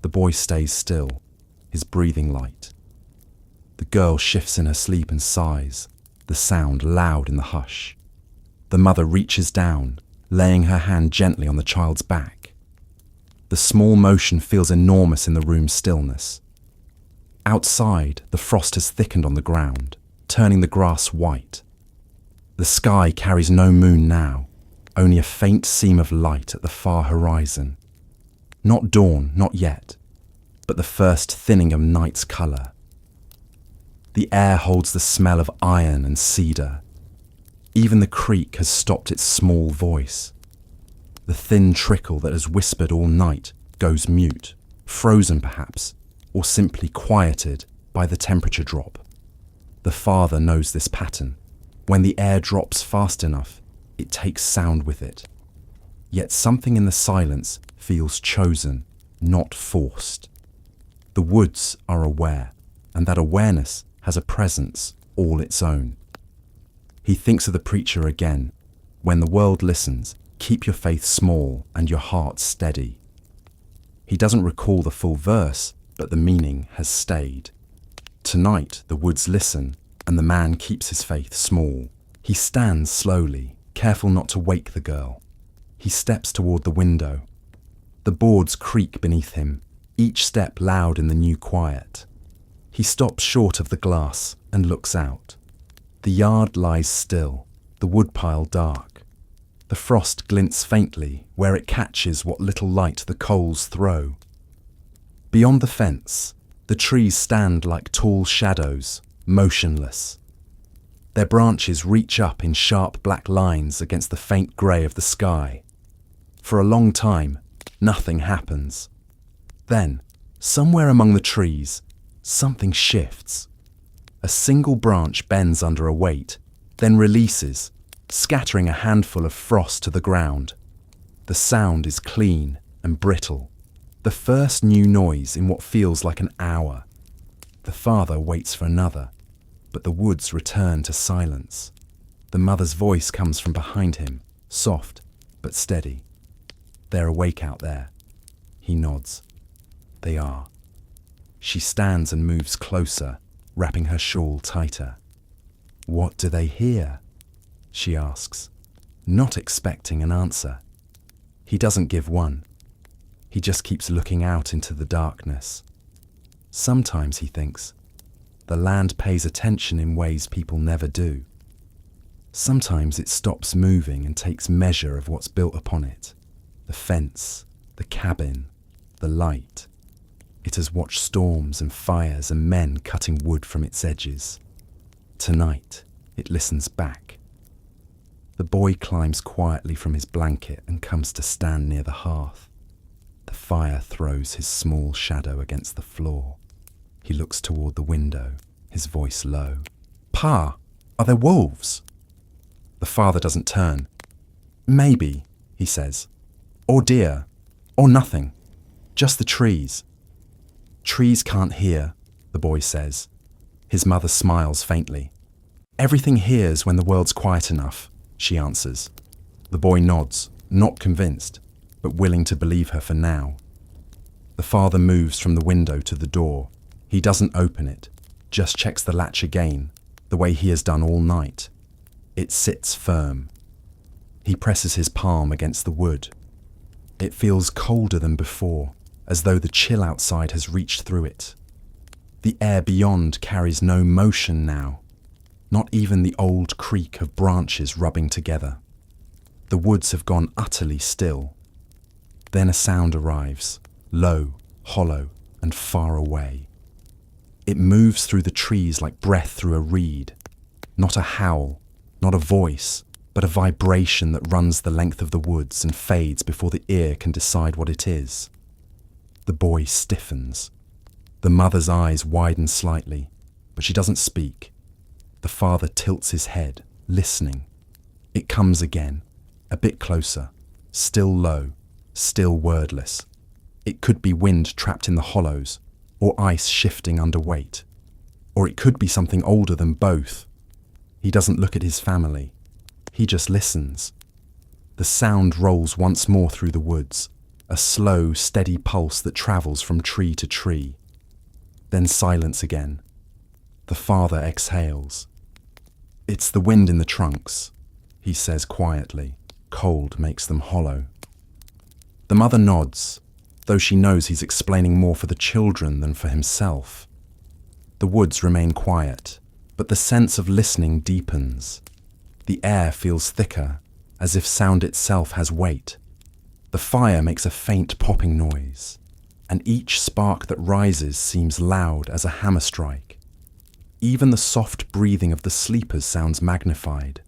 The boy stays still, his breathing light. The girl shifts in her sleep and sighs, the sound loud in the hush. The mother reaches down, laying her hand gently on the child's back. The small motion feels enormous in the room's stillness. Outside, the frost has thickened on the ground, turning the grass white. The sky carries no moon now, only a faint seam of light at the far horizon. Not dawn, not yet, but the first thinning of night's colour. The air holds the smell of iron and cedar. Even the creek has stopped its small voice. The thin trickle that has whispered all night goes mute, frozen perhaps, or simply quieted by the temperature drop. The father knows this pattern. When the air drops fast enough, it takes sound with it. Yet something in the silence feels chosen, not forced. The woods are aware, and that awareness has a presence all its own. He thinks of the preacher again. When the world listens, keep your faith small and your heart steady. He doesn't recall the full verse, but the meaning has stayed. Tonight the woods listen, and the man keeps his faith small. He stands slowly, careful not to wake the girl. He steps toward the window. The boards creak beneath him, each step loud in the new quiet. He stops short of the glass and looks out. The yard lies still, the woodpile dark. The frost glints faintly where it catches what little light the coals throw. Beyond the fence, the trees stand like tall shadows, motionless. Their branches reach up in sharp black lines against the faint grey of the sky. For a long time, nothing happens. Then, somewhere among the trees, something shifts. A single branch bends under a weight, then releases, scattering a handful of frost to the ground. The sound is clean and brittle, the first new noise in what feels like an hour. The father waits for another, but the woods return to silence. The mother's voice comes from behind him, soft but steady. They're awake out there. He nods. They are. She stands and moves closer, wrapping her shawl tighter. What do they hear? She asks, not expecting an answer. He doesn't give one. He just keeps looking out into the darkness. Sometimes, he thinks, the land pays attention in ways people never do. Sometimes it stops moving and takes measure of what's built upon it. The fence, the cabin, the light. It has watched storms and fires and men cutting wood from its edges. Tonight, it listens back. The boy climbs quietly from his blanket and comes to stand near the hearth. The fire throws his small shadow against the floor. He looks toward the window, his voice low. Pa, are there wolves? The father doesn't turn. Maybe, he says. Or deer. Or nothing. Just the trees. Trees can't hear, the boy says. His mother smiles faintly. Everything hears when the world's quiet enough, she answers. The boy nods, not convinced, but willing to believe her for now. The father moves from the window to the door. He doesn't open it, just checks the latch again, the way he has done all night. It sits firm. He presses his palm against the wood. It feels colder than before, as though the chill outside has reached through it. The air beyond carries no motion now, not even the old creak of branches rubbing together. The woods have gone utterly still. Then a sound arrives, low, hollow, and far away. It moves through the trees like breath through a reed. Not a howl, not a voice, but a vibration that runs the length of the woods and fades before the ear can decide what it is. The boy stiffens. The mother's eyes widen slightly, but she doesn't speak. The father tilts his head, listening. It comes again, a bit closer, still low, still wordless. It could be wind trapped in the hollows, or ice shifting under weight. Or it could be something older than both. He doesn't look at his family. He just listens. The sound rolls once more through the woods, a slow, steady pulse that travels from tree to tree. Then silence again. The father exhales. It's the wind in the trunks, he says quietly. Cold makes them hollow. The mother nods, though she knows he's explaining more for the children than for himself. The woods remain quiet, but the sense of listening deepens. The air feels thicker, as if sound itself has weight. The fire makes a faint popping noise, and each spark that rises seems loud as a hammer strike. Even the soft breathing of the sleepers sounds magnified.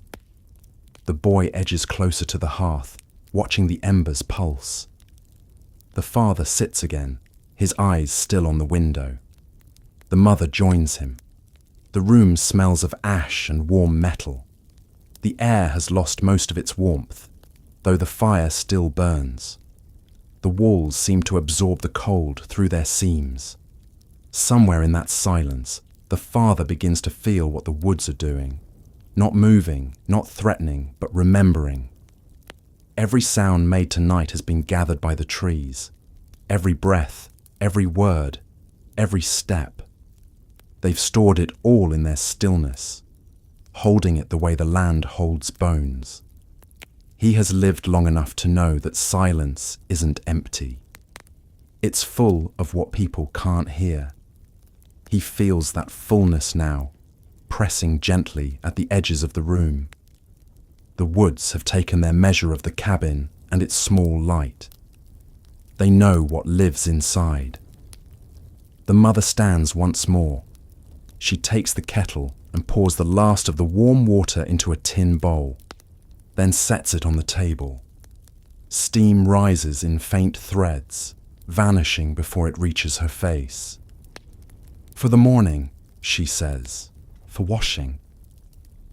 The boy edges closer to the hearth, watching the embers pulse. The father sits again, his eyes still on the window. The mother joins him. The room smells of ash and warm metal. The air has lost most of its warmth, though the fire still burns. The walls seem to absorb the cold through their seams. Somewhere in that silence, the father begins to feel what the woods are doing. Not moving, not threatening, but remembering. Every sound made tonight has been gathered by the trees. Every breath, every word, every step. They've stored it all in their stillness, holding it the way the land holds bones. He has lived long enough to know that silence isn't empty. It's full of what people can't hear. He feels that fullness now, pressing gently at the edges of the room. The woods have taken their measure of the cabin and its small light. They know what lives inside. The mother stands once more. She takes the kettle and pours the last of the warm water into a tin bowl, then sets it on the table. Steam rises in faint threads, vanishing before it reaches her face. "For the morning," she says. "For washing."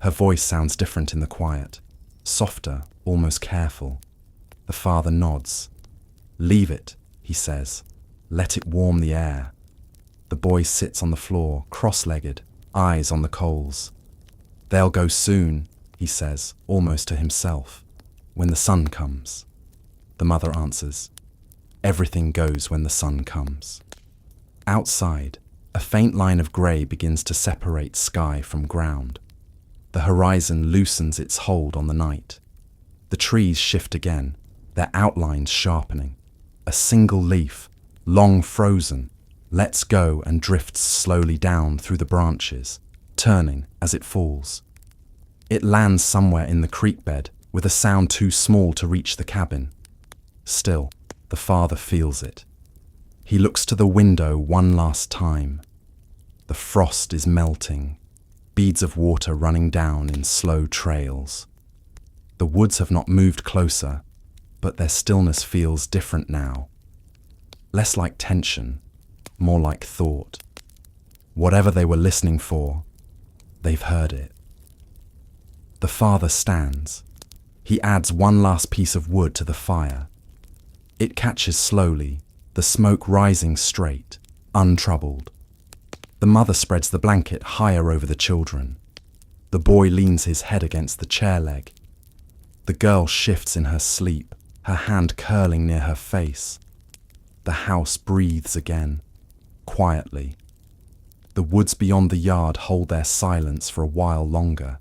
Her voice sounds different in the quiet, softer, almost careful. The father nods. "Leave it," he says. "Let it warm the air." The boy sits on the floor, cross-legged, eyes on the coals. "They'll go soon," he says, almost to himself. "When the sun comes." The mother answers, "Everything goes when the sun comes." Outside, a faint line of grey begins to separate sky from ground. The horizon loosens its hold on the night. The trees shift again, their outlines sharpening. A single leaf, long frozen, lets go and drifts slowly down through the branches, turning as it falls. It lands somewhere in the creek bed with a sound too small to reach the cabin. Still, the father feels it. He looks to the window one last time. The frost is melting, beads of water running down in slow trails. The woods have not moved closer, but their stillness feels different now. Less like tension, more like thought. Whatever they were listening for, they've heard it. The father stands. He adds one last piece of wood to the fire. It catches slowly, the smoke rising straight, untroubled. The mother spreads the blanket higher over the children. The boy leans his head against the chair leg. The girl shifts in her sleep, her hand curling near her face. The house breathes again, quietly. The woods beyond the yard hold their silence for a while longer,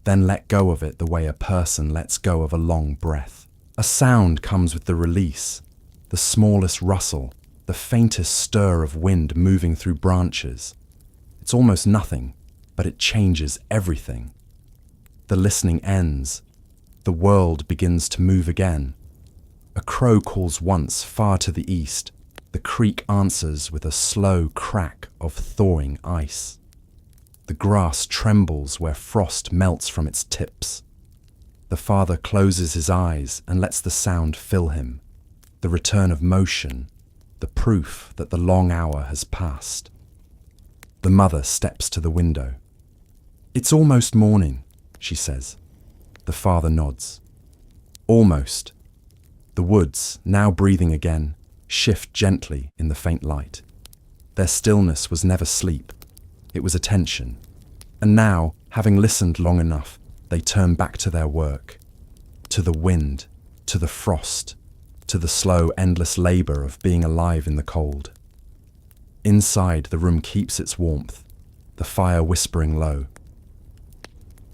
then let go of it the way a person lets go of a long breath. A sound comes with the release, the smallest rustle, the faintest stir of wind moving through branches. It's almost nothing, but it changes everything. The listening ends. The world begins to move again. A crow calls once far to the east. The creek answers with a slow crack of thawing ice. The grass trembles where frost melts from its tips. The father closes his eyes and lets the sound fill him. The return of motion, the proof that the long hour has passed. The mother steps to the window. "It's almost morning," she says. The father nods. Almost. The woods, now breathing again, shift gently in the faint light. Their stillness was never sleep. It was attention. And now, having listened long enough, they turn back to their work. To the wind, to the frost, to the slow, endless labour of being alive in the cold. Inside, the room keeps its warmth, the fire whispering low.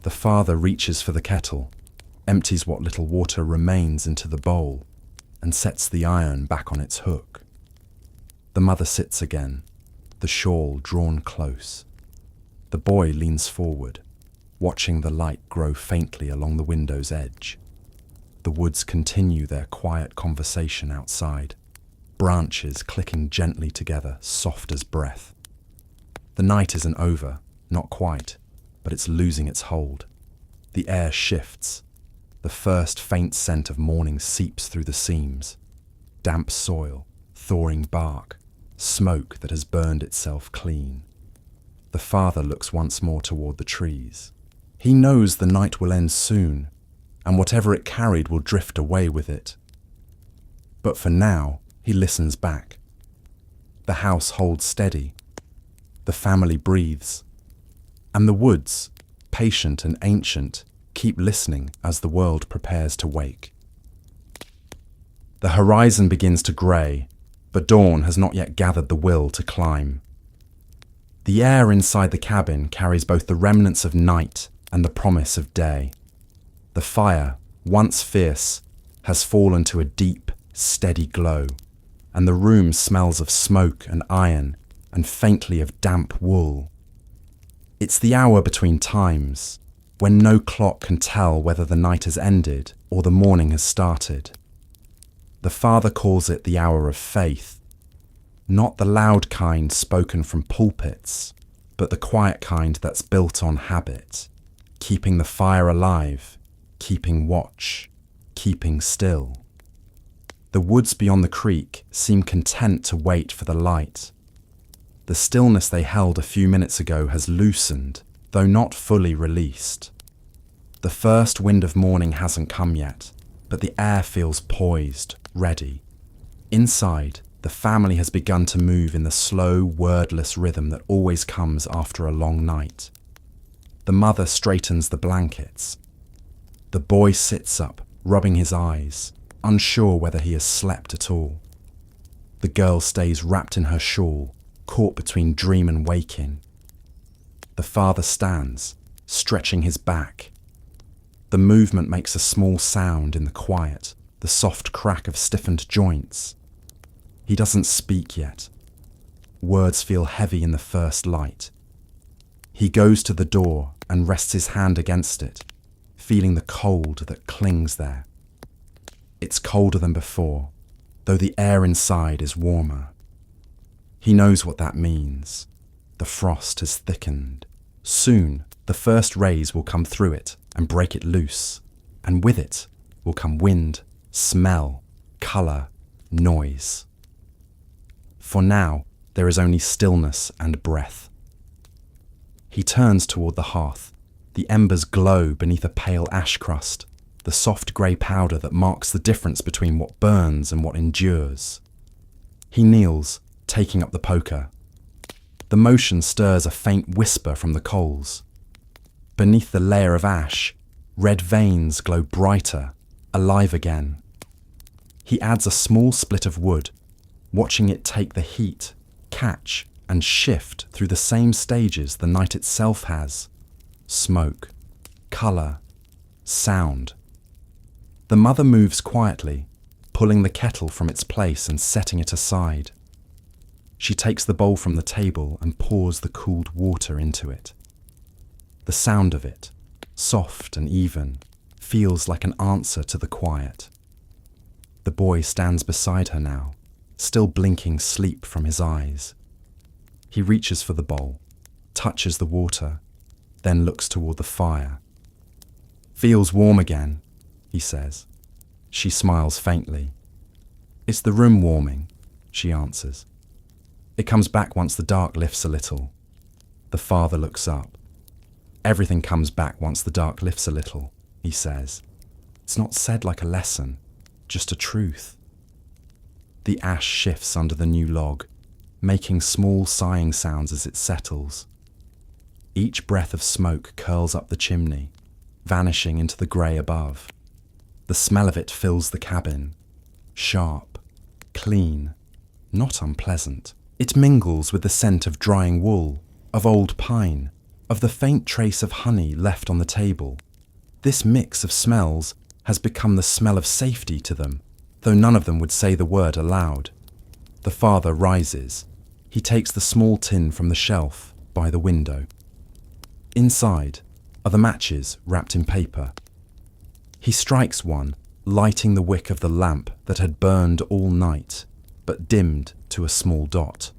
The father reaches for the kettle, empties what little water remains into the bowl, and sets the iron back on its hook. The mother sits again, the shawl drawn close. The boy leans forward, watching the light grow faintly along the window's edge. The woods continue their quiet conversation outside, branches clicking gently together, soft as breath. The night isn't over, not quite, but it's losing its hold. The air shifts. The first faint scent of morning seeps through the seams. Damp soil, thawing bark, smoke that has burned itself clean. The father looks once more toward the trees. He knows the night will end soon, and whatever it carried will drift away with it. But for now, he listens back. The house holds steady. The family breathes. And the woods, patient and ancient, keep listening as the world prepares to wake. The horizon begins to grey, but dawn has not yet gathered the will to climb. The air inside the cabin carries both the remnants of night and the promise of day. The fire, once fierce, has fallen to a deep, steady glow, and the room smells of smoke and iron and faintly of damp wool. It's the hour between times, when no clock can tell whether the night has ended or the morning has started. The father calls it the hour of faith, not the loud kind spoken from pulpits, but the quiet kind that's built on habit, keeping the fire alive, keeping watch, keeping still. The woods beyond the creek seem content to wait for the light. The stillness they held a few minutes ago has loosened, though not fully released. The first wind of morning hasn't come yet, but the air feels poised, ready. Inside, the family has begun to move in the slow, wordless rhythm that always comes after a long night. The mother straightens the blankets. The boy sits up, rubbing his eyes, unsure whether he has slept at all. The girl stays wrapped in her shawl, caught between dream and waking. The father stands, stretching his back. The movement makes a small sound in the quiet, the soft crack of stiffened joints. He doesn't speak yet. Words feel heavy in the first light. He goes to the door and rests his hand against it, feeling the cold that clings there. It's colder than before, though the air inside is warmer. He knows what that means. The frost has thickened. Soon, the first rays will come through it and break it loose, and with it will come wind, smell, colour, noise. For now, there is only stillness and breath. He turns toward the hearth. The embers glow beneath a pale ash crust, the soft grey powder that marks the difference between what burns and what endures. He kneels, taking up the poker. The motion stirs a faint whisper from the coals. Beneath the layer of ash, red veins glow brighter, alive again. He adds a small split of wood, watching it take the heat, catch, and shift through the same stages the night itself has. Smoke, colour, sound. The mother moves quietly, pulling the kettle from its place and setting it aside. She takes the bowl from the table and pours the cooled water into it. The sound of it, soft and even, feels like an answer to the quiet. The boy stands beside her now, still blinking sleep from his eyes. He reaches for the bowl, touches the water, then looks toward the fire. "Feels warm again," he says. She smiles faintly. "It's the room warming," she answers. It comes back once the dark lifts a little. The father looks up. "Everything comes back once the dark lifts a little," he says. It's not said like a lesson, just a truth. The ash shifts under the new log, making small sighing sounds as it settles. Each breath of smoke curls up the chimney, vanishing into the grey above. The smell of it fills the cabin. Sharp, clean, not unpleasant. It mingles with the scent of drying wool, of old pine, of the faint trace of honey left on the table. This mix of smells has become the smell of safety to them, though none of them would say the word aloud. The father rises. He takes the small tin from the shelf by the window. Inside are the matches wrapped in paper. He strikes one, lighting the wick of the lamp that had burned all night, but dimmed to a small dot.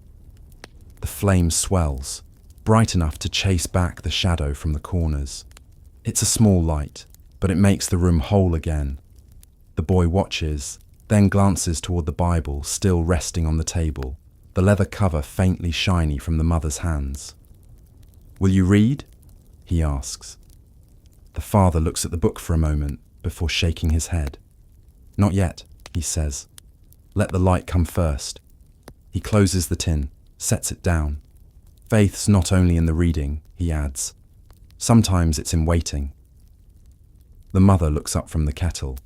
The flame swells, bright enough to chase back the shadow from the corners. It's a small light, but it makes the room whole again. The boy watches, then glances toward the Bible still resting on the table, the leather cover faintly shiny from the mother's hands. "Will you read?" he asks. The father looks at the book for a moment before shaking his head. "Not yet," he says. "Let the light come first." He closes the tin, sets it down. "Faith's not only in the reading," he adds. "Sometimes it's in waiting." The mother looks up from the kettle.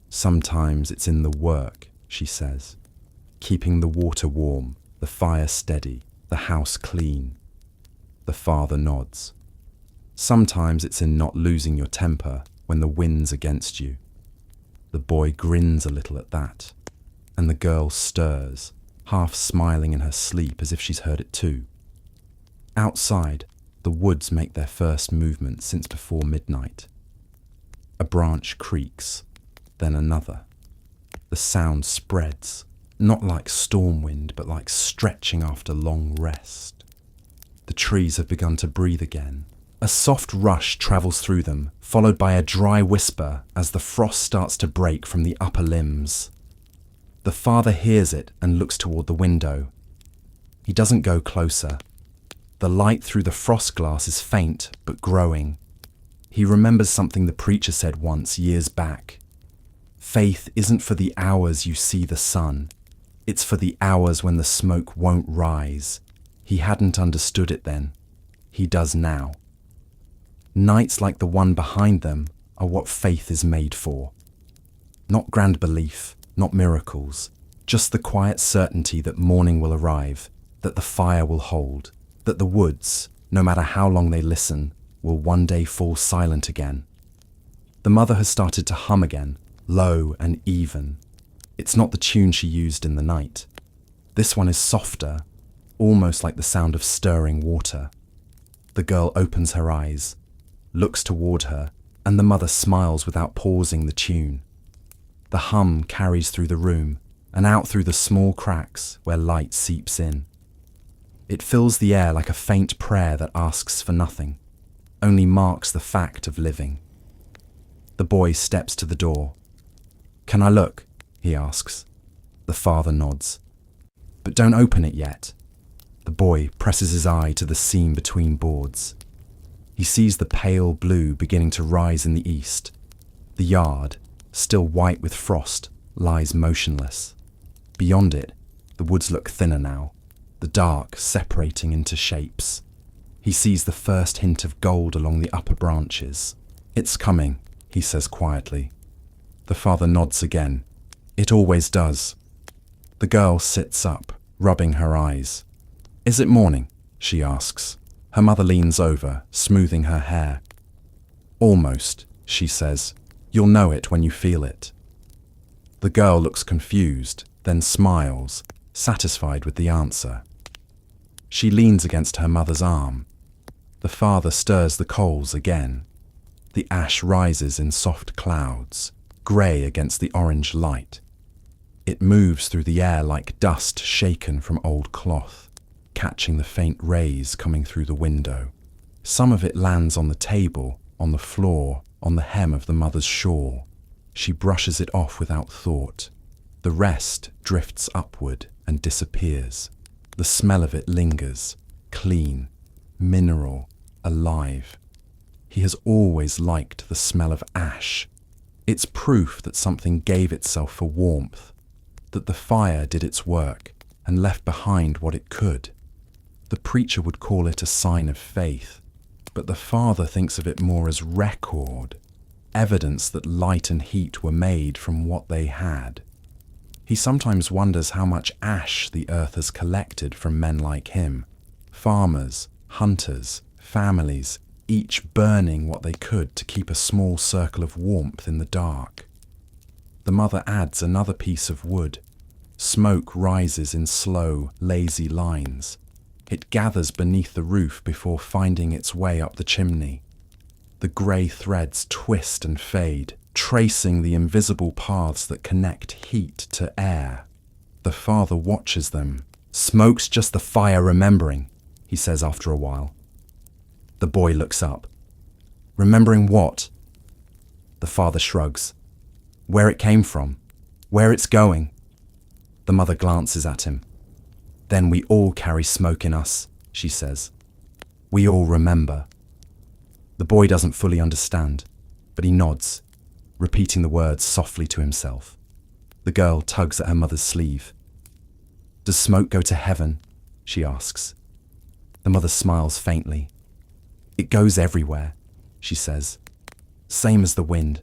"Sometimes it's in the work," she says. "Keeping the water warm, the fire steady, the house clean." The father nods. "Sometimes it's in not losing your temper when the wind's against you." The boy grins a little at that, and the girl stirs, half smiling in her sleep as if she's heard it too. Outside, the woods make their first movement since before midnight. A branch creaks, then another. The sound spreads, not like storm wind, but like stretching after long rest. The trees have begun to breathe again. A soft rush travels through them, followed by a dry whisper as the frost starts to break from the upper limbs. The father hears it and looks toward the window. He doesn't go closer. The light through the frost glass is faint but growing. He remembers something the preacher said once years back. Faith isn't for the hours you see the sun. It's for the hours when the smoke won't rise. He hadn't understood it then. He does now. Nights like the one behind them are what faith is made for. Not grand belief, not miracles, just the quiet certainty that morning will arrive, that the fire will hold, that the woods, no matter how long they listen, will one day fall silent again. The mother has started to hum again, low and even. It's not the tune she used in the night. This one is softer, almost like the sound of stirring water. The girl opens her eyes, looks toward her, and the mother smiles without pausing the tune. The hum carries through the room and out through the small cracks where light seeps in. It fills the air like a faint prayer that asks for nothing, only marks the fact of living. The boy steps to the door. "Can I look?" he asks. The father nods. "But don't open it yet." The boy presses his eye to the seam between boards. He sees the pale blue beginning to rise in the east. The yard, still white with frost, lies motionless. Beyond it, the woods look thinner now, the dark separating into shapes. He sees the first hint of gold along the upper branches. "It's coming," he says quietly. The father nods again. "It always does." The girl sits up, rubbing her eyes. "Is it morning?" she asks. Her mother leans over, smoothing her hair. "Almost," she says. "You'll know it when you feel it." The girl looks confused, then smiles, satisfied with the answer. She leans against her mother's arm. The father stirs the coals again. The ash rises in soft clouds, grey against the orange light. It moves through the air like dust shaken from old cloth, catching the faint rays coming through the window. Some of it lands on the table, on the floor, on the hem of the mother's shawl. She brushes it off without thought. The rest drifts upward and disappears. The smell of it lingers, clean, mineral, alive. He has always liked the smell of ash. It's proof that something gave itself for warmth, that the fire did its work and left behind what it could. The preacher would call it a sign of faith, but the father thinks of it more as record, evidence that light and heat were made from what they had. He sometimes wonders how much ash the earth has collected from men like him, farmers, hunters, families, each burning what they could to keep a small circle of warmth in the dark. The mother adds another piece of wood. Smoke rises in slow, lazy lines. It gathers beneath the roof before finding its way up the chimney. The grey threads twist and fade, tracing the invisible paths that connect heat to air. The father watches them. "Smoke's just the fire remembering," he says after a while. The boy looks up. "Remembering what?" The father shrugs. "Where it came from, where it's going." The mother glances at him. "Then we all carry smoke in us," she says. "We all remember." The boy doesn't fully understand, but he nods, repeating the words softly to himself. The girl tugs at her mother's sleeve. "Does smoke go to heaven?" she asks. The mother smiles faintly. "It goes everywhere," she says. "Same as the wind."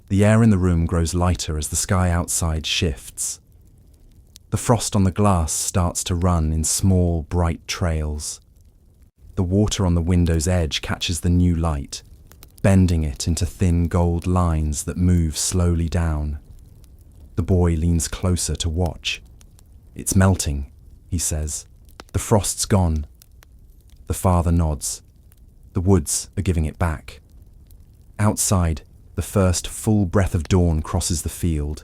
The air in the room grows lighter as the sky outside shifts. The frost on the glass starts to run in small, bright trails. The water on the window's edge catches the new light, bending it into thin gold lines that move slowly down. The boy leans closer to watch. "It's melting," he says. "The frost's gone." The father nods. The woods are giving it back. Outside, the first full breath of dawn crosses the field.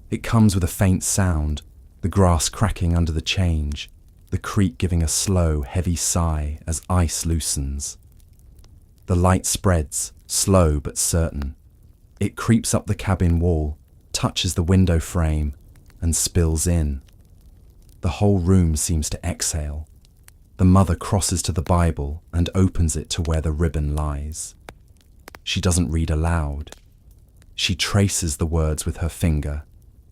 It comes with a faint sound, the grass cracking under the change, the creek giving a slow, heavy sigh as ice loosens. The light spreads, slow but certain. It creeps up the cabin wall, touches the window frame, and spills in. The whole room seems to exhale. The mother crosses to the Bible and opens it to where the ribbon lies. She doesn't read aloud. She traces the words with her finger,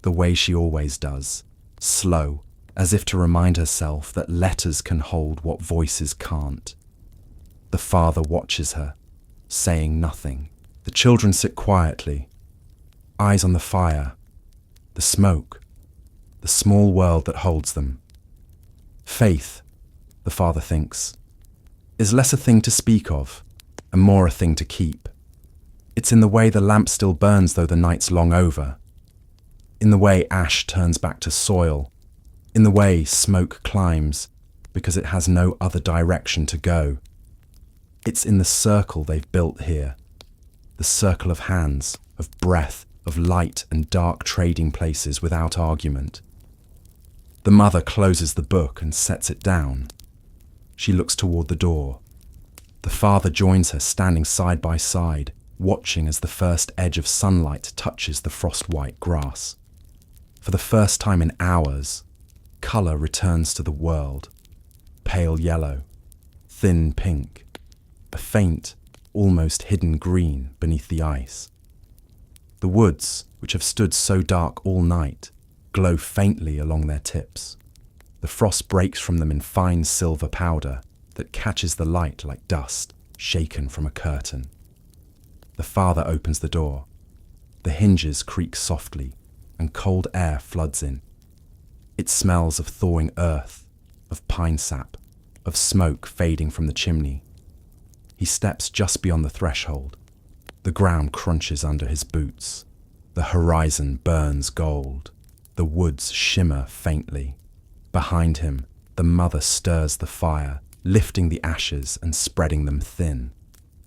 the way she always does, slow, as if to remind herself that letters can hold what voices can't. The father watches her, saying nothing. The children sit quietly, eyes on the fire, the smoke, the small world that holds them. Faith, the father thinks, is less a thing to speak of and more a thing to keep. It's in the way the lamp still burns though the night's long over, in the way ash turns back to soil, in the way smoke climbs because it has no other direction to go. It's in the circle they've built here, the circle of hands, of breath, of light and dark trading places without argument. The mother closes the book and sets it down. She looks toward the door. The father joins her, standing side by side, watching as the first edge of sunlight touches the frost-white grass. For the first time in hours, colour returns to the world. Pale yellow, thin pink, a faint, almost hidden green beneath the ice. The woods, which have stood so dark all night, glow faintly along their tips. The frost breaks from them in fine silver powder that catches the light like dust shaken from a curtain. The father opens the door. The hinges creak softly, and cold air floods in. It smells of thawing earth, of pine sap, of smoke fading from the chimney. He steps just beyond the threshold. The ground crunches under his boots. The horizon burns gold. The woods shimmer faintly. Behind him, the mother stirs the fire, lifting the ashes and spreading them thin.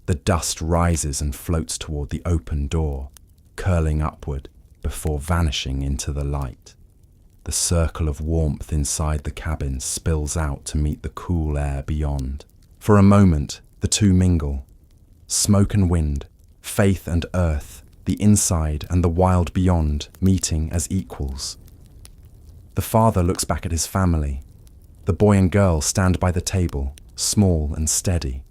The dust rises and floats toward the open door, curling upward before vanishing into the light. The circle of warmth inside the cabin spills out to meet the cool air beyond. For a moment, the two mingle. Smoke and wind, faith and earth, the inside and the wild beyond meeting as equals. The father looks back at his family. The boy and girl stand by the table, small and steady.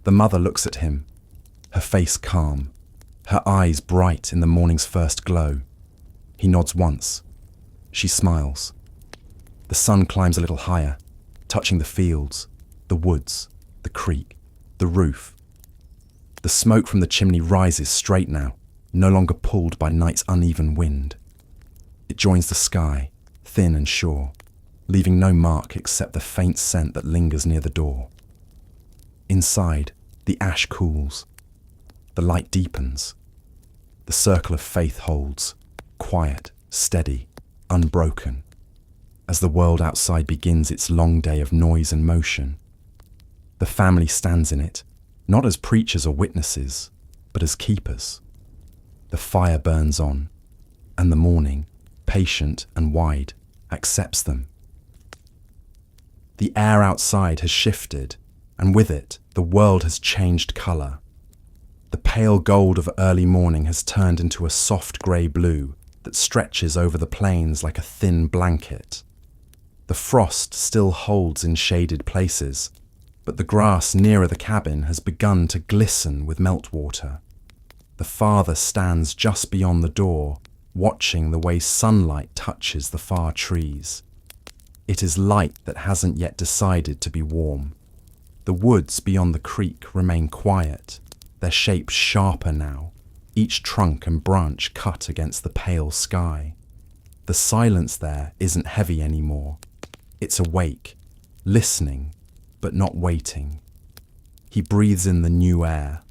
The mother looks at him, her face calm, her eyes bright in the morning's first glow. He nods once. She smiles. The sun climbs a little higher, touching the fields, the woods, the creek, the roof. The smoke from the chimney rises straight now, no longer pulled by night's uneven wind. It joins the sky, thin and sure, leaving no mark except the faint scent that lingers near the door. Inside, the ash cools. The light deepens. The circle of faith holds, quiet, steady, unbroken, as the world outside begins its long day of noise and motion. The family stands in it, not as preachers or witnesses, but as keepers. The fire burns on, and the morning, patient and wide, accepts them. The air outside has shifted, and with it, the world has changed colour. The pale gold of early morning has turned into a soft grey blue that stretches over the plains like a thin blanket. The frost still holds in shaded places, but the grass nearer the cabin has begun to glisten with meltwater. The father stands just beyond the door, watching the way sunlight touches the far trees. It is light that hasn't yet decided to be warm. The woods beyond the creek remain quiet, their shapes sharper now, each trunk and branch cut against the pale sky. The silence there isn't heavy anymore. It's awake, listening, but not waiting. He breathes in the new air.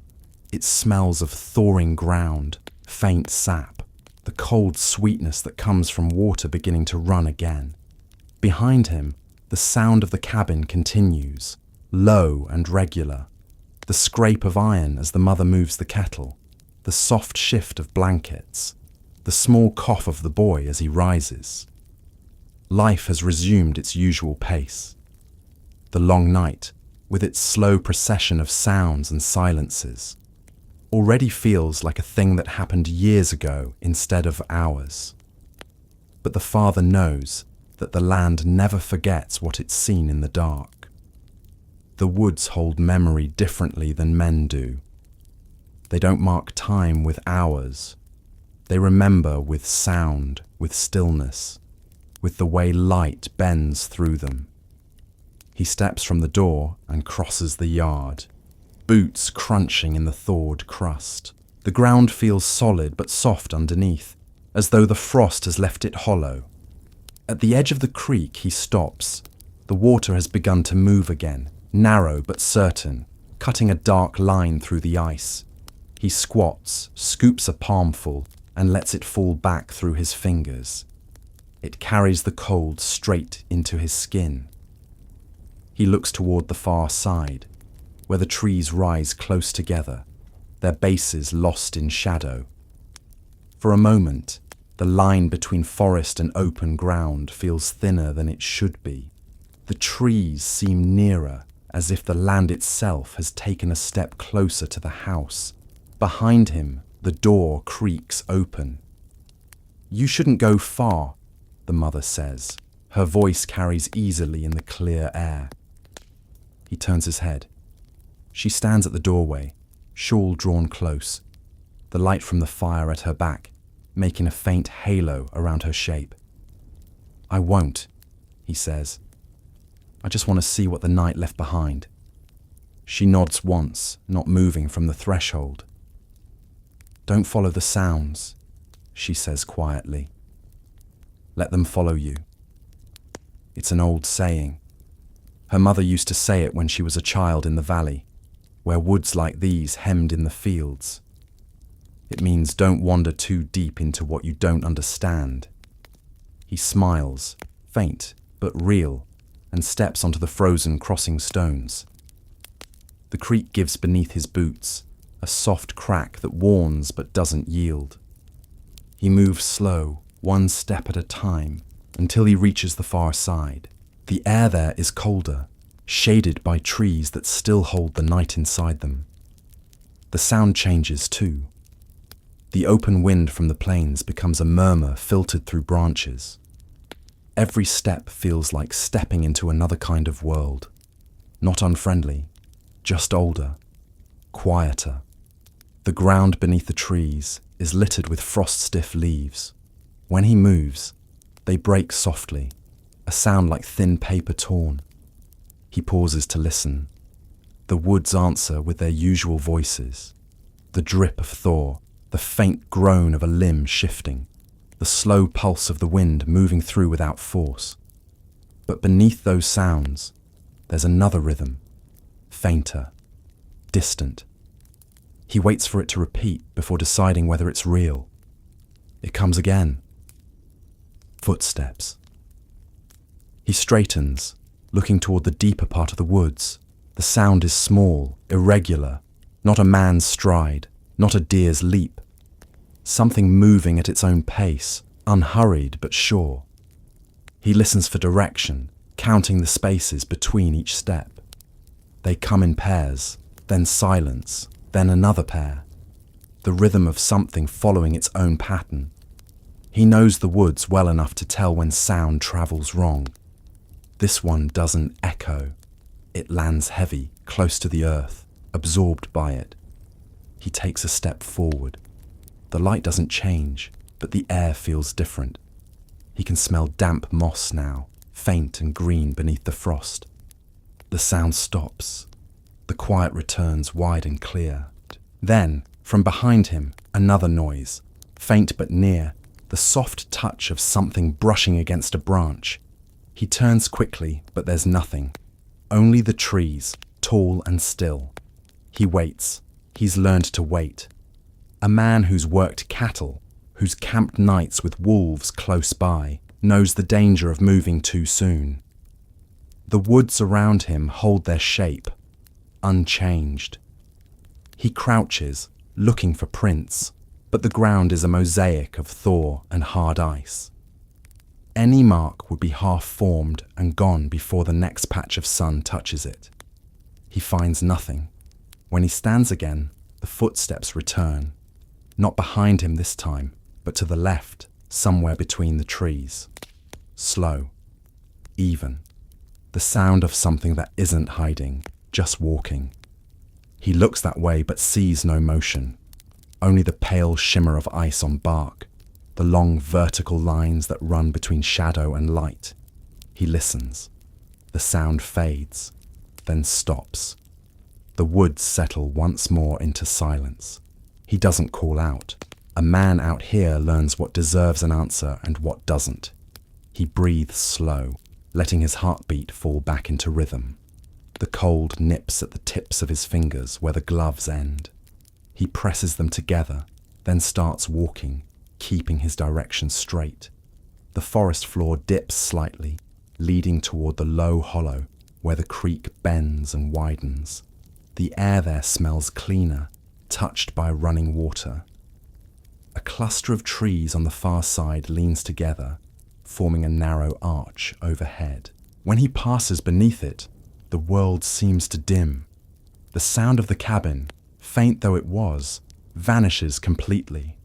It smells of thawing ground, faint sap, the cold sweetness that comes from water beginning to run again. Behind him, the sound of the cabin continues, low and regular. The scrape of iron as the mother moves the kettle, the soft shift of blankets, the small cough of the boy as he rises. Life has resumed its usual pace. The long night, with its slow procession of sounds and silences, already feels like a thing that happened years ago instead of hours. But the father knows that the land never forgets what it's seen in the dark. The woods hold memory differently than men do. They don't mark time with hours. They remember with sound, with stillness, with the way light bends through them. He steps from the door and crosses the yard, boots crunching in the thawed crust. The ground feels solid but soft underneath, as though the frost has left it hollow. At the edge of the creek he stops. The water has begun to move again, narrow but certain, cutting a dark line through the ice. He squats, scoops a palmful, and lets it fall back through his fingers. It carries the cold straight into his skin. He looks toward the far side, where the trees rise close together, their bases lost in shadow. For a moment, the line between forest and open ground feels thinner than it should be. The trees seem nearer, as if the land itself has taken a step closer to the house. Behind him, the door creaks open. "You shouldn't go far," the mother says. Her voice carries easily in the clear air. He turns his head. She stands at the doorway, shawl drawn close, the light from the fire at her back, making a faint halo around her shape. "I won't," he says. "I just want to see what the night left behind." She nods once, not moving from the threshold. "Don't follow the sounds," she says quietly. "Let them follow you." It's an old saying. Her mother used to say it when she was a child in the valley, where woods like these hemmed in the fields. It means don't wander too deep into what you don't understand. He smiles, faint but real, and steps onto the frozen crossing stones. The creek gives beneath his boots, a soft crack that warns but doesn't yield. He moves slow, one step at a time, until he reaches the far side. The air there is colder, shaded by trees that still hold the night inside them. The sound changes too. The open wind from the plains becomes a murmur filtered through branches. Every step feels like stepping into another kind of world. Not unfriendly, just older, quieter. The ground beneath the trees is littered with frost-stiff leaves. When he moves, they break softly, a sound like thin paper torn. He pauses to listen. The woods answer with their usual voices. The drip of thaw, the faint groan of a limb shifting, the slow pulse of the wind moving through without force. But beneath those sounds, there's another rhythm, fainter, distant. He waits for it to repeat before deciding whether it's real. It comes again. Footsteps. He straightens, looking toward the deeper part of the woods. The sound is small, irregular, not a man's stride, not a deer's leap. Something moving at its own pace, unhurried but sure. He listens for direction, counting the spaces between each step. They come in pairs, then silence, then another pair. The rhythm of something following its own pattern. He knows the woods well enough to tell when sound travels wrong. This one doesn't echo. It lands heavy, close to the earth, absorbed by it. He takes a step forward. The light doesn't change, but the air feels different. He can smell damp moss now, faint and green beneath the frost. The sound stops. The quiet returns wide and clear. Then, from behind him, another noise, faint but near, the soft touch of something brushing against a branch. He turns quickly, but there's nothing. Only the trees, tall and still. He waits. He's learned to wait. A man who's worked cattle, who's camped nights with wolves close by, knows the danger of moving too soon. The woods around him hold their shape, unchanged. He crouches, looking for prints, but the ground is a mosaic of thaw and hard ice. Any mark would be half-formed and gone before the next patch of sun touches it. He finds nothing. When he stands again, the footsteps return. Not behind him this time, but to the left, somewhere between the trees. Slow, even. The sound of something that isn't hiding, just walking. He looks that way but sees no motion, only the pale shimmer of ice on bark, the long vertical lines that run between shadow and light. He listens. The sound fades, then stops. The woods settle once more into silence. He doesn't call out. A man out here learns what deserves an answer and what doesn't. He breathes slow, letting his heartbeat fall back into rhythm. The cold nips at the tips of his fingers where the gloves end. He presses them together, then starts walking, keeping his direction straight. The forest floor dips slightly, leading toward the low hollow where the creek bends and widens. The air there smells cleaner, touched by running water. A cluster of trees on the far side leans together, forming a narrow arch overhead. When he passes beneath it, the world seems to dim. The sound of the cabin, faint though it was, vanishes completely.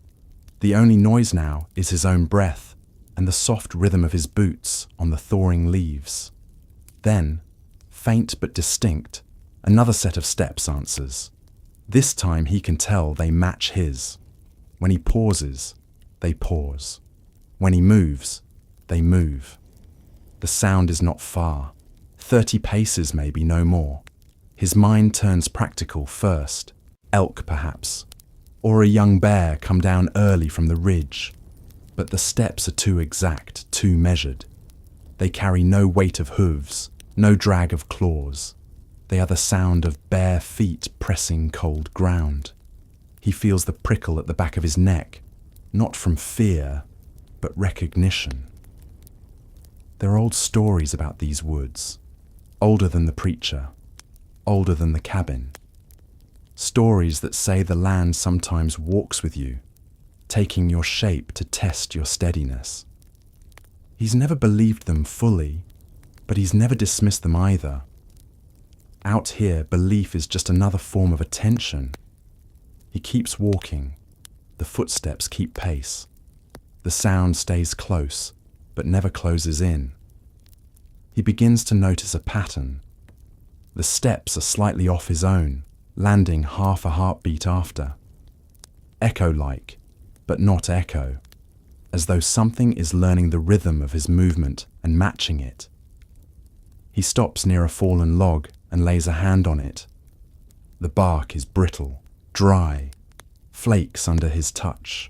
The only noise now is his own breath and the soft rhythm of his boots on the thawing leaves. Then, faint but distinct, another set of steps answers. This time he can tell they match his. When he pauses, they pause. When he moves, they move. The sound is not far, 30 paces maybe, no more. His mind turns practical first, elk perhaps, or a young bear come down early from the ridge. But the steps are too exact, too measured. They carry no weight of hooves, no drag of claws. They are the sound of bare feet pressing cold ground. He feels the prickle at the back of his neck, not from fear, but recognition. There are old stories about these woods, older than the preacher, older than the cabin. Stories that say the land sometimes walks with you, taking your shape to test your steadiness. He's never believed them fully, but he's never dismissed them either. Out here, belief is just another form of attention. He keeps walking. The footsteps keep pace. The sound stays close, but never closes in. He begins to notice a pattern. The steps are slightly off his own, landing half a heartbeat after. Echo-like, but not echo, as though something is learning the rhythm of his movement and matching it. He stops near a fallen log and lays a hand on it. The bark is brittle, dry, flakes under his touch.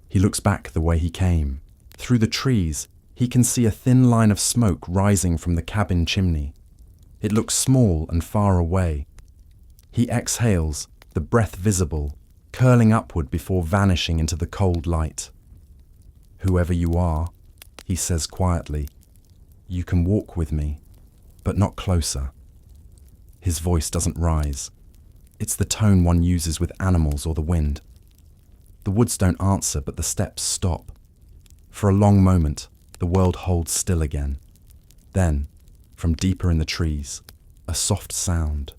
He looks back the way he came. Through the trees, he can see a thin line of smoke rising from the cabin chimney. It looks small and far away. He exhales, the breath visible, curling upward before vanishing into the cold light. "Whoever you are," he says quietly, "you can walk with me, but not closer." His voice doesn't rise. It's the tone one uses with animals or the wind. The woods don't answer, but the steps stop. For a long moment, the world holds still again. Then, from deeper in the trees, a soft sound.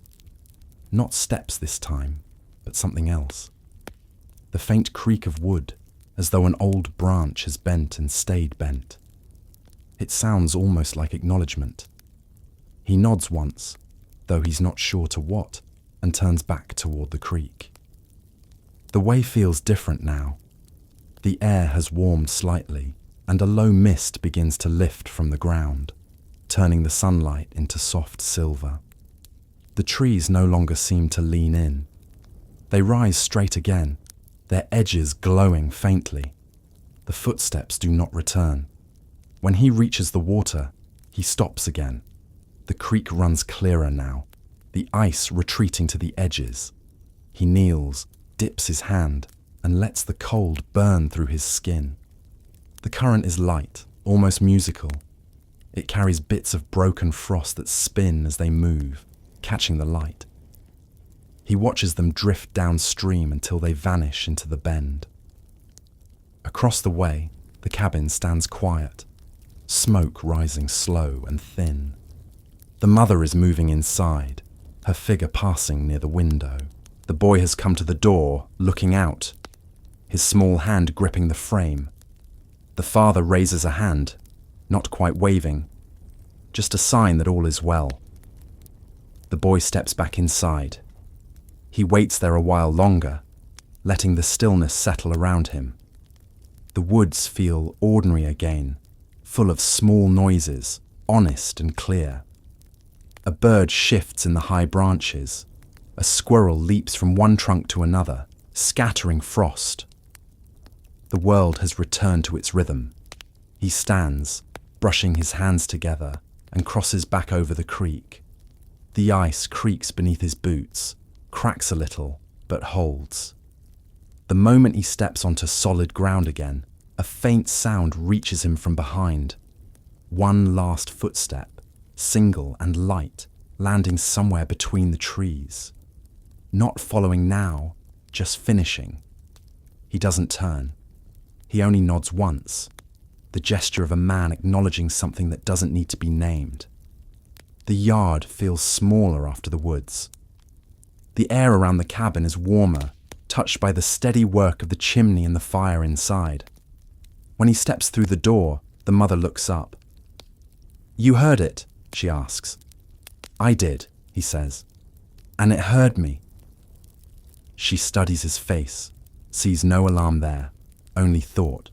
Not steps this time, but something else. The faint creak of wood, as though an old branch has bent and stayed bent. It sounds almost like acknowledgement. He nods once, though he's not sure to what, and turns back toward the creek. The way feels different now. The air has warmed slightly, and a low mist begins to lift from the ground, turning the sunlight into soft silver. The trees no longer seem to lean in. They rise straight again, their edges glowing faintly. The footsteps do not return. When he reaches the water, he stops again. The creek runs clearer now, the ice retreating to the edges. He kneels, dips his hand, and lets the cold burn through his skin. The current is light, almost musical. It carries bits of broken frost that spin as they move, catching the light. He watches them drift downstream until they vanish into the bend. Across the way, the cabin stands quiet, smoke rising slow and thin. The mother is moving inside, her figure passing near the window. The boy has come to the door, looking out, his small hand gripping the frame. The father raises a hand, not quite waving, just a sign that all is well. The boy steps back inside. He waits there a while longer, letting the stillness settle around him. The woods feel ordinary again, full of small noises, honest and clear. A bird shifts in the high branches. A squirrel leaps from one trunk to another, scattering frost. The world has returned to its rhythm. He stands, brushing his hands together, and crosses back over the creek. The ice creaks beneath his boots, cracks a little, but holds. The moment he steps onto solid ground again, a faint sound reaches him from behind. One last footstep, single and light, landing somewhere between the trees. Not following now, just finishing. He doesn't turn. He only nods once, the gesture of a man acknowledging something that doesn't need to be named. The yard feels smaller after the woods. The air around the cabin is warmer, touched by the steady work of the chimney and the fire inside. When he steps through the door, the mother looks up. "You heard it?" she asks. "I did," he says. "And it heard me." She studies his face, sees no alarm there, only thought.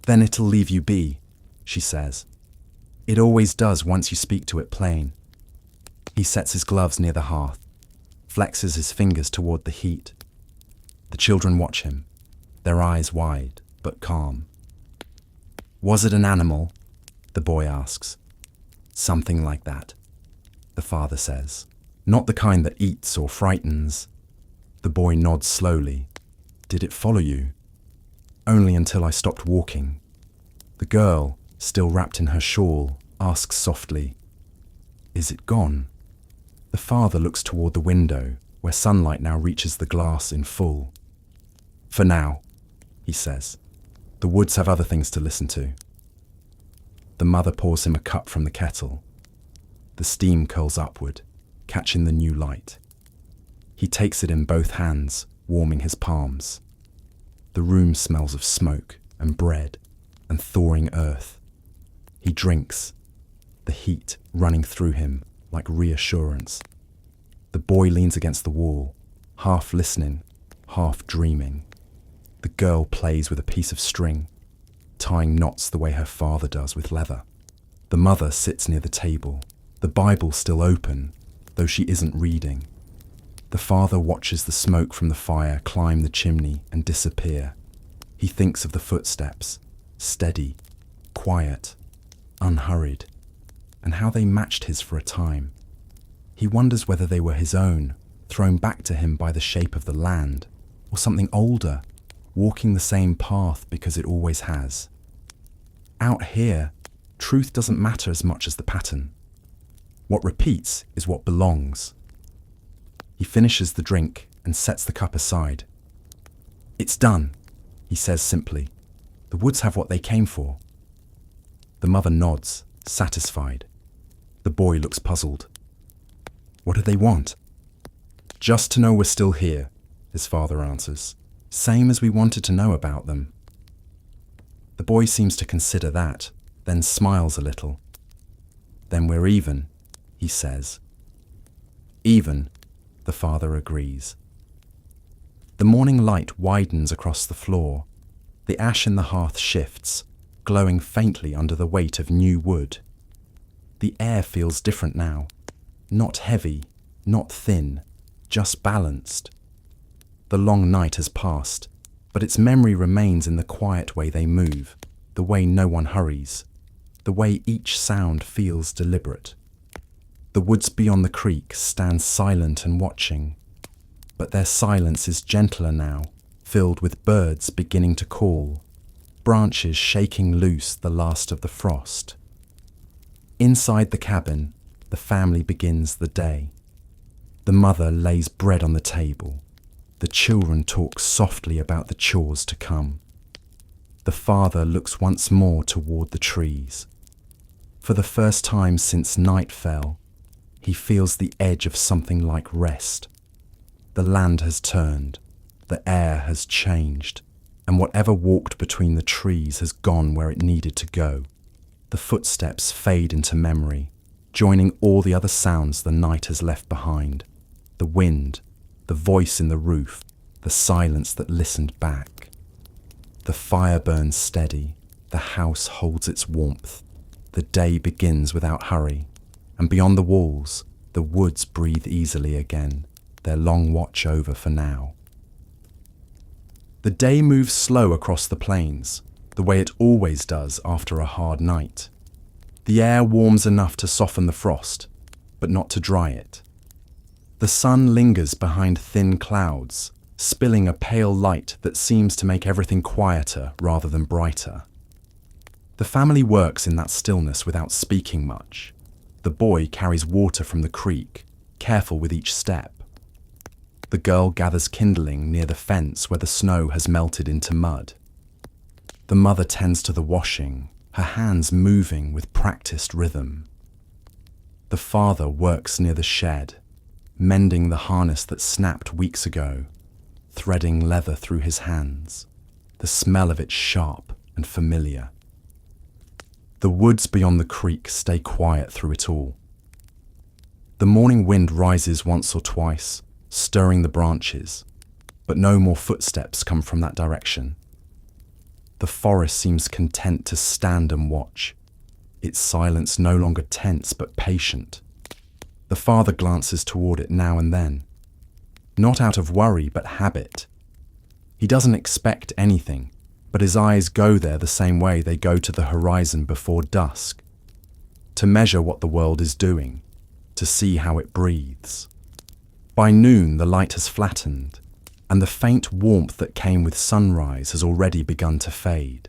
"Then it'll leave you be," she says. "It always does once you speak to it plain." He sets his gloves near the hearth, flexes his fingers toward the heat. The children watch him, their eyes wide but calm. "Was it an animal?" the boy asks. "Something like that," the father says. "Not the kind that eats or frightens." The boy nods slowly. "Did it follow you?" "Only until I stopped walking." The girl, still wrapped in her shawl, asks softly, "Is it gone?" The father looks toward the window, where sunlight now reaches the glass in full. "For now," he says. "The woods have other things to listen to." The mother pours him a cup from the kettle. The steam curls upward, catching the new light. He takes it in both hands, warming his palms. The room smells of smoke and bread and thawing earth. He drinks, the heat running through him like reassurance. The boy leans against the wall, half listening, half dreaming. The girl plays with a piece of string, tying knots the way her father does with leather. The mother sits near the table, the Bible still open, though she isn't reading. The father watches the smoke from the fire climb the chimney and disappear. He thinks of the footsteps, steady, quiet, unhurried, and how they matched his for a time. He wonders whether they were his own, thrown back to him by the shape of the land, or something older, walking the same path because it always has. Out here, truth doesn't matter as much as the pattern. What repeats is what belongs. He finishes the drink and sets the cup aside. "It's done," he says simply. "The woods have what they came for." The mother nods, satisfied. The boy looks puzzled. "What do they want?" "Just to know we're still here," his father answers. "Same as we wanted to know about them." The boy seems to consider that, then smiles a little. "Then we're even," he says. "Even," the father agrees. The morning light widens across the floor. The ash in the hearth shifts, glowing faintly under the weight of new wood. The air feels different now. Not heavy, not thin, just balanced. The long night has passed, but its memory remains in the quiet way they move, the way no one hurries, the way each sound feels deliberate. The woods beyond the creek stand silent and watching, but their silence is gentler now, filled with birds beginning to call, branches shaking loose the last of the frost. Inside the cabin, the family begins the day. The mother lays bread on the table. The children talk softly about the chores to come. The father looks once more toward the trees. For the first time since night fell, he feels the edge of something like rest. The land has turned, the air has changed, and whatever walked between the trees has gone where it needed to go. The footsteps fade into memory, joining all the other sounds the night has left behind. The wind, the voice in the roof, the silence that listened back. The fire burns steady, the house holds its warmth. The day begins without hurry, and beyond the walls, the woods breathe easily again, their long watch over for now. The day moves slow across the plains, the way it always does after a hard night. The air warms enough to soften the frost, but not to dry it. The sun lingers behind thin clouds, spilling a pale light that seems to make everything quieter rather than brighter. The family works in that stillness without speaking much. The boy carries water from the creek, careful with each step. The girl gathers kindling near the fence where the snow has melted into mud. The mother tends to the washing, her hands moving with practiced rhythm. The father works near the shed, mending the harness that snapped weeks ago, threading leather through his hands, the smell of it sharp and familiar. The woods beyond the creek stay quiet through it all. The morning wind rises once or twice, stirring the branches, but no more footsteps come from that direction. The forest seems content to stand and watch, its silence no longer tense but patient. The father glances toward it now and then, not out of worry but habit. He doesn't expect anything, but his eyes go there the same way they go to the horizon before dusk, to measure what the world is doing, to see how it breathes. By noon the light has flattened, and the faint warmth that came with sunrise has already begun to fade.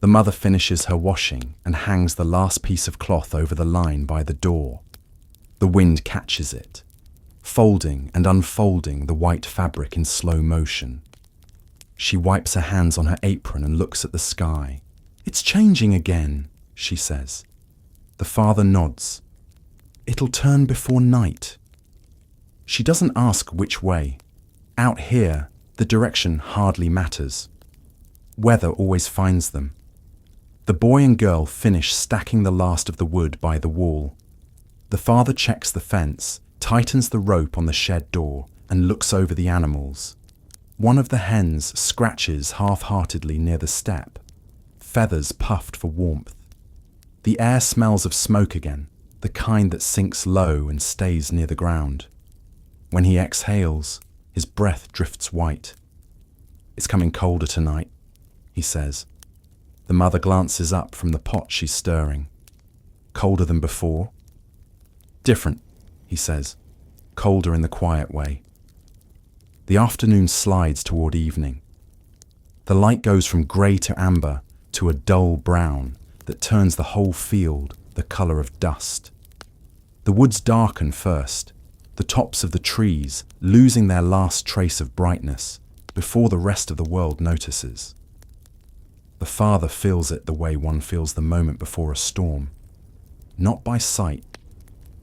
The mother finishes her washing and hangs the last piece of cloth over the line by the door. The wind catches it, folding and unfolding the white fabric in slow motion. She wipes her hands on her apron and looks at the sky. "It's changing again," she says. The father nods. "It'll turn before night." She doesn't ask which way. Out here, the direction hardly matters. Weather always finds them. The boy and girl finish stacking the last of the wood by the wall. The father checks the fence, tightens the rope on the shed door, and looks over the animals. One of the hens scratches half-heartedly near the step, feathers puffed for warmth. The air smells of smoke again, the kind that sinks low and stays near the ground. When he exhales, his breath drifts white. "It's coming colder tonight," he says. The mother glances up from the pot she's stirring. "Colder than before?" "Different," he says, colder in the quiet way. The afternoon slides toward evening. The light goes from grey to amber to a dull brown that turns the whole field the colour of dust. The woods darken first, the tops of the trees losing their last trace of brightness before the rest of the world notices. The father feels it the way one feels the moment before a storm, not by sight,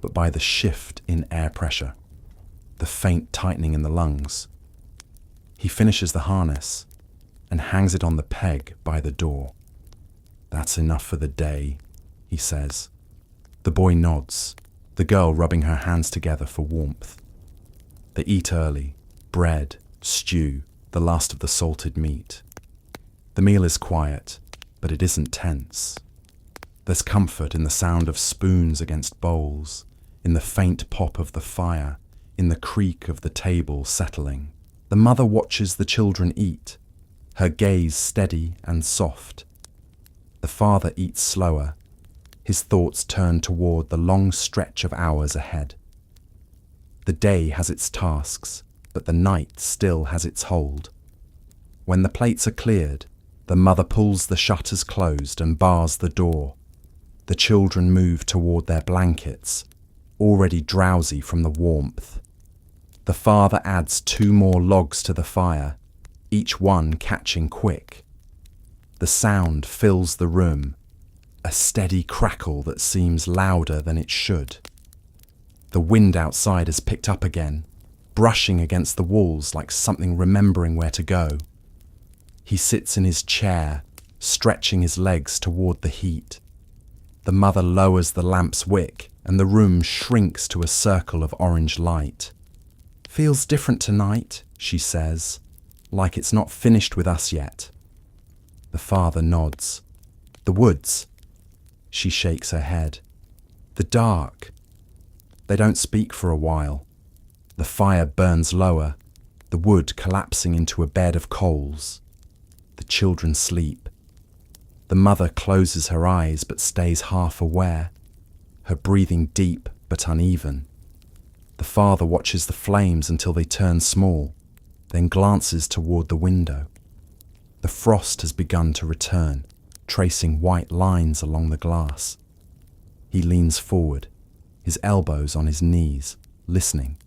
but by the shift in air pressure, the faint tightening in the lungs. He finishes the harness and hangs it on the peg by the door. "That's enough for the day," he says. The boy nods, the girl rubbing her hands together for warmth. They eat early, bread, stew, the last of the salted meat. The meal is quiet, but it isn't tense. There's comfort in the sound of spoons against bowls, in the faint pop of the fire, in the creak of the table settling. The mother watches the children eat, her gaze steady and soft. The father eats slower, his thoughts turn toward the long stretch of hours ahead. The day has its tasks, but the night still has its hold. When the plates are cleared, the mother pulls the shutters closed and bars the door. The children move toward their blankets, already drowsy from the warmth. The father adds 2 more logs to the fire, each one catching quick. The sound fills the room, a steady crackle that seems louder than it should. The wind outside has picked up again, brushing against the walls like something remembering where to go. He sits in his chair, stretching his legs toward the heat. The mother lowers the lamp's wick, and the room shrinks to a circle of orange light. "Feels different tonight," she says, "like it's not finished with us yet." The father nods. "The woods?" She shakes her head. "The dark." They don't speak for a while. The fire burns lower, the wood collapsing into a bed of coals. The children sleep. The mother closes her eyes but stays half aware, her breathing deep but uneven. The father watches the flames until they turn small, then glances toward the window. The frost has begun to return, tracing white lines along the glass. He leans forward, his elbows on his knees, listening.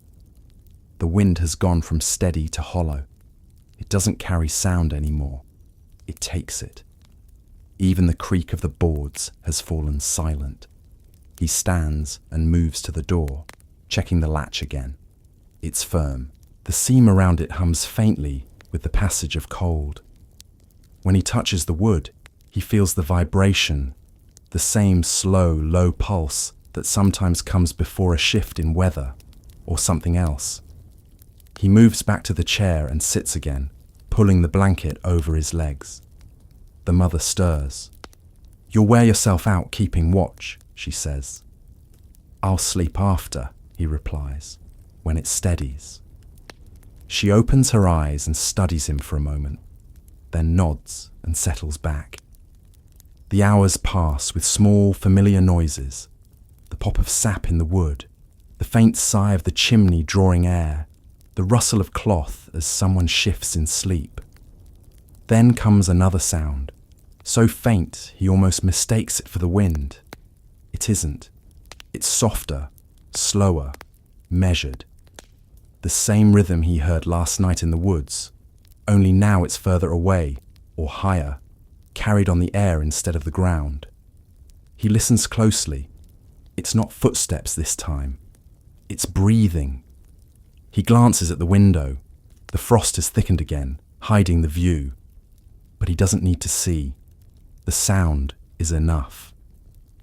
The wind has gone from steady to hollow. It doesn't carry sound anymore. It takes it. Even the creak of the boards has fallen silent. He stands and moves to the door, checking the latch again. It's firm. The seam around it hums faintly with the passage of cold. When he touches the wood, he feels the vibration, the same slow, low pulse that sometimes comes before a shift in weather or something else. He moves back to the chair and sits again, pulling the blanket over his legs. The mother stirs. "You'll wear yourself out keeping watch," she says. "I'll sleep after," he replies, "when it steadies." She opens her eyes and studies him for a moment, then nods and settles back. The hours pass with small, familiar noises, the pop of sap in the wood, the faint sigh of the chimney drawing air, the rustle of cloth as someone shifts in sleep. Then comes another sound, so faint he almost mistakes it for the wind. It isn't. It's softer, slower, measured. The same rhythm he heard last night in the woods, only now it's further away or higher, carried on the air instead of the ground. He listens closely. It's not footsteps this time. It's breathing. He glances at the window. The frost has thickened again, hiding the view. But he doesn't need to see. The sound is enough.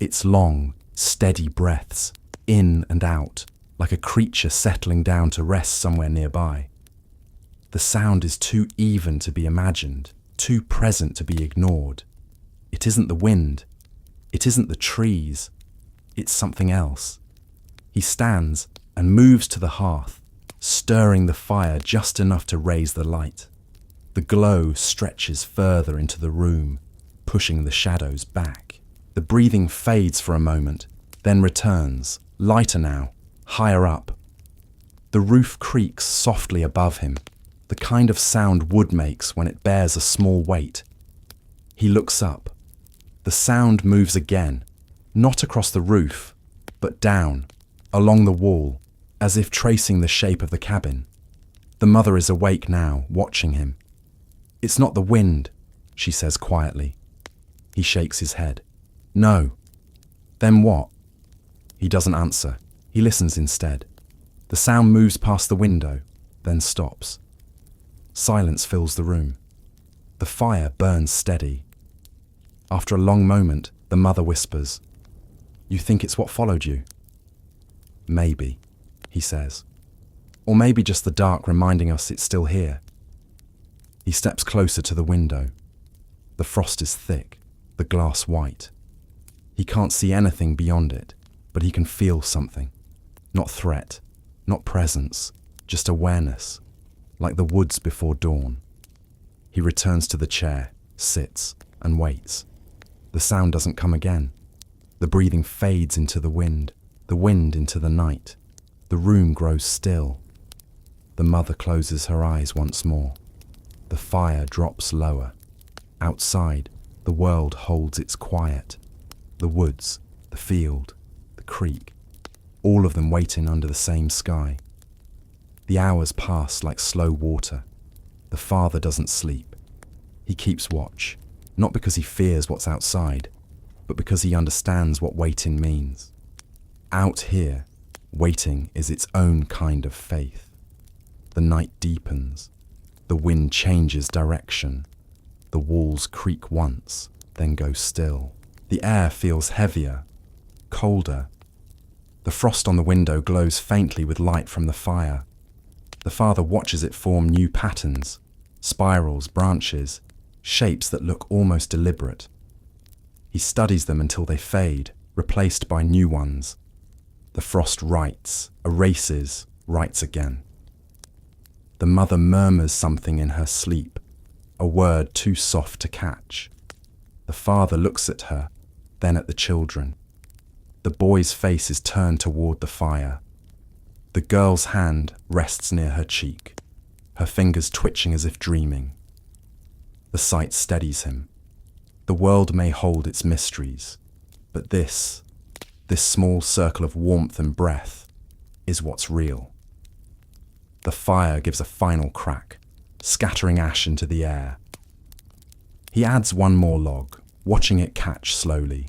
It's long, steady breaths, in and out, like a creature settling down to rest somewhere nearby. The sound is too even to be imagined, too present to be ignored. It isn't the wind. It isn't the trees. It's something else. He stands and moves to the hearth, stirring the fire just enough to raise the light. The glow stretches further into the room, pushing the shadows back. The breathing fades for a moment, then returns, lighter now, higher up. The roof creaks softly above him, the kind of sound wood makes when it bears a small weight. He looks up. The sound moves again, not across the roof, but down, along the wall, as if tracing the shape of the cabin. The mother is awake now, watching him. "It's not the wind," she says quietly. He shakes his head. "No." "Then what?" He doesn't answer. He listens instead. The sound moves past the window, then stops. Silence fills the room. The fire burns steady. After a long moment, the mother whispers, "You think it's what followed you?" "Maybe," he says. "Or maybe just the dark reminding us it's still here." He steps closer to the window. The frost is thick, the glass white. He can't see anything beyond it, but he can feel something. Not threat, not presence, just awareness, like the woods before dawn. He returns to the chair, sits, and waits. The sound doesn't come again. The breathing fades into the wind into the night. The room grows still. The mother closes her eyes once more. The fire drops lower. Outside, the world holds its quiet. The woods, the field, the creek, all of them waiting under the same sky. The hours pass like slow water. The father doesn't sleep. He keeps watch, not because he fears what's outside, but because he understands what waiting means. Out here, waiting is its own kind of faith. The night deepens. The wind changes direction. The walls creak once, then go still. The air feels heavier, colder. The frost on the window glows faintly with light from the fire. The father watches it form new patterns, spirals, branches, shapes that look almost deliberate. He studies them until they fade, replaced by new ones. The frost writes, erases, writes again. The mother murmurs something in her sleep, a word too soft to catch. The father looks at her, then at the children. The boy's face is turned toward the fire. The girl's hand rests near her cheek, her fingers twitching as if dreaming. The sight steadies him. The world may hold its mysteries, but this small circle of warmth and breath, is what's real. The fire gives a final crack, scattering ash into the air. He adds one more log, watching it catch slowly.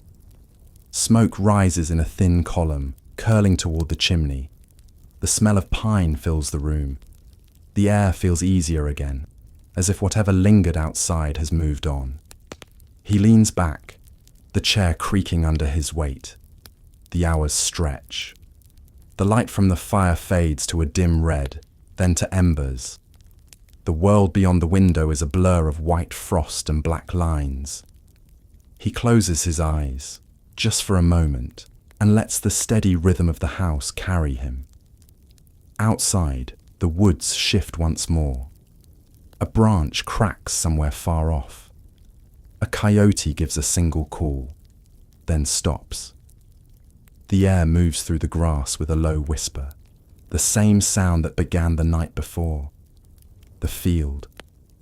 Smoke rises in a thin column, curling toward the chimney. The smell of pine fills the room. The air feels easier again, as if whatever lingered outside has moved on. He leans back, the chair creaking under his weight. The hours stretch. The light from the fire fades to a dim red, then to embers. The world beyond the window is a blur of white frost and black lines. He closes his eyes, just for a moment, and lets the steady rhythm of the house carry him. Outside, the woods shift once more. A branch cracks somewhere far off. A coyote gives a single call, then stops. The air moves through the grass with a low whisper, the same sound that began the night before. The field,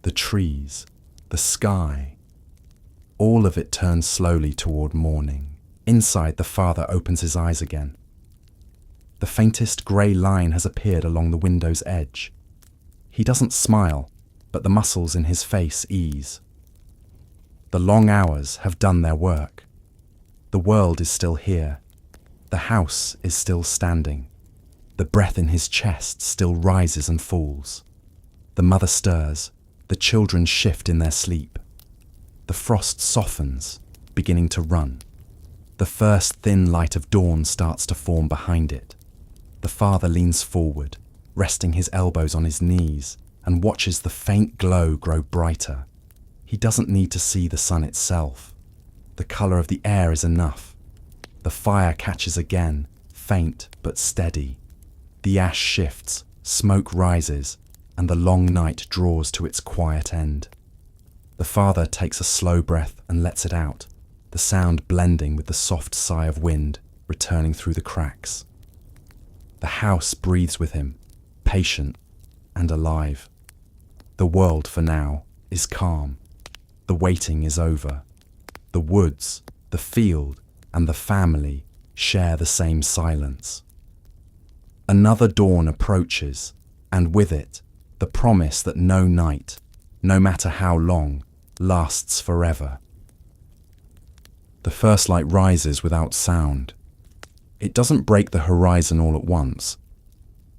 the trees, the sky, all of it turns slowly toward morning. Inside, the father opens his eyes again. The faintest grey line has appeared along the window's edge. He doesn't smile, but the muscles in his face ease. The long hours have done their work. The world is still here. The house is still standing. The breath in his chest still rises and falls. The mother stirs. The children shift in their sleep. The frost softens, beginning to run. The first thin light of dawn starts to form behind it. The father leans forward, resting his elbows on his knees, and watches the faint glow grow brighter. He doesn't need to see the sun itself. The colour of the air is enough. The fire catches again, faint but steady. The ash shifts, smoke rises, and the long night draws to its quiet end. The father takes a slow breath and lets it out, the sound blending with the soft sigh of wind returning through the cracks. The house breathes with him, patient and alive. The world, for now, is calm. The waiting is over. The woods, the field, and the family share the same silence. Another dawn approaches, and with it, the promise that no night, no matter how long, lasts forever. The first light rises without sound. It doesn't break the horizon all at once,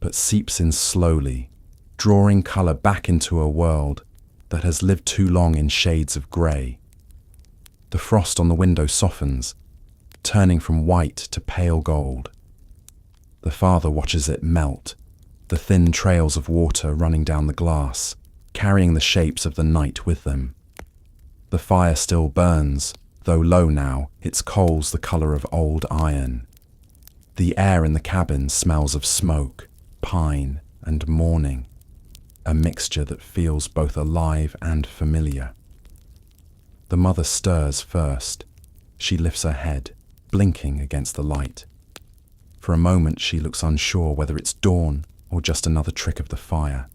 but seeps in slowly, drawing colour back into a world that has lived too long in shades of grey. The frost on the window softens, turning from white to pale gold. The father watches it melt, the thin trails of water running down the glass, carrying the shapes of the night with them. The fire still burns, though low now, its coals the colour of old iron. The air in the cabin smells of smoke, pine, and morning, a mixture that feels both alive and familiar. The mother stirs first. She lifts her head, blinking against the light. For a moment she looks unsure whether it's dawn or just another trick of the fire.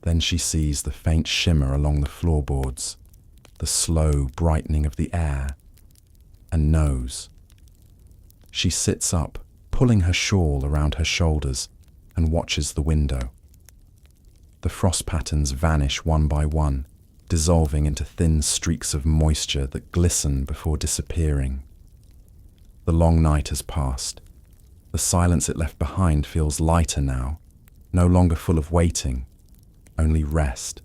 Then she sees the faint shimmer along the floorboards, the slow brightening of the air, and knows. She sits up, pulling her shawl around her shoulders, and watches the window. The frost patterns vanish one by one, dissolving into thin streaks of moisture that glisten before disappearing. The long night has passed. The silence it left behind feels lighter now, no longer full of waiting, only rest.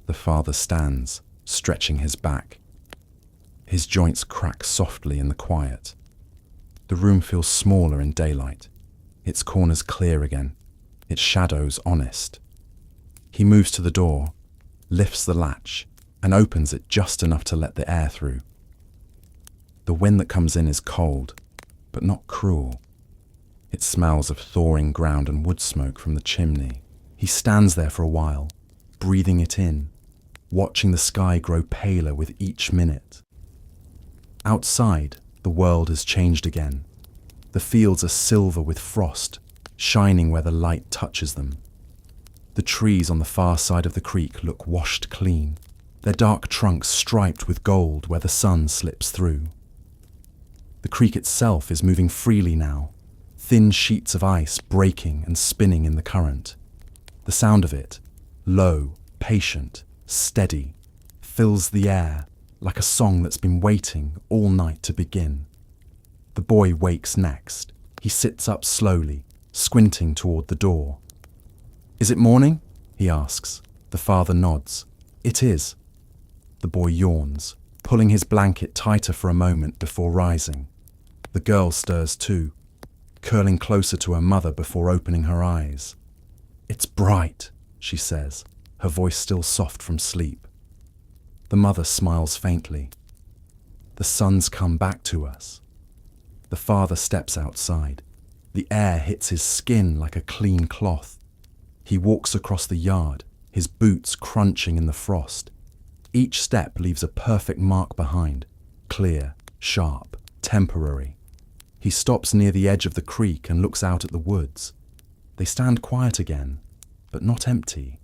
The father stands, stretching his back. His joints crack softly in the quiet. The room feels smaller in daylight, its corners clear again, its shadows honest. He moves to the door, lifts the latch, and opens it just enough to let the air through. The wind that comes in is cold, but not cruel. It smells of thawing ground and wood smoke from the chimney. He stands there for a while, breathing it in, watching the sky grow paler with each minute. Outside, the world has changed again. The fields are silver with frost, shining where the light touches them. The trees on the far side of the creek look washed clean, their dark trunks striped with gold where the sun slips through. The creek itself is moving freely now, thin sheets of ice breaking and spinning in the current. The sound of it, low, patient, steady, fills the air like a song that's been waiting all night to begin. The boy wakes next. He sits up slowly, squinting toward the door. "Is it morning?" he asks. The father nods. "It is." The boy yawns, pulling his blanket tighter for a moment before rising. The girl stirs too, curling closer to her mother before opening her eyes. "It's bright," she says, her voice still soft from sleep. The mother smiles faintly. "The sun's come back to us." The father steps outside. The air hits his skin like a clean cloth. He walks across the yard, his boots crunching in the frost. Each step leaves a perfect mark behind, clear, sharp, temporary. He stops near the edge of the creek and looks out at the woods. They stand quiet again, but not empty.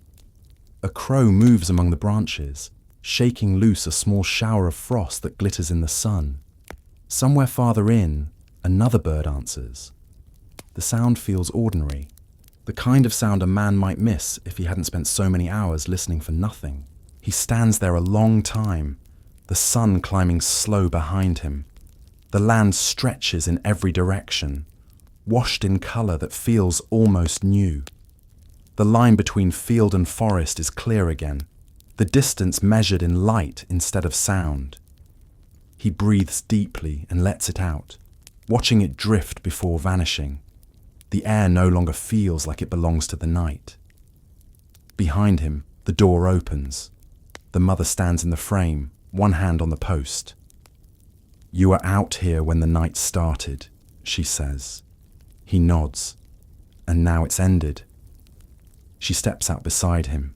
A crow moves among the branches, shaking loose a small shower of frost that glitters in the sun. Somewhere farther in, another bird answers. The sound feels ordinary, the kind of sound a man might miss if he hadn't spent so many hours listening for nothing. He stands there a long time, the sun climbing slow behind him. The land stretches in every direction, washed in colour that feels almost new. The line between field and forest is clear again, the distance measured in light instead of sound. He breathes deeply and lets it out, watching it drift before vanishing. The air no longer feels like it belongs to the night. Behind him, the door opens. The mother stands in the frame, one hand on the post. "You were out here when the night started," she says. He nods. "And now it's ended." She steps out beside him.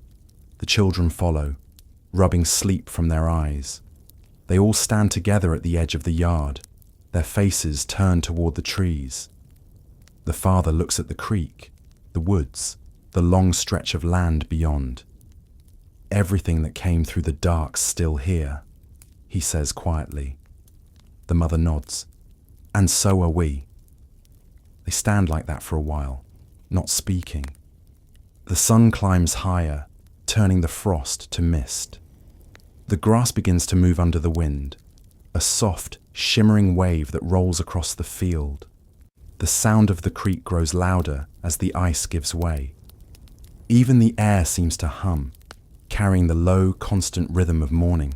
The children follow, rubbing sleep from their eyes. They all stand together at the edge of the yard, their faces turned toward the trees. The father looks at the creek, the woods, the long stretch of land beyond. "Everything that came through the dark's still here," he says quietly. The mother nods. "And so are we." They stand like that for a while, not speaking. The sun climbs higher, turning the frost to mist. The grass begins to move under the wind, a soft, shimmering wave that rolls across the field. The sound of the creek grows louder as the ice gives way. Even the air seems to hum, carrying the low, constant rhythm of morning.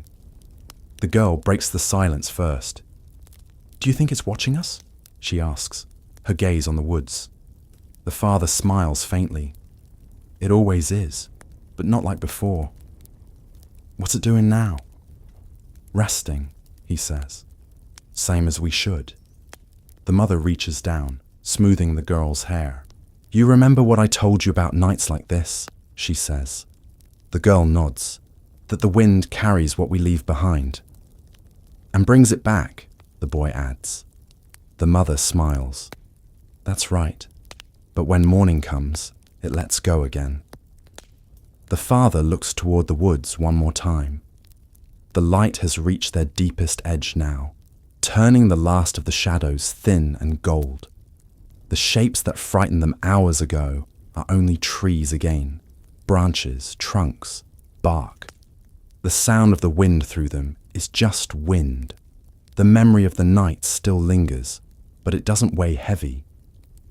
The girl breaks the silence first. "Do you think it's watching us?" she asks, her gaze on the woods. The father smiles faintly. "It always is, but not like before." "What's it doing now?" "Resting," he says. "Same as we should." The mother reaches down, smoothing the girl's hair. "You remember what I told you about nights like this?" she says. The girl nods, that the wind carries what we leave behind. "And brings it back," the boy adds. The mother smiles. "That's right. But when morning comes, it lets go again." The father looks toward the woods one more time. The light has reached their deepest edge now, turning the last of the shadows thin and gold. The shapes that frightened them hours ago are only trees again, branches, trunks, bark. The sound of the wind through them is just wind. The memory of the night still lingers, but it doesn't weigh heavy.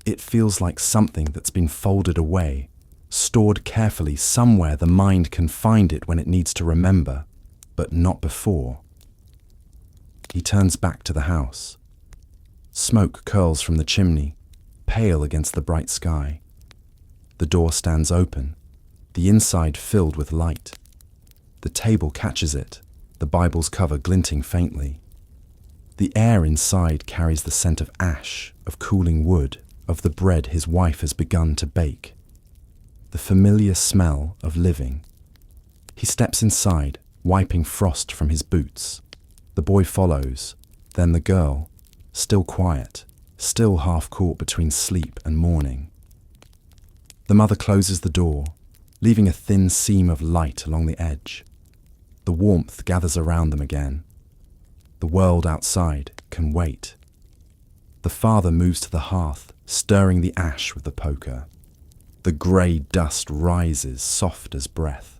It feels like something that's been folded away, stored carefully somewhere the mind can find it when it needs to remember, but not before. He turns back to the house. Smoke curls from the chimney, pale against the bright sky. The door stands open, the inside filled with light. The table catches it, the Bible's cover glinting faintly. The air inside carries the scent of ash, of cooling wood, of the bread his wife has begun to bake. The familiar smell of living. He steps inside, wiping frost from his boots. The boy follows, then the girl, still quiet, still half caught between sleep and morning. The mother closes the door, leaving a thin seam of light along the edge. The warmth gathers around them again. The world outside can wait. The father moves to the hearth, stirring the ash with the poker. The grey dust rises, soft as breath.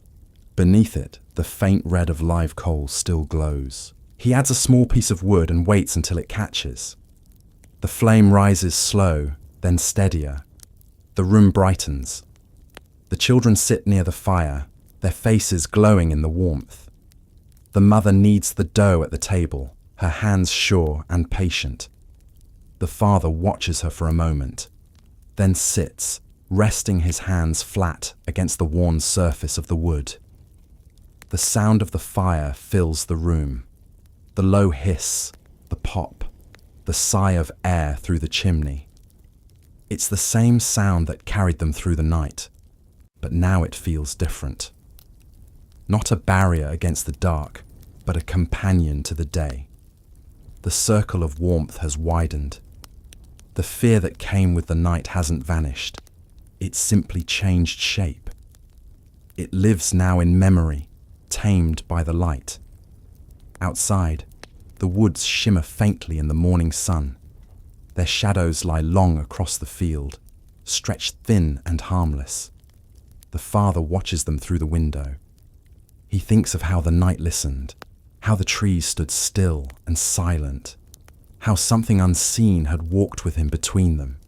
Beneath it, the faint red of live coal still glows. He adds a small piece of wood and waits until it catches. The flame rises slow, then steadier. The room brightens. The children sit near the fire, their faces glowing in the warmth. The mother kneads the dough at the table, her hands sure and patient. The father watches her for a moment, then sits, resting his hands flat against the worn surface of the wood. The sound of the fire fills the room. The low hiss, the pop, the sigh of air through the chimney. It's the same sound that carried them through the night, but now it feels different. Not a barrier against the dark, but a companion to the day. The circle of warmth has widened. The fear that came with the night hasn't vanished. It's simply changed shape. It lives now in memory, tamed by the light. Outside, the woods shimmer faintly in the morning sun. Their shadows lie long across the field, stretched thin and harmless. The father watches them through the window. He thinks of how the night listened, how the trees stood still and silent, how something unseen had walked with him between them.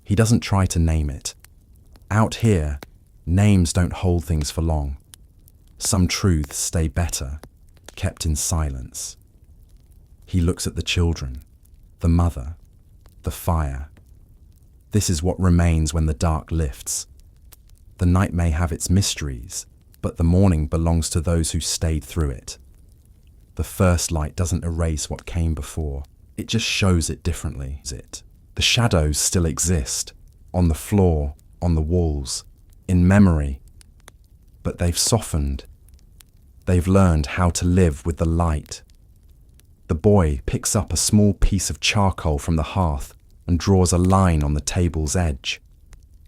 He doesn't try to name it. Out here, names don't hold things for long. Some truths stay better, kept in silence. He looks at the children, the mother, the fire. This is what remains when the dark lifts. The night may have its mysteries, but the morning belongs to those who stayed through it. The first light doesn't erase what came before. It just shows it differently. The shadows still exist, on the floor, on the walls, in memory. But they've softened. They've learned how to live with the light. The boy picks up a small piece of charcoal from the hearth and draws a line on the table's edge.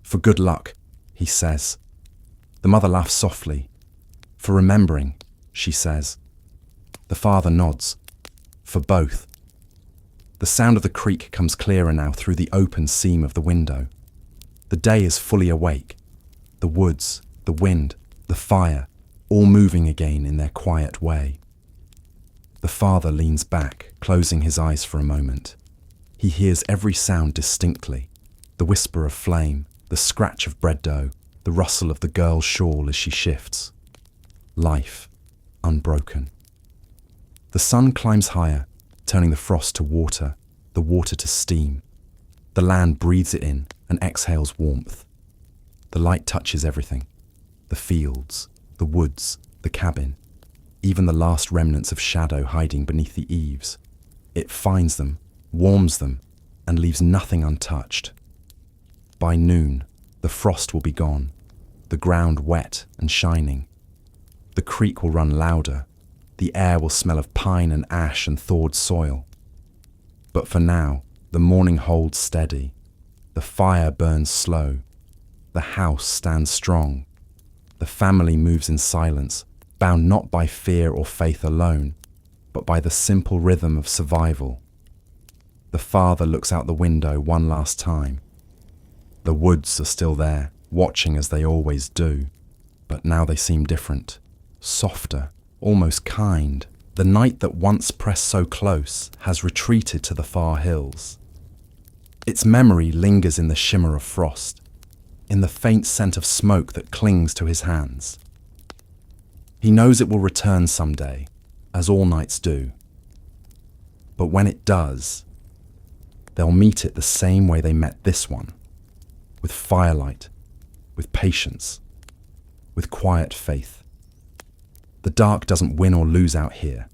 "For good luck," he says. The mother laughs softly. "For remembering," she says. The father nods. "For both." The sound of the creek comes clearer now through the open seam of the window. The day is fully awake. The woods, the wind, the fire, all moving again in their quiet way. The father leans back, closing his eyes for a moment. He hears every sound distinctly, the whisper of flame, the scratch of bread dough, the rustle of the girl's shawl as she shifts. Life, unbroken. The sun climbs higher, turning the frost to water, the water to steam. The land breathes it in and exhales warmth. The light touches everything. The fields, the woods, the cabin, even the last remnants of shadow hiding beneath the eaves. It finds them, warms them, and leaves nothing untouched. By noon, the frost will be gone, the ground wet and shining. The creek will run louder. The air will smell of pine and ash and thawed soil. But for now, the morning holds steady. The fire burns slow. The house stands strong. The family moves in silence, bound not by fear or faith alone, but by the simple rhythm of survival. The father looks out the window one last time. The woods are still there, watching as they always do, but now they seem different, softer, almost kind. The night that once pressed so close has retreated to the far hills. Its memory lingers in the shimmer of frost. in the faint scent of smoke that clings to his hands. He knows it will return someday, as all nights do. But when it does, they'll meet it the same way they met this one, with firelight, with patience, with quiet faith. The dark doesn't win or lose out here.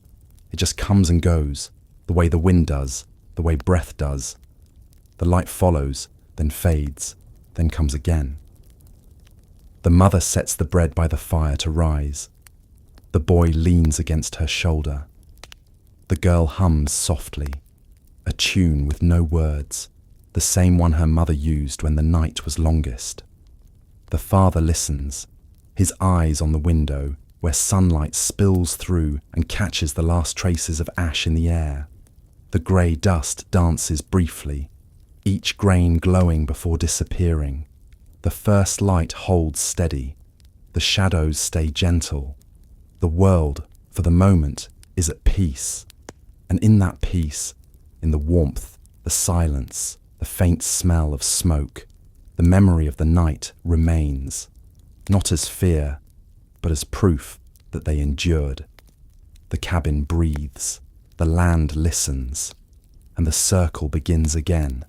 It just comes and goes, the way the wind does, the way breath does. The light follows, then fades, then comes again. The mother sets the bread by the fire to rise. The boy leans against her shoulder. The girl hums softly, a tune with no words, the same one her mother used when the night was longest. The father listens, his eyes on the window, where sunlight spills through and catches the last traces of ash in the air. The grey dust dances briefly, each grain glowing before disappearing. The first light holds steady. The shadows stay gentle. The world, for the moment, is at peace. And in that peace, in the warmth, the silence, the faint smell of smoke, the memory of the night remains, not as fear, but as proof that they endured. The cabin breathes, the land listens, and the circle begins again.